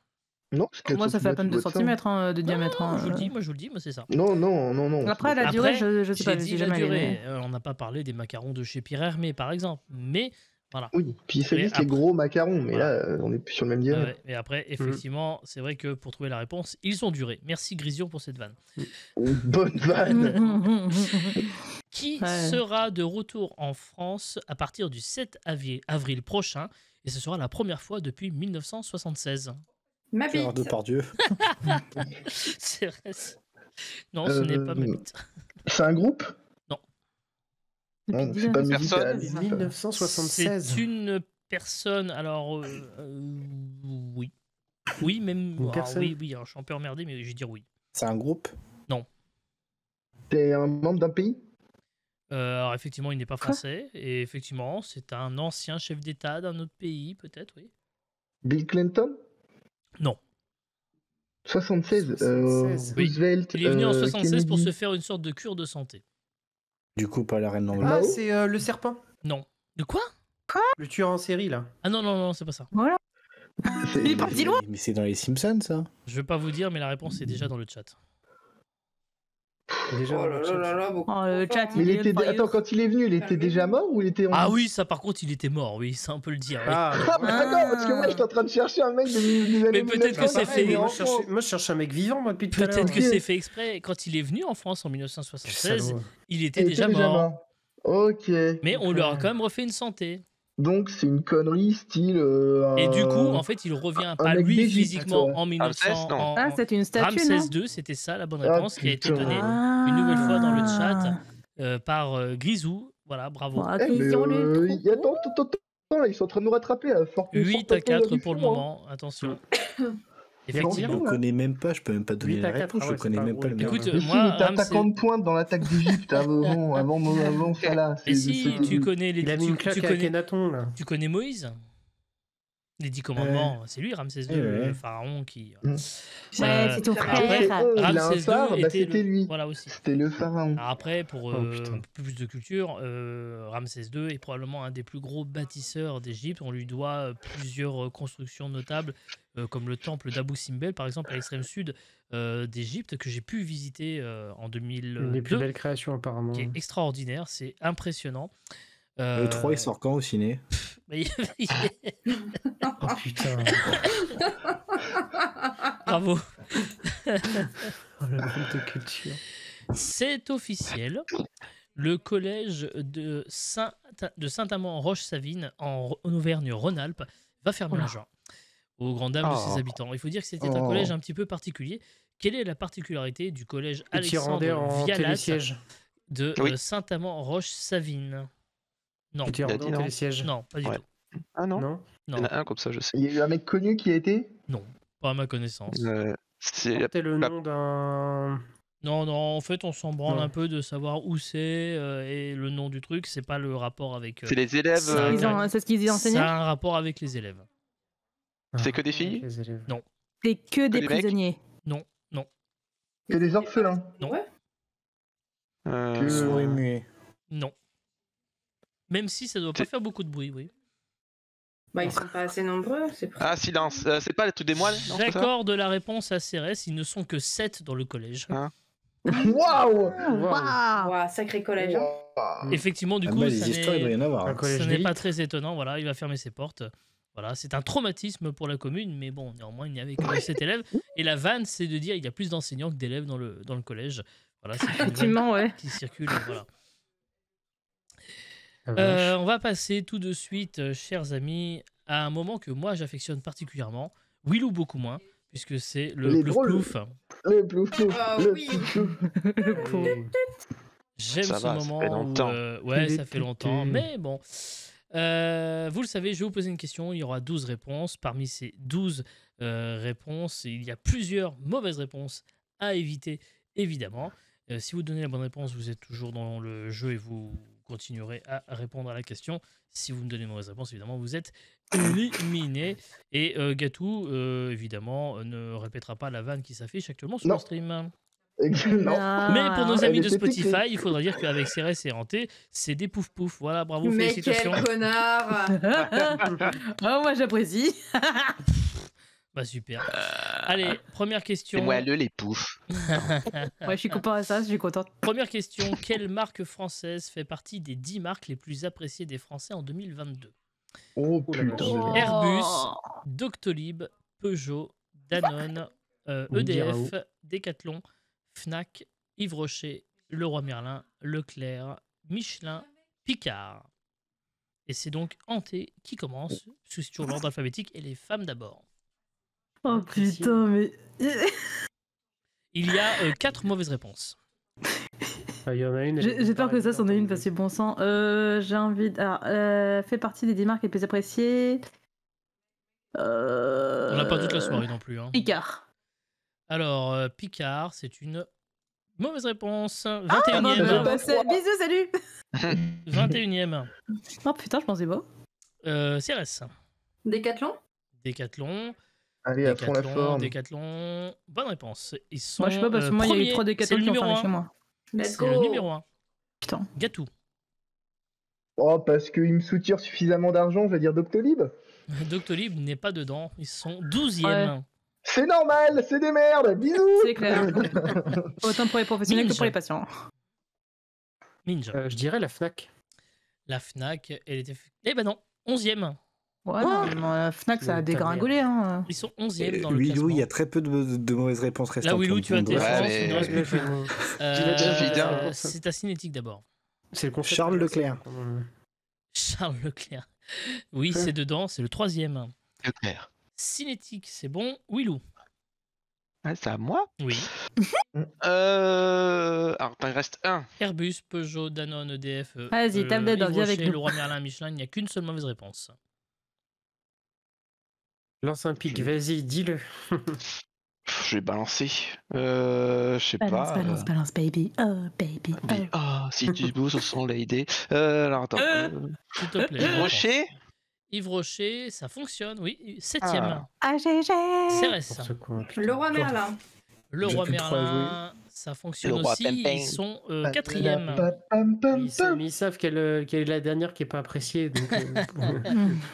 Non, c'est 4 moi, ça fait à peine 2 centimètres, cm de diamètre. Non, hein. je vous le dis, moi c'est ça. Non, non, non, non. Après, la Après, durée, je sais pas, J'ai je dit suis la jamais durée. allé. On n'a pas parlé des macarons de chez Pierre Hermé, par exemple. Mais voilà. Oui, puis ça Mais existe les après- gros macarons, mais Voilà. là, on est plus sur le même Ouais, diamètre. et après, effectivement, c'est vrai que pour trouver la réponse, ils ont duré. Merci Grisio pour cette vanne. Bonne vanne! Qui Ouais. sera de retour en France à partir du 7 avril prochain, et ce sera la première fois depuis 1976. Ma Gérard bite. Depardieu. C'est vrai. Non, ce n'est pas ma bite. C'est un groupe? Depuis Non, 10 c'est pas ans. musical. Personne. 1976. C'est une personne, alors oui. Oui, même. Une alors, personne. oui, alors, je suis un peu emmerdé, mais je vais dire oui. C'est un groupe. C'est un membre d'un pays? Alors effectivement, il n'est pas français, et effectivement, c'est un ancien chef d'État d'un autre pays, peut-être, oui. Bill Clinton? Non. 76. 76. Oui. Roosevelt. Il est venu en 76 pour se Kennedy. faire une sorte de cure de santé. Du coup, pas la reine Ah, d'Angleterre. c'est le serpent. Non. De quoi? Le tueur en série là. Ah non, c'est pas ça. Voilà. C'est- Il est parti loin. Mais c'est dans les Simpsons, ça. Je vais pas vous dire, mais la réponse est déjà dans le chat. Déjà Oh dans là le là chat. là là, beaucoup Oh, le trop chat, fort, Mais hein. il est était. fire. Attends, quand il est venu, il était déjà mort ou il était en Ah vie? oui, ça par contre, il était mort, oui, ça on peut le dire. Oui. Ah, Ah, bah d'accord, parce que moi j'étais en train de chercher un mec des années peut-être que 1900, c'est fait, il est moi, en je cherchais, France. moi, je cherche un mec vivant moi depuis tout à l'heure. Peut-être que Ok. c'est fait exprès. Quand il est venu en France en 1976, Salaud. il Il était était déjà mort. Ok. Mais on lui a quand même refait une santé. Donc c'est une connerie style. Et du coup, en fait, il revient pas mec lui d'Égypte, physiquement toi. en 1900. non. Ah, c'est une statue, non Ramsès II, c'était ça la bonne Ah, réponse qui a été putain. donnée Ah. une nouvelle fois dans le chat par Grisou. Voilà, bravo. Bon, Eh, mais, Christian, le trou. attends, ils sont en train de nous rattraper. Fort que 8 fort à 4 attention, pour le hein. moment, attention. Je Effectivement. ne connais même pas, je peux même pas donner 8 la à 4, réponse, ah je ouais, connais c'est même pas pas le gros, mec. Écoute, Mais si, moi, il était Ramsès- attaquant de pointe dans l'attaque d'Égypte avant Salah. Et si tu connais les Il a mis une claque tu à connais, Akhenaton là. tu connais Moïse? Les 10 commandements, c'est lui Ramsès II, Ouais. le pharaon qui. Mm. Ouais, c'est ton après, frère. il a un Ramsès phare, II bah, était c'était lui. Voilà aussi. C'était le pharaon. Alors après, pour Oh, putain. un peu plus de culture, Ramsès II est probablement un des plus gros bâtisseurs d'Égypte. On lui doit plusieurs constructions notables, comme le temple d'Abou Simbel, par exemple, à l'extrême sud d'Égypte, que j'ai pu visiter en Une des plus 2002, belles créations apparemment. qui est extraordinaire, c'est impressionnant. Le 3, il sort quand au ciné? Mais- Oh putain. Bravo. Oh, le manque de culture. C'est officiel. Le collège de Saint-Amand-Roche-Savine en Auvergne-Rhône-Alpes va fermer en juin, aux grandes dames de ses Oh. habitants. Il faut dire que c'était un Oh. collège un petit peu particulier. Quelle est la particularité du collège Et tu rendais Alexandre en Vialat télésiège. de Oui. Saint-Amand-Roche-Savine? Non, Tu Il a rendais dit en non. télésiège. non, pas du Ouais. tout. Ah non, Non. il Non, y en a un comme ça, je sais. Il y a eu un mec connu qui a été. non, pas à ma connaissance. C'est C'était le nom d'un. Non, en fait, on s'en branle Non. un peu de savoir où c'est et le nom du truc. C'est pas le rapport avec. c'est les élèves. ça, C'est ce qu'ils y Ça enseignaient. a un rapport avec les élèves. C'est que des filles? Les élèves. C'est que des les mecs prisonniers. Que des orphelins. Non. Ouais. Que- Sourd et muet. Non. Même si ça doit pas faire beaucoup de bruit, oui. Bah, ils sont pas assez nombreux, c'est Ah, silence. C'est pas tout des moines, non, c'est ça? J'accorde la réponse à Cérès. Ils ne sont que 7 dans le collège. Ah. Waouh! Waouh. Ouah, sacré collège. hein. Waouh. Effectivement, du Ah coup, bah, ça les histoires, il doit y n'est en avoir. Un hein. collège ce n'est pas d'élite. très étonnant. Voilà, il va fermer ses portes. Voilà, c'est un traumatisme pour la commune, mais bon, néanmoins, il n'y avait que 7 élèves. Et la vanne, c'est de dire il y a plus d'enseignants que d'élèves dans le collège. Voilà, c'est une vanne Effectivement, ouais. qui circule. Voilà. La vache. On va passer tout de suite, chers amis, à un moment que moi j'affectionne particulièrement, Willou beaucoup moins, puisque c'est Il le est plouf drôle. plouf. Le plouf plouf. Ah le oui. plouf plouf. J'aime Ça ce va, ça fait moment où, longtemps. ouais, ça fait longtemps, mais bon. Vous le savez, je vais vous poser une question. Il y aura 12 réponses. Parmi ces 12 réponses, il y a plusieurs mauvaises réponses à éviter, évidemment. Si vous donnez la bonne réponse, vous êtes toujours dans le jeu et vous continuerez à répondre à la question. Si vous me donnez une mauvaise réponse, évidemment, vous êtes éliminé. Et Gatou, évidemment, ne répétera pas la vanne qui s'affiche actuellement sur Non. le stream. Non. Ah. Mais pour nos elle amis de était Spotify, écrite. il faudra dire qu'avec Cérès et Ranté, c'est des pouf pouf. Voilà, bravo, Mais félicitations. quel connard. Oh, moi j'apprécie. Bah super. Allez, première question. C'est moelleux les poufs. Ouais, je suis comparé à ça, je suis contente. Première question. Quelle marque française fait partie des 10 marques les plus appréciées des Français en 2022? Oh Oh la putain. vache. Airbus, Doctolib, Peugeot, Danone, EDF, Decathlon, Fnac, Yves Rocher, Leroy Merlin, Leclerc, Michelin, Picard. Et c'est donc Hanté qui commence, parce que c'est toujours l'ordre alphabétique, et les femmes d'abord. Oh putain, mais. Il y a 4 mauvaises réponses. Ah, il y en a une. J'ai peur que ça, c'en ait une parce que bon sang. J'ai envie de. Alors, fait partie des 10 marques les plus appréciées. On n'a pas toute la soirée non plus. Hein. Picard. Alors, Picard, c'est une mauvaise réponse. Ah, 21e. je passais. Bisous, salut. 21e. Oh putain, je pensais pas. CRS. Décathlon. Décathlon. Allez, à fond la forme. Décathlon. Bonne réponse. Ils sont. Moi, je sais pas, parce que moi, il y a eu premiers. 3 C'est décathlons le qui ont numéro fermé 1. chez moi. Let's C'est le go. numéro 1. Putain. Gatou. Oh, parce qu'il me soutire suffisamment d'argent, je vais dire Doctolib. Doctolib n'est pas dedans. Ils sont 12e. C'est normal, c'est des merdes, bisous. C'est clair. Autant pour les professionnels que Minge. pour les patients. Minge. Je dirais la Fnac. La Fnac, elle était. Eh ben non, 11e. Ouais, non, la Fnac, ça a Ta dégringolé. Hein. Ils sont 11e dans le Willou, classement. il y a très peu de mauvaises réponses restantes. Là, Willou, tu as tes Ouais, chances. mais- Il ne reste plus que- Évidemment. C'est à Cinétique d'abord. C'est le concept. Charles Leclerc. Charles Leclerc. Oui, c'est dedans, c'est le 3e. Leclerc. Cinétique, c'est bon. Willou. Ah, c'est à moi. Oui. Alors, il reste un. Airbus, Peugeot, Danone, EDF. Vas-y, tape dedans, Yves viens avec Rocher, nous. Leroy Merlin, Michelin. Il n'y a qu'une seule mauvaise réponse. Lance un pic, vas-y, dis-le. Je vais balancer. Je sais Balance, pas. balance, balance, baby. Oh, baby. Oh. Mais, si tu bosses, on sent l'idée. Alors, attends. S'il te plaît. Yves Rocher. Yves Rocher, ça fonctionne, oui. 7e. AGG. CRS. N'importe quoi, putain. Leroy Merlin. Leroy J'ai plus trop à Merlin, ça fonctionne Leroy aussi. Pimpin. Ils sont 4e. Pam, pam, Mais pam. ils savent quelle est la dernière qui est pas appréciée. Donc,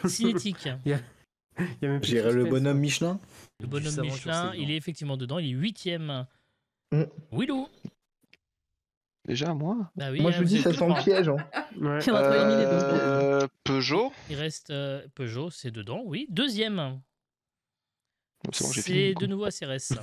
Cinétique. il y a même plus de J'irais le suspense, bonhomme hein. Michelin. Le bonhomme Juste avant sur Michelin, Segment. il est effectivement dedans. Il est 8e. Mm. Willou. Déjà, moi. Bah oui, Moi, hein, je vous vous dis, êtes ça tous sent le trois. piège. Hein. Ouais. Qui va être éliminé, donc. Peugeot. Il reste Peugeot, c'est dedans, oui. 2e. C'est bon, j'ai C'est fini. de nouveau à CRS.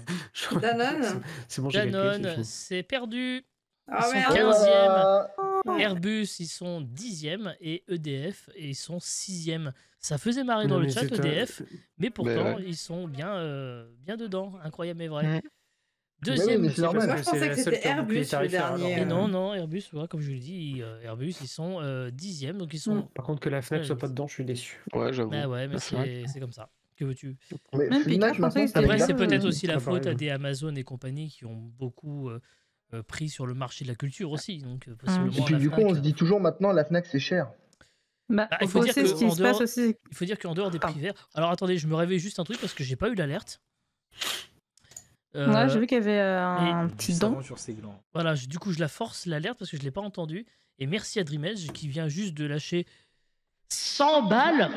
Danone. C'est bon, j'ai calculé, c'est Danone, fini. c'est perdu. Ah Ils sont merde. 15e. Voilà. Airbus, ils sont 10e. Et EDF, et ils sont 6e. Ça faisait marrer dans Non, le mais chat, c'est un- EDF. Mais pourtant, ouais. ils sont bien dedans. Incroyable mais vrai. Mm. Mais Deuxième. oui, mais c'est normal. Moi, je pensais que la seule c'était qui a un bouclier Airbus, le tarifaire, dernier. Et alors. non, Airbus, ouais, comme je vous l'ai dit, Airbus, ils sont 10e. Donc ils sont. Par contre, que la Fnac Ouais, soit oui. pas dedans, je suis déçu. Ouais, j'avoue. Bah ouais, mais C'est vrai. c'est comme ça. Que veux-tu? Mais Même Picard, Fnac, je pensais maintenant, que c'était Après, bien, c'est peut-être aussi la très faute à pareil. des Amazon et compagnie qui ont beaucoup pris sur le marché de la culture aussi. Donc, possiblement. Et puis la du coup, on Fnac, se dit toujours maintenant, la Fnac, c'est cher. Bah, il il faut faut dire aussi ce que qui en se passe dehors- aussi. Il faut dire qu'en dehors des Pardon. prix verts. Alors attendez, je me réveille juste un truc parce que j'ai pas eu l'alerte. Ouais, j'ai vu qu'il y avait un et- petit Juste don. avant sur Segment. Voilà, du coup, je la force l'alerte parce que je l'ai pas entendu. Et merci à Dream Edge qui vient juste de lâcher 100 balles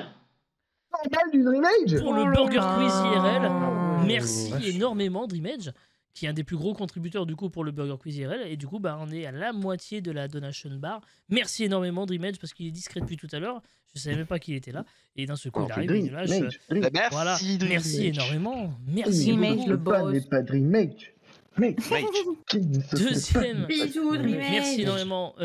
100 balles du Dream Age. pour le Oh là Burger là. Quiz IRL. Oh, Merci vache. énormément Dream Edge, qui est un des plus gros contributeurs du coup pour le Burger Quiz IRL. Et du coup, bah, on est à la moitié de la donation bar. Merci énormément Dream Edge parce qu'il est discret depuis tout à l'heure. Je savais même pas qu'il était là. Et d'un seul coup, Oh, il arrive, Dream il lâche. Age, Dream Bah, merci, Voilà, Dream merci Age. énormément. Merci Dream Age, beaucoup. le Le pas boss. n'est pas Dream Age. Mec, Mage. qui ne se fait Deuxième. pas- Bisous, Dream Merci Age. énormément.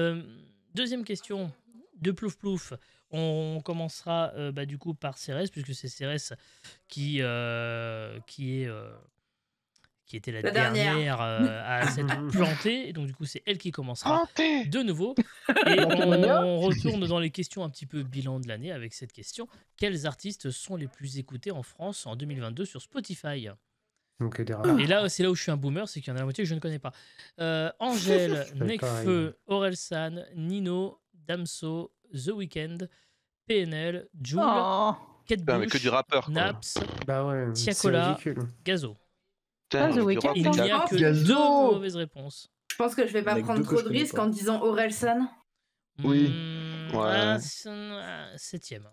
Deuxième question de Plouf Plouf. On commencera du coup par Cérès, puisque c'est Cérès qui était la La dernière. dernière à s'être plantée. Et donc du coup, c'est elle qui commencera Planté. de nouveau. Et Antonia on retourne dans les questions un petit peu bilan de l'année avec cette question. Quels artistes sont les plus écoutés en France en 2022 sur Spotify? Donc des rares. Et là, c'est là où je suis un boomer, c'est qu'il y en a la moitié que je ne connais pas. Angèle, pareil. Nekfeu, Orelsan, Nino, Damso, The Weeknd, PNL, Jul, Oh. Kate Putain, mais que Bush, du rappeur, quoi. Naps, Bah ouais, c'est Tiakola, ridicule. Gazo. Putain, The du Weeknd, rap, Il ça. n'y a que Gazo. 2 mauvaises réponses. Je pense que je vais pas Avec prendre deux que trop je de connais risques pas. en disant Orelsan. Oui. Ouais. 7ème.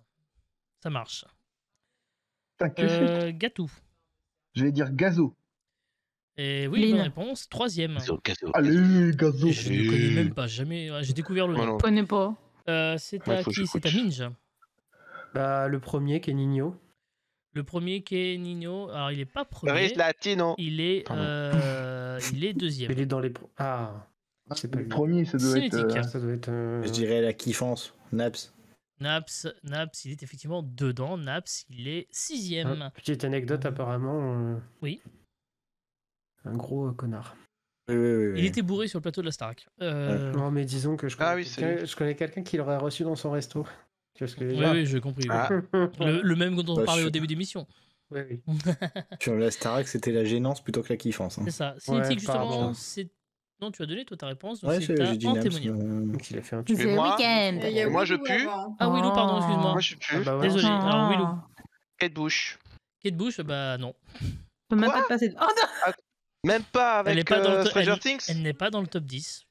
Ça marche. Putain, que sais-je Gatou. Je vais dire Gazo. Et oui, Lynn. bonne réponse. 3ème. Gazo, Gazo. Allez, Gazo. Je ne connais même pas, jamais. J'ai découvert le Moi nom. non. Je connais pas. C'est Ouais, à faut que qui? C'est à j'écoute. Minge. Bah le premier qui est Nino. Le premier qui est Nino. Alors, il est pas premier. Paris Latino. Il est deuxième. Il est dans les... Ah, c'est pas Le lui. premier, ça doit être. Cinétique. Ça doit être... Je dirais la kiffance. Naps. Naps, il est effectivement dedans. Naps, il est 6ème. hein, petite anecdote apparemment. Oui. Un gros connard. Oui. Il était bourré sur le plateau de la Starac. Non mais disons que je connais Ah oui, c'est quelqu'un- lui. je connais quelqu'un qui l'aurait reçu dans son resto. Tu vois ce que je veux Oui, dire oui, j'ai compris. oui. Ah. Le même dont on Bah, parlait je- au début d'émission. Oui, oui. Sur la Starac, c'était la gênance plutôt que la kiffance. hein. C'est ça. Cinétique, justement, pardon. c'est. Non, tu as donné toi ta réponse. Donc Ouais, c'est à j'ai dit Naps. Antémonia. Donc il a fait un The tube. Mais moi- Weeknd. Et il y a Moi, je Willou pue. avant. Ah, Willou, pardon, excuse-moi. Moi, je suis plus. Ah bah ouais. Désolé. Oh. Alors, Willou. Kate Bush. Kate Bush, bah non. Je peux même Quoi pas te passer. Oh non. Même pas Elle est avec pas dans le top- Stranger elle- Things. Elle n'est pas dans le top 10.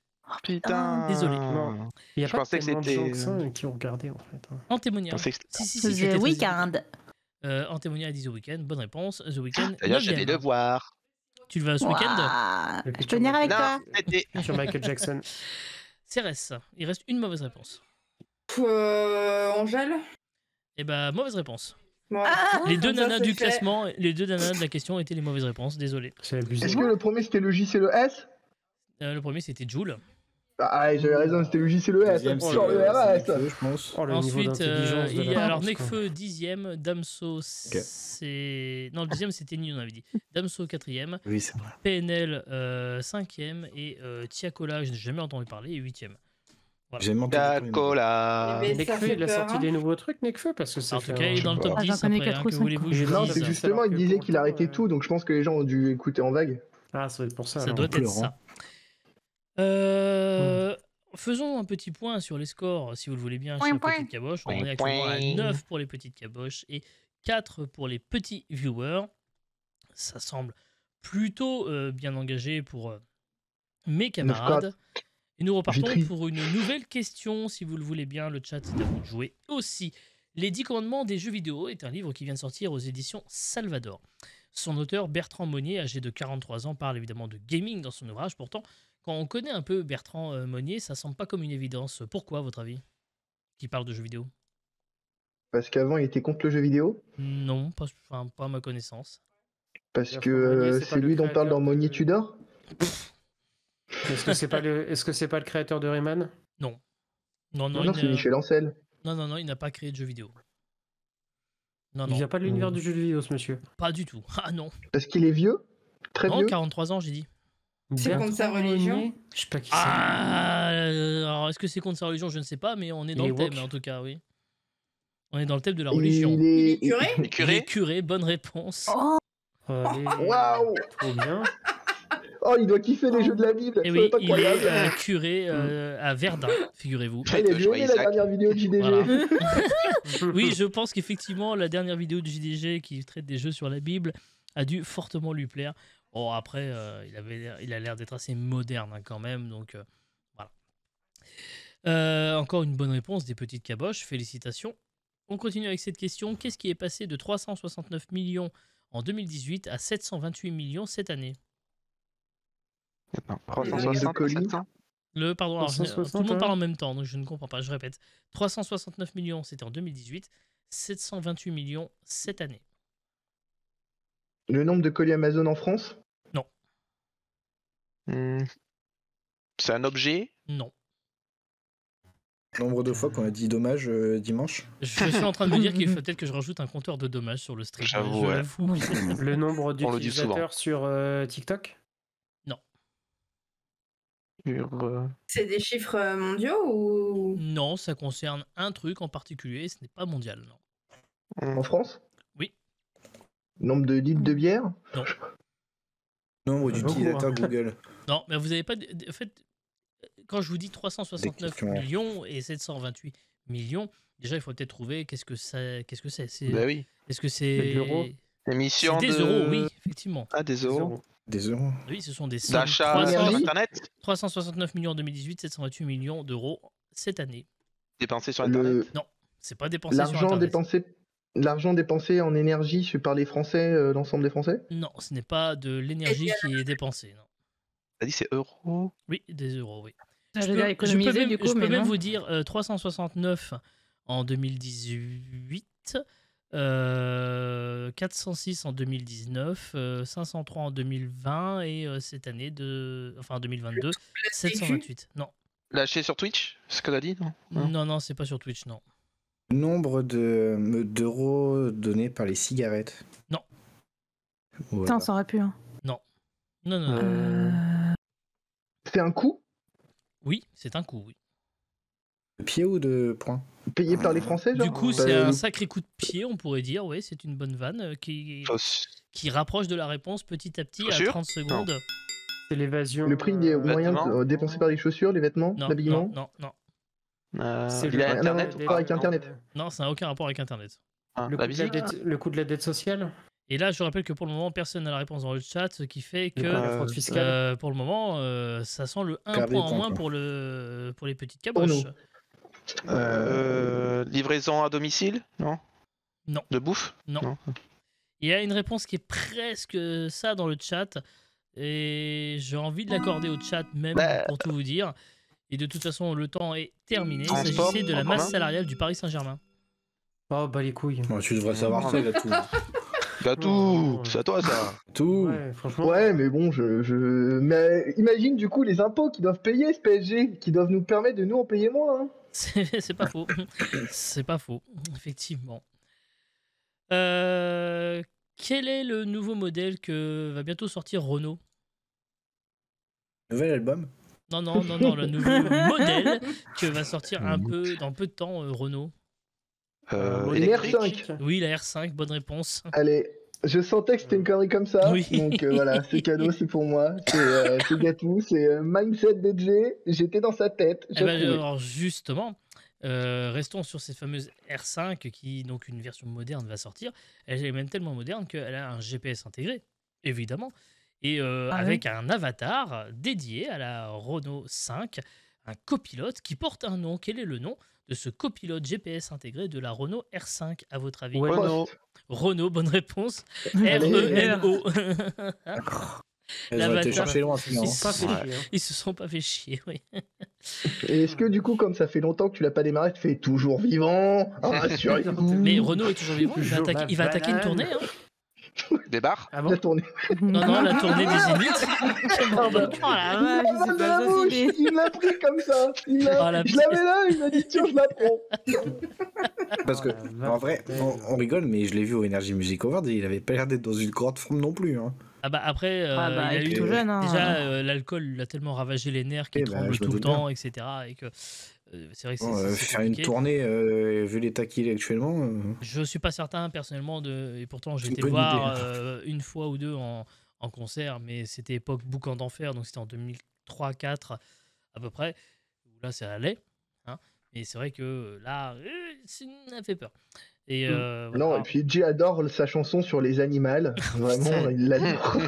Putain. Désolé. Non. Il y a Je pas pensais que tellement de gens c'était- que ça qui ont regardé en fait. hein. Antémonia. Je pensais que c'était- Si, The c'était très- Weeknd. Antémonia a dit The Weeknd. Bonne réponse. The Weeknd. D'ailleurs, j'allais 9ème. le voir. Tu le vas ce week-end? Ouah. Le Je peux futur venir avec Non, toi. c'était. Sur Michael Jackson. Cérès. Il reste une mauvaise réponse. Angèle. Et bah, mauvaise réponse. Ouais. Les deux Comme ça, nanas c'est du fait. classement, les deux nanas de la question étaient les mauvaises réponses. Désolé. C'est abusé. Est-ce que le premier c'était le J, c'est le S Le premier, c'était Joule. Ah, j'avais raison, c'était le J, c'est le S. Deuxième, Sur c'est le RS. Nekfeu, je pense. Oh, le niveau Ensuite, d'intelligence de il y la a alors réponse, quoi. Nekfeu 10ème, Damso c'est... Non, le 10ème c'était Nino, on avait dit. Damso 4ème, Oui, c'est vrai. PNL 5ème et Tiakola, je n'ai jamais entendu parler, 8ème. Voilà. J'aime entendu parler de- Coca-Cola. Mais ça Nekfeu, fait il a peur, sorti hein. des nouveaux trucs, Nekfeu, parce que ça En tout fait cas, il est dans le top Ah, 10 j'en connais après, quatre hein, ou que cinq. voulez-vous que je Non, vous Non, dise. c'est Alors justement, que il disait pour qu'il autant, arrêtait tout, donc je pense que les gens ont dû écouter en vague. Ah, ça doit être pour ça. Ça alors. doit être pleurant. ça. Faisons un petit point sur les scores, si vous le voulez bien, Point, chez point. Petite Caboche. On Point, est actuellement à point. 9 pour les petites caboches et 4 pour les petits viewers. Ça semble plutôt bien engagé pour mes camarades. Et nous repartons Vitry. pour une nouvelle question, si vous le voulez bien. Le chat est à vous de jouer aussi. Les 10 commandements des jeux vidéo est un livre qui vient de sortir aux éditions Salvador. Son auteur, Bertrand Monnier, âgé de 43 ans, parle évidemment de gaming dans son ouvrage. Pourtant, quand on connaît un peu Bertrand Monnier, ça semble pas comme une évidence. Pourquoi, à votre avis, qui parle de jeux vidéo? Parce qu'avant, il était contre le jeu vidéo. Non, pas à ma connaissance. Parce Bertrand que Monnier, c'est pas c'est le lui dont parle dans créateur Monnier de- Tudor. Est-ce que c'est pas le créateur de Rayman? Non, Non, c'est il, Michel Ancel. non, il n'a pas créé de jeux vidéo. Non, Il non, vient pas de l'univers du jeu vidéo, ce monsieur. pas du tout. Ah non, Parce qu'il est vieux. Très non, vieux. 43 ans, j'ai dit. C'est contre sa Bertrand religion Monnier Je sais pas qui c'est. Ah, alors est-ce que c'est contre sa religion? Je ne sais pas, mais on est dans Il le est thème woke. en tout cas, oui. On est dans le thème de la religion. Il Il est est. curé Les Il est curés. curé, bonne réponse. Oh. Allez, Waouh. trop bien. Oh, il doit kiffer les jeux de la Bible. Et Ça oui, va pas il incroyable. est curé à Verdun, figurez-vous. Ah, il a dû aimer la dernière vidéo de JDG. Voilà. Oui, je pense qu'effectivement, la dernière vidéo de JDG qui traite des jeux sur la Bible a dû fortement lui plaire. Bon, après, il a l'air d'être assez moderne hein, quand même, donc voilà. Encore une bonne réponse des petites caboches, félicitations. On continue avec cette question. Qu'est-ce qui est passé de 369 millions en 2018 à 728 millions cette année? Non, de 360, colis. 700. Pardon, alors, tout le 360, monde parle en même temps, donc je ne comprends pas, je répète. 369 millions, c'était en 2018, 728 millions cette année. Le nombre de colis Amazon en France. C'est un objet. Non. Nombre de fois qu'on a dit dommage dimanche. Je suis en train de me dire qu'il faut peut-être que je rajoute un compteur de dommages sur le stream. J'avoue, Je ouais. l'avoue. Le nombre On le dit souvent. d'utilisateurs sur TikTok? C'est des chiffres mondiaux ou Non, ça concerne un truc en particulier, ce n'est pas mondial, non. En France? Oui. Nombre de litres de bière? Nombre Beaucoup, d'utilisateurs hein. Google. Non, mais vous n'avez pas... En fait, quand je vous dis 369 questions. millions et 728 millions, déjà, il faut peut-être trouver qu'est-ce que c'est. Bah oui. Est-ce que c'est... l'euro. Émission C'est des de... euros, oui, effectivement. Ah, des euros. Des euros. Oui, ce sont des sommes. D'achat 300 sur Énergie. Internet. 369 millions en 2018, 728 millions d'euros cette année. Dépensé sur Internet. C'est pas dépensé sur Internet. L'argent dépensé en énergie par les Français, l'ensemble des Français? Non, ce n'est pas de l'énergie qui est dépensée. Non. T'as dit c'est euros. Oui, des euros, oui. Je veux dire économiser, du coup, je peux mais même non. vous dire 369 en 2018, 406 en 2019, 503 en 2020 et cette année, en 2022, 728. Non, Lâché sur Twitch, c'est ce que t'as dit, non? non, c'est pas sur Twitch, non. Nombre d'euros donnés par les cigarettes. Non. Voilà. Putain, ça aurait pu. Hein. Non. C'est un coût Oui, c'est un coup, oui. De pied ou de poing? payé par les Français, genre? Du coup, Bah, c'est un sacré coup de pied, on pourrait dire. Oui, c'est une bonne vanne qui Chauss- rapproche de la réponse petit à petit à Chaussures 30 secondes. C'est l'évasion. Le prix des moyens vêtements. dépensés par les chaussures, les vêtements, Non, l'habillement? non. C'est il a le- Internet non, ou non, pas avec Internet. Non, ça n'a aucun rapport avec Internet. Ah, Le la coût de la musique. dette, le coût de la dette sociale? Et là, je rappelle que pour le moment, personne n'a la réponse dans le chat, ce qui fait que, Le coût de la fraude fiscale? pour le moment, ça sent le 1 Perdez point le en temps, moins quoi. pour les petites Pour caboches. Livraison à domicile? Non. Non. De bouffe? Non. Non. Il y a une réponse qui est presque ça dans le chat, et j'ai envie de l'accorder au chat même, Bah. pour tout vous dire. Et de toute façon, le temps est terminé. Il Transport s'agissait de la en masse commun. salariale du Paris Saint-Germain. Oh, bah les couilles. Bon, tu devrais savoir ça, là, tout. Gatou, c'est à toi ça. Tout. Ouais, franchement. Ouais, mais bon, mais imagine du coup les impôts qu'ils doivent payer, ce PSG, qui doivent nous permettre de nous en payer moins. Hein. C'est pas faux. C'est pas faux, effectivement. Quel est le nouveau modèle que va bientôt sortir Renault? Nouvel album. Non, le nouveau modèle que va sortir dans peu de temps Renault. Électrique. R5. Oui, la R5, bonne réponse. Allez, je sentais que c'était une connerie comme ça, Oui. donc voilà, c'est cadeau, c'est pour moi, c'est Gatou, c'est mindset DJ, j'étais dans sa tête, Eh j'ai ben, trouvé. alors justement, restons sur cette fameuse R5 qui, donc une version moderne, va sortir. Elle est même tellement moderne qu'elle a un GPS intégré, évidemment, et avec un avatar dédié à la Renault 5, un copilote qui porte un nom. Quel est le nom de ce copilote GPS intégré de la Renault R5, à votre avis? Ouais. Renault. Renault, bonne réponse. Allez, R-E-N-O. Elles ont été L'avatar. chercher loin, Ils sinon. se Pas sont- fait chier, hein. Ils se sont pas fait chier, oui. Et est-ce que du coup, comme ça fait longtemps que tu l'as pas démarré, tu fais toujours vivant, rassurez-vous, Mais Renault est toujours vivant, Toujours la il va attaquer une banane. tournée. Hein. Des bars? Ah bon? la tournée. Non, la tournée des Zéniths. Ah bah, Oh la vache, il c'est m'a pas la ça, bouche, idée. il me l'a pris comme ça, Oh, la je l'avais là, il m'a dit tiens, je la prends. Parce que, Oh la en vrai, vache. on rigole, mais je l'ai vu au Energy Music Award et il avait pas l'air d'être dans une grande forme non plus. Hein. Ah bah après, Ah bah, il il y est a eu tout jeune. Hein. déjà l'alcool l'a tellement ravagé les nerfs qu'il Eh bah, tremble je me tout le doute bien. temps, etc. Et que c'est vrai que Bon, c'est faire une compliqué. tournée, vu l'état qu'il est actuellement. Je suis pas certain personnellement et pourtant j'ai C'est été une le bonne voir une fois ou deux en concert, mais c'était époque Boucan d'Enfer, donc c'était en 2003-4 à peu près, où là ça allait, hein. Mais c'est vrai que là, ça m'a fait peur. Et voilà. Non, et puis Jay adore sa chanson sur les animaux, vraiment, il l'adore.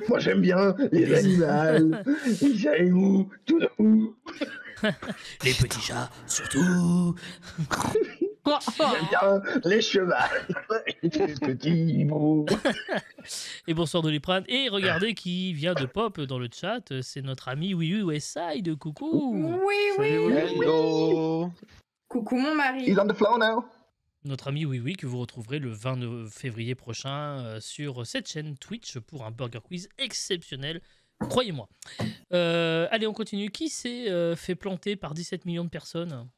Moi j'aime bien les animaux, les animaux, tout d'un coup. Les petits chats, surtout. J'aime bien les chevaux, les petits mots. Et bonsoir Doliprane. Et regardez qui vient de pop dans le chat, c'est notre ami Wiwi Westside. Coucou. Oui. Hello. Coucou mon mari. He's on the floor now. Notre ami Wiwi que vous retrouverez le 20 février prochain sur cette chaîne Twitch pour un burger quiz exceptionnel Croyez-moi. Allez, on continue. Qui s'est fait planter par 17 millions de personnes?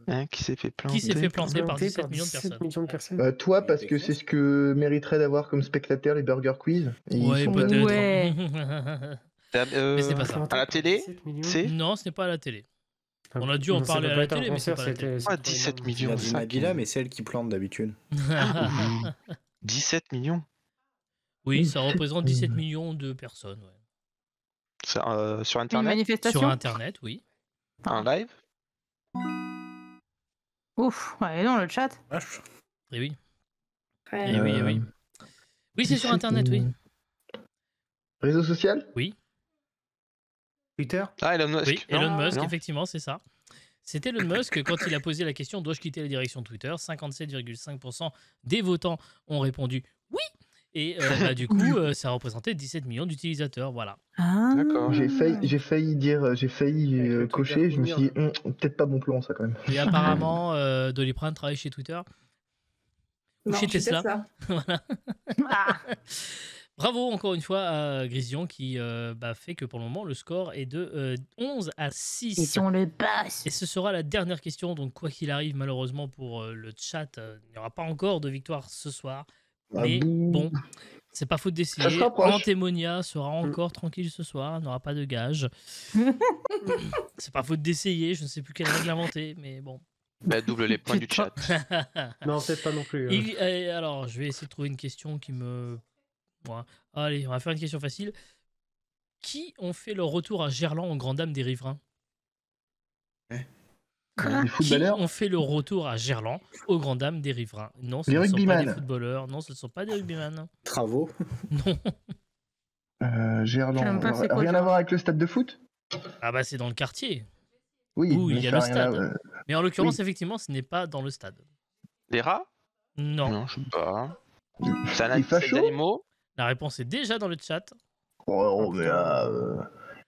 Hein, qui s'est fait planter? Qui s'est fait planter par Planté 17 millions de 17 personnes? millions de personnes. Toi, parce que c'est ce que mériterait d'avoir comme spectateur les Burger Quiz. Et ils Ouais, sont pas- peut-être. Ouais. Mais c'est pas ça. À la télé, 17 millions. c'est Non, ce n'est pas à la télé. On a dû Non, en ça parler doit à pas la être un télé, mais c'est concert, pas à la télé. c'était- Ah, c'était 17 énorme. millions. Il a dit ça, Nabila, mais c'est elle qui plante d'habitude. 17 millions. Oui, ça représente 17 millions de personnes. Ouais. Sur Une internet, manifestation. Sur Internet, oui. un live. Ouf, ouais, non, le chat. Vache. Et oui. Après, Et oui, et oui. Oui, c'est sur 17 Internet, oui. millions. Réseau social? Twitter. Ah, Elon Musk. Oui, non Elon Musk, Non. effectivement, c'est ça. C'est Elon Musk, quand il a posé la question « Dois-je quitter la direction de Twitter ?» 57,5% des votants ont répondu « Oui !» Et du coup, ça représentait 17 millions d'utilisateurs, voilà. Ah. D'accord. J'ai failli Avec le cocher, je me suis dit, Twitter peut-être pas bon plan ça quand même. Et apparemment, Doliprane travaille chez Twitter. Ou non, chez chez Tesla. Voilà. Ah. Bravo encore une fois à Grision qui fait que pour le moment, le score est de 11 à 6. Ils sont les basses. Et ce sera la dernière question, donc quoi qu'il arrive, malheureusement pour le chat, il n'y aura pas encore de victoire ce soir. Ah, Mais bouh. bon, c'est pas faute Ça d'essayer. se rapproche. Antémonia sera encore tranquille ce soir, n'aura pas de gage. C'est pas faute d'essayer, je ne sais plus quelle règle inventer, mais bon. Bah, double les points du chat. Non, peut-être pas non plus. Alors, je vais essayer de trouver une question qui me... Ouais. Allez, on va faire une question facile. Qui ont fait leur retour à Gerland aux Grandes Dames des Riverains? Les Qui footballeurs? ont fait leur retour à Gerland aux Grandes Dames des Riverains? Non, ce Les ne sont pas rugbyman. des footballeurs. Non, ce ne sont pas des rugbyman. Travaux. Non. Gerland. Je sais même pas c'est quoi, Rien à Gerland. voir avec le stade de foot? Ah bah c'est dans le quartier. Oui, Où il mais y a ça le a rien à- stade. Mais en l'occurrence, effectivement, ce n'est pas dans le stade. Les rats? Non. Non, je sais pas. C'est Les fachos? des animaux? La réponse est déjà dans le chat. Oh, mais là,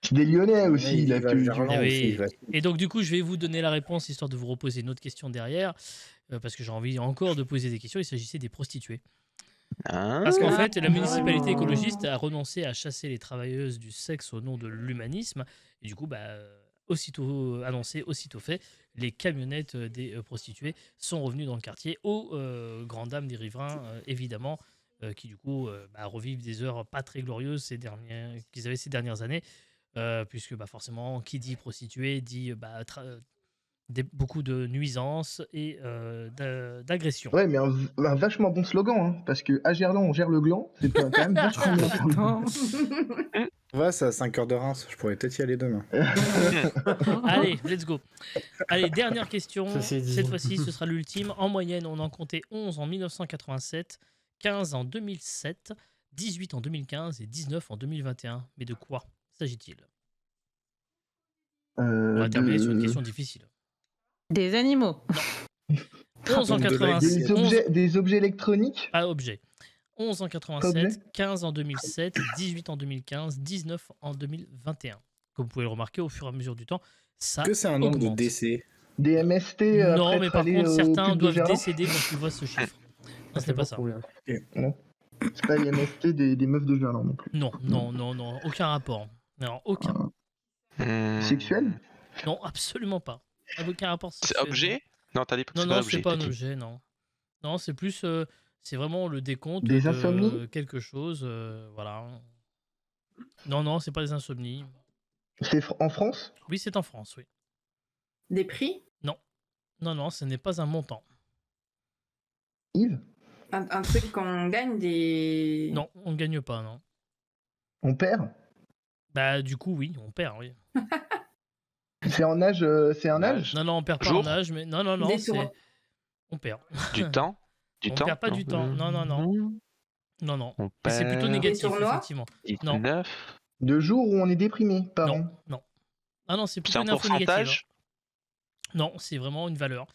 c'est des Lyonnais aussi, il là, va que vers Gerland Eh aussi, oui. il va- Et donc, du coup, je vais vous donner la réponse histoire de vous reposer une autre question derrière. Parce que j'ai envie encore de poser des questions. Il s'agissait des prostituées. Hein? Parce qu'en fait, la municipalité écologiste a renoncé à chasser les travailleuses du sexe au nom de l'humanisme. Et du coup, aussitôt annoncé, aussitôt fait, les camionnettes des prostituées sont revenues dans le quartier aux grandes dames des riverains, évidemment, qui du coup revivent des heures pas très glorieuses qu'ils avaient ces dernières années. Puisque forcément, qui dit prostituée dit beaucoup de nuisances et d'agressions. Ouais, mais un vachement bon slogan, hein, parce que à Gerland, on gère le gland, c'est quand même vachement bien. Putain. Ouais, c'est à 5h de Reims. Je pourrais peut-être y aller demain. Allez, let's go. Allez, dernière question. Ça, c'est dit. Cette fois-ci, ce sera l'ultime. En moyenne, on en comptait 11 en 1987, 15 en 2007, 18 en 2015 et 19 en 2021. Mais de quoi s'agit-il? On va terminer sur une question difficile. Des animaux. 11 en de la 87. Des objets électroniques? Pas objet. 11 en Objet. 87, 15 en 2007, 18 en 2015, 19 en 2021. Comme vous pouvez le remarquer, au fur et à mesure du temps, ça Que c'est un nombre de augmente. décès. Des MST Non, après mais être par allé contre, au certains pub de doivent Gerland? décéder quand ils voient ce chiffre. Non, c'était pas ça. Non. C'est pas les MST des meufs de Gerland non plus. Non, non, non, non, aucun rapport. Non, aucun. Sexuel? Non, absolument pas. Aucun rapport C'est sexuel. objet? Non, t'as dit pas que Non, c'est non, pas c'est objet. pas t'as un dit. objet, non. Non, c'est plus, c'est vraiment le décompte Des de insomnies? quelque chose, voilà. Non, non, c'est pas des insomnies. C'est en France? Oui, c'est en France, oui. Des prix? Non, non, ce n'est pas un montant. Yves? Un truc qu'on gagne des... Non, on ne gagne pas, non. On perd? Bah, du coup, oui, on perd, oui. C'est en âge? C'est un âge? Non, non, on perd pas Jour en âge, mais non, non, non, Des c'est... tours. On perd. Du temps? Du On temps? perd pas du temps. Non, non, non. Non, non. On Mais c'est plutôt perd négatif, tournois effectivement. Non. 19. De jours où on est déprimé par Non, an? non. Ah non, c'est C'est plutôt un une info négative. pourcentage? Non, c'est vraiment une valeur.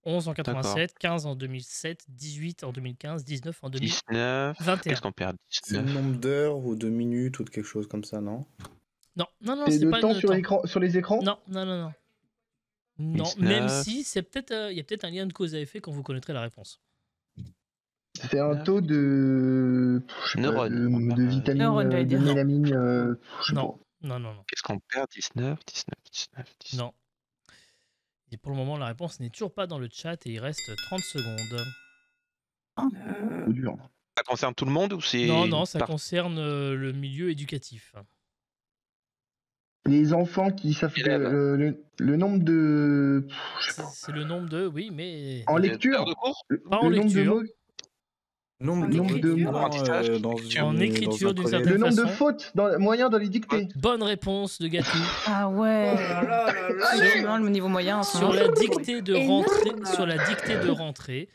11 en 87, 15 en 2007, 18 en 2015, 19 en 19. 2021. Qu'est-ce qu'on perd? C'est le 19. nombre d'heures ou de minutes ou de quelque chose comme ça, non? Non, non, non, C'est c'est le pas temps une sur, temps. sur les écrans? Non, non, non, non. Non, 19. même si c'est peut-être, il y a peut-être un lien de cause à effet quand vous connaîtrez la réponse. C'est un taux de. Je sais pas, Neurones. de vitamine, Neurones, j'allais de dire. mélamine. Je sais Non. pas. Non. Qu'est-ce qu'on perd? 19. Non. Et pour le moment, la réponse n'est toujours pas dans le chat et il reste 30 secondes. C'est dur. Ça concerne tout le monde ou c'est. Non, ça concerne le milieu éducatif. Les enfants qui savent que Élèves. le nombre de. Je sais pas. C'est le nombre de, oui, mais En Heures lecture. de cours? pas en Le nombre de lecture. mots. Nombre En de écriture. mots, En écriture, d'une certaine Le nombre de façon. fautes moyens dans les dictées. Bonne réponse de Gatou. Ah Oh ouais. là là là là. C'est vraiment le niveau moyen en ce Sur moment. la dictée de Énorme. rentrée,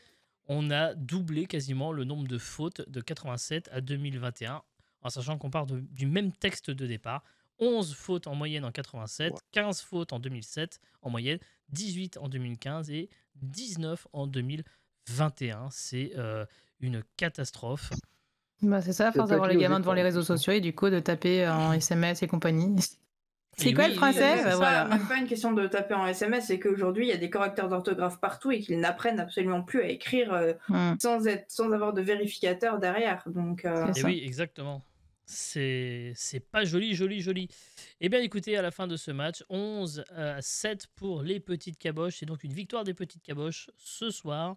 on a doublé quasiment le nombre de fautes de 87 à 2021, en sachant qu'on part du même texte de départ. 11 fautes en moyenne en 87, 15 fautes en 2007 en moyenne, 18 en 2015 et 19 en 2021. C'est une catastrophe. Bah, c'est ça, à force pas d'avoir les lié aux gamins devant écrans, les en réseaux plus, hein. sociaux et du coup de taper en SMS et compagnie. C'est Et quoi oui, le oui, français oui, C'est Bah, ça, voilà. même pas une question de taper en SMS, c'est qu'aujourd'hui il y a des correcteurs d'orthographe partout et qu'ils n'apprennent absolument plus à écrire sans avoir de vérificateur derrière. Donc C'est Et ça. oui, exactement. C'est pas joli. Eh bien, écoutez, à la fin de ce match, 11-7 pour les petites caboches. C'est donc une victoire des petites caboches ce soir.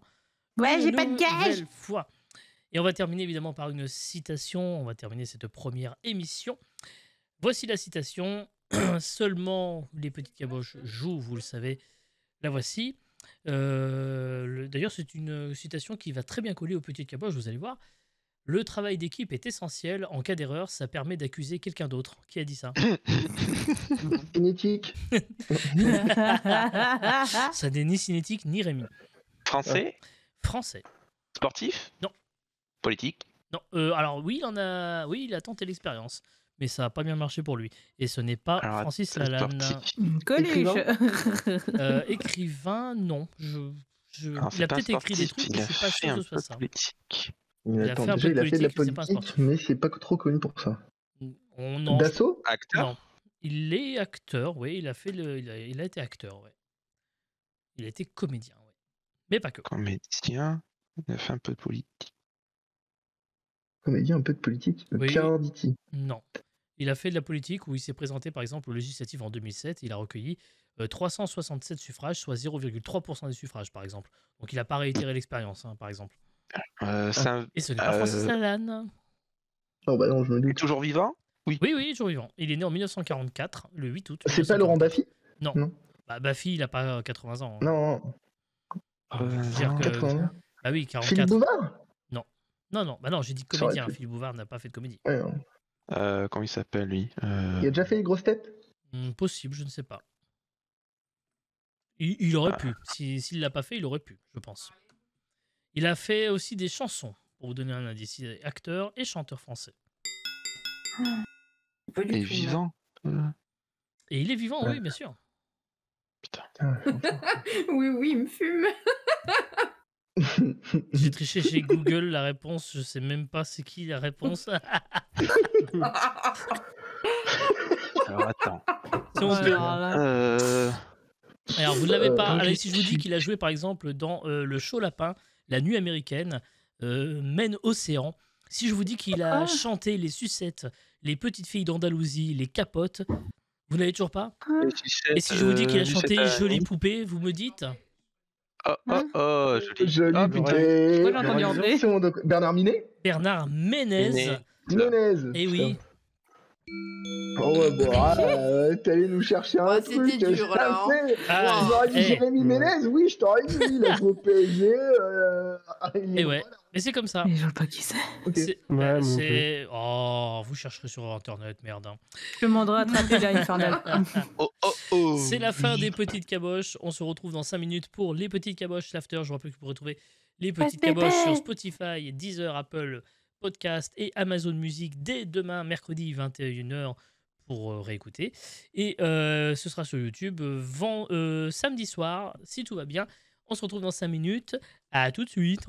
Ouais, Une j'ai pas de gage. nouvelle fois. Et on va terminer évidemment par une citation. On va terminer cette première émission. Voici la citation. Seulement les petites caboches jouent, vous le savez. La voici. D'ailleurs, c'est une citation qui va très bien coller aux petites caboches, vous allez voir. Le travail d'équipe est essentiel. En cas d'erreur, ça permet d'accuser quelqu'un d'autre. Qui a dit ça? Cinétique. Ça n'est ni cinétique ni Rémi. Français? Français. Sportif? Non. Politique? Non. Alors oui, il a tenté l'expérience, mais ça n'a pas bien marché pour lui. Et ce n'est pas Alors, Francis Lalanne. sportif. Coluche. Écrivain, non. Alors, Il a c'est pas peut-être écrit des sportif, trucs, mais je suis pas fait sûr un que ce soit peu ça. politique. Attends, fait un déjà, peu de il a fait de la politique, mais c'est pas un politique, sportif. mais c'est pas trop connu pour ça. Non, Dassault. Acteur? non. Il est acteur, oui. Il a été acteur, ouais. Il a été comédien, ouais. Mais pas que. Comédien. Il a fait un peu de politique. Comédien, un peu de politique. Oui. Pierre Arditi. Non. Il a fait de la politique où il s'est présenté par exemple aux législatives en 2007. Il a recueilli 367 suffrages, soit 0,3% des suffrages par exemple. Donc il n'a pas réitéré l'expérience, hein, par exemple. Et ce n'est pas Francis Lalanne. Oh bah non, je me Il est doute. toujours vivant? Oui, toujours vivant. Il est né en 1944, le 8 août. C'est pas Laurent 1944. Baffy? Non. Non. Bah, Baffy, il n'a pas 80 ans. hein. Non. Je veux dire que- 80. Bah oui, Philippe 44. Bouvard? Non. Bah non, j'ai dit Ça aurait comédien. pu. Philippe Bouvard n'a pas fait de comédie. Ouais, non. Comment il s'appelle lui? Il a déjà fait les grosses têtes? Possible, je ne sais pas. Il aurait pu. S'il l'a pas fait, il aurait pu, je pense. Il a fait aussi des chansons, pour vous donner un indice. Il est acteur et chanteur français. pas du Il est tout, vivant? Et il est vivant, Ouais. oui, bien sûr. Putain. Oui, il me fume. J'ai triché chez Google la réponse, je sais même pas c'est qui la réponse. Alors attends. C'est honteux. Alors vous ne l'avez pas. moi, Alors, je- si je vous dis qu'il a joué par exemple dans Le Chaud Lapin, La Nuit américaine, Maine Océan, si je vous dis qu'il a chanté Les Sucettes, Les Petites Filles d'Andalousie, Les Capotes, vous n'avez toujours pas? Et si je vous dis qu'il a chanté Jolie Poupée, vous me dites? Joli Ah, poupée. Moi, j'ai entendu André. Bernard Minet? Bernard Ménez. Ménez. Et oui. Oh ouais, bon, t'es allé nous chercher un Ah, truc. c'était dur, là, hein. Ah, Tu m'aurais dit eh. Jérémy Ménez, oui, je t'aurais dit, il a joué au PSG. Et ouais, mais c'est comme ça. Mais je vois pas qui c'est. Ok. Ouais, mon Oh, vous chercherez sur internet, merde. hein. Je me demanderai attraper la infernale. C'est la fin des petites caboches. On se retrouve dans 5 minutes pour les petites caboches l'after. Je vous rappelle que vous pourrez trouver les petites Passe-pépé. caboches sur Spotify, Deezer, Apple Podcast et Amazon Music dès demain, mercredi 21h pour réécouter. Et ce sera sur YouTube samedi soir, si tout va bien. On se retrouve dans 5 minutes. À tout de suite.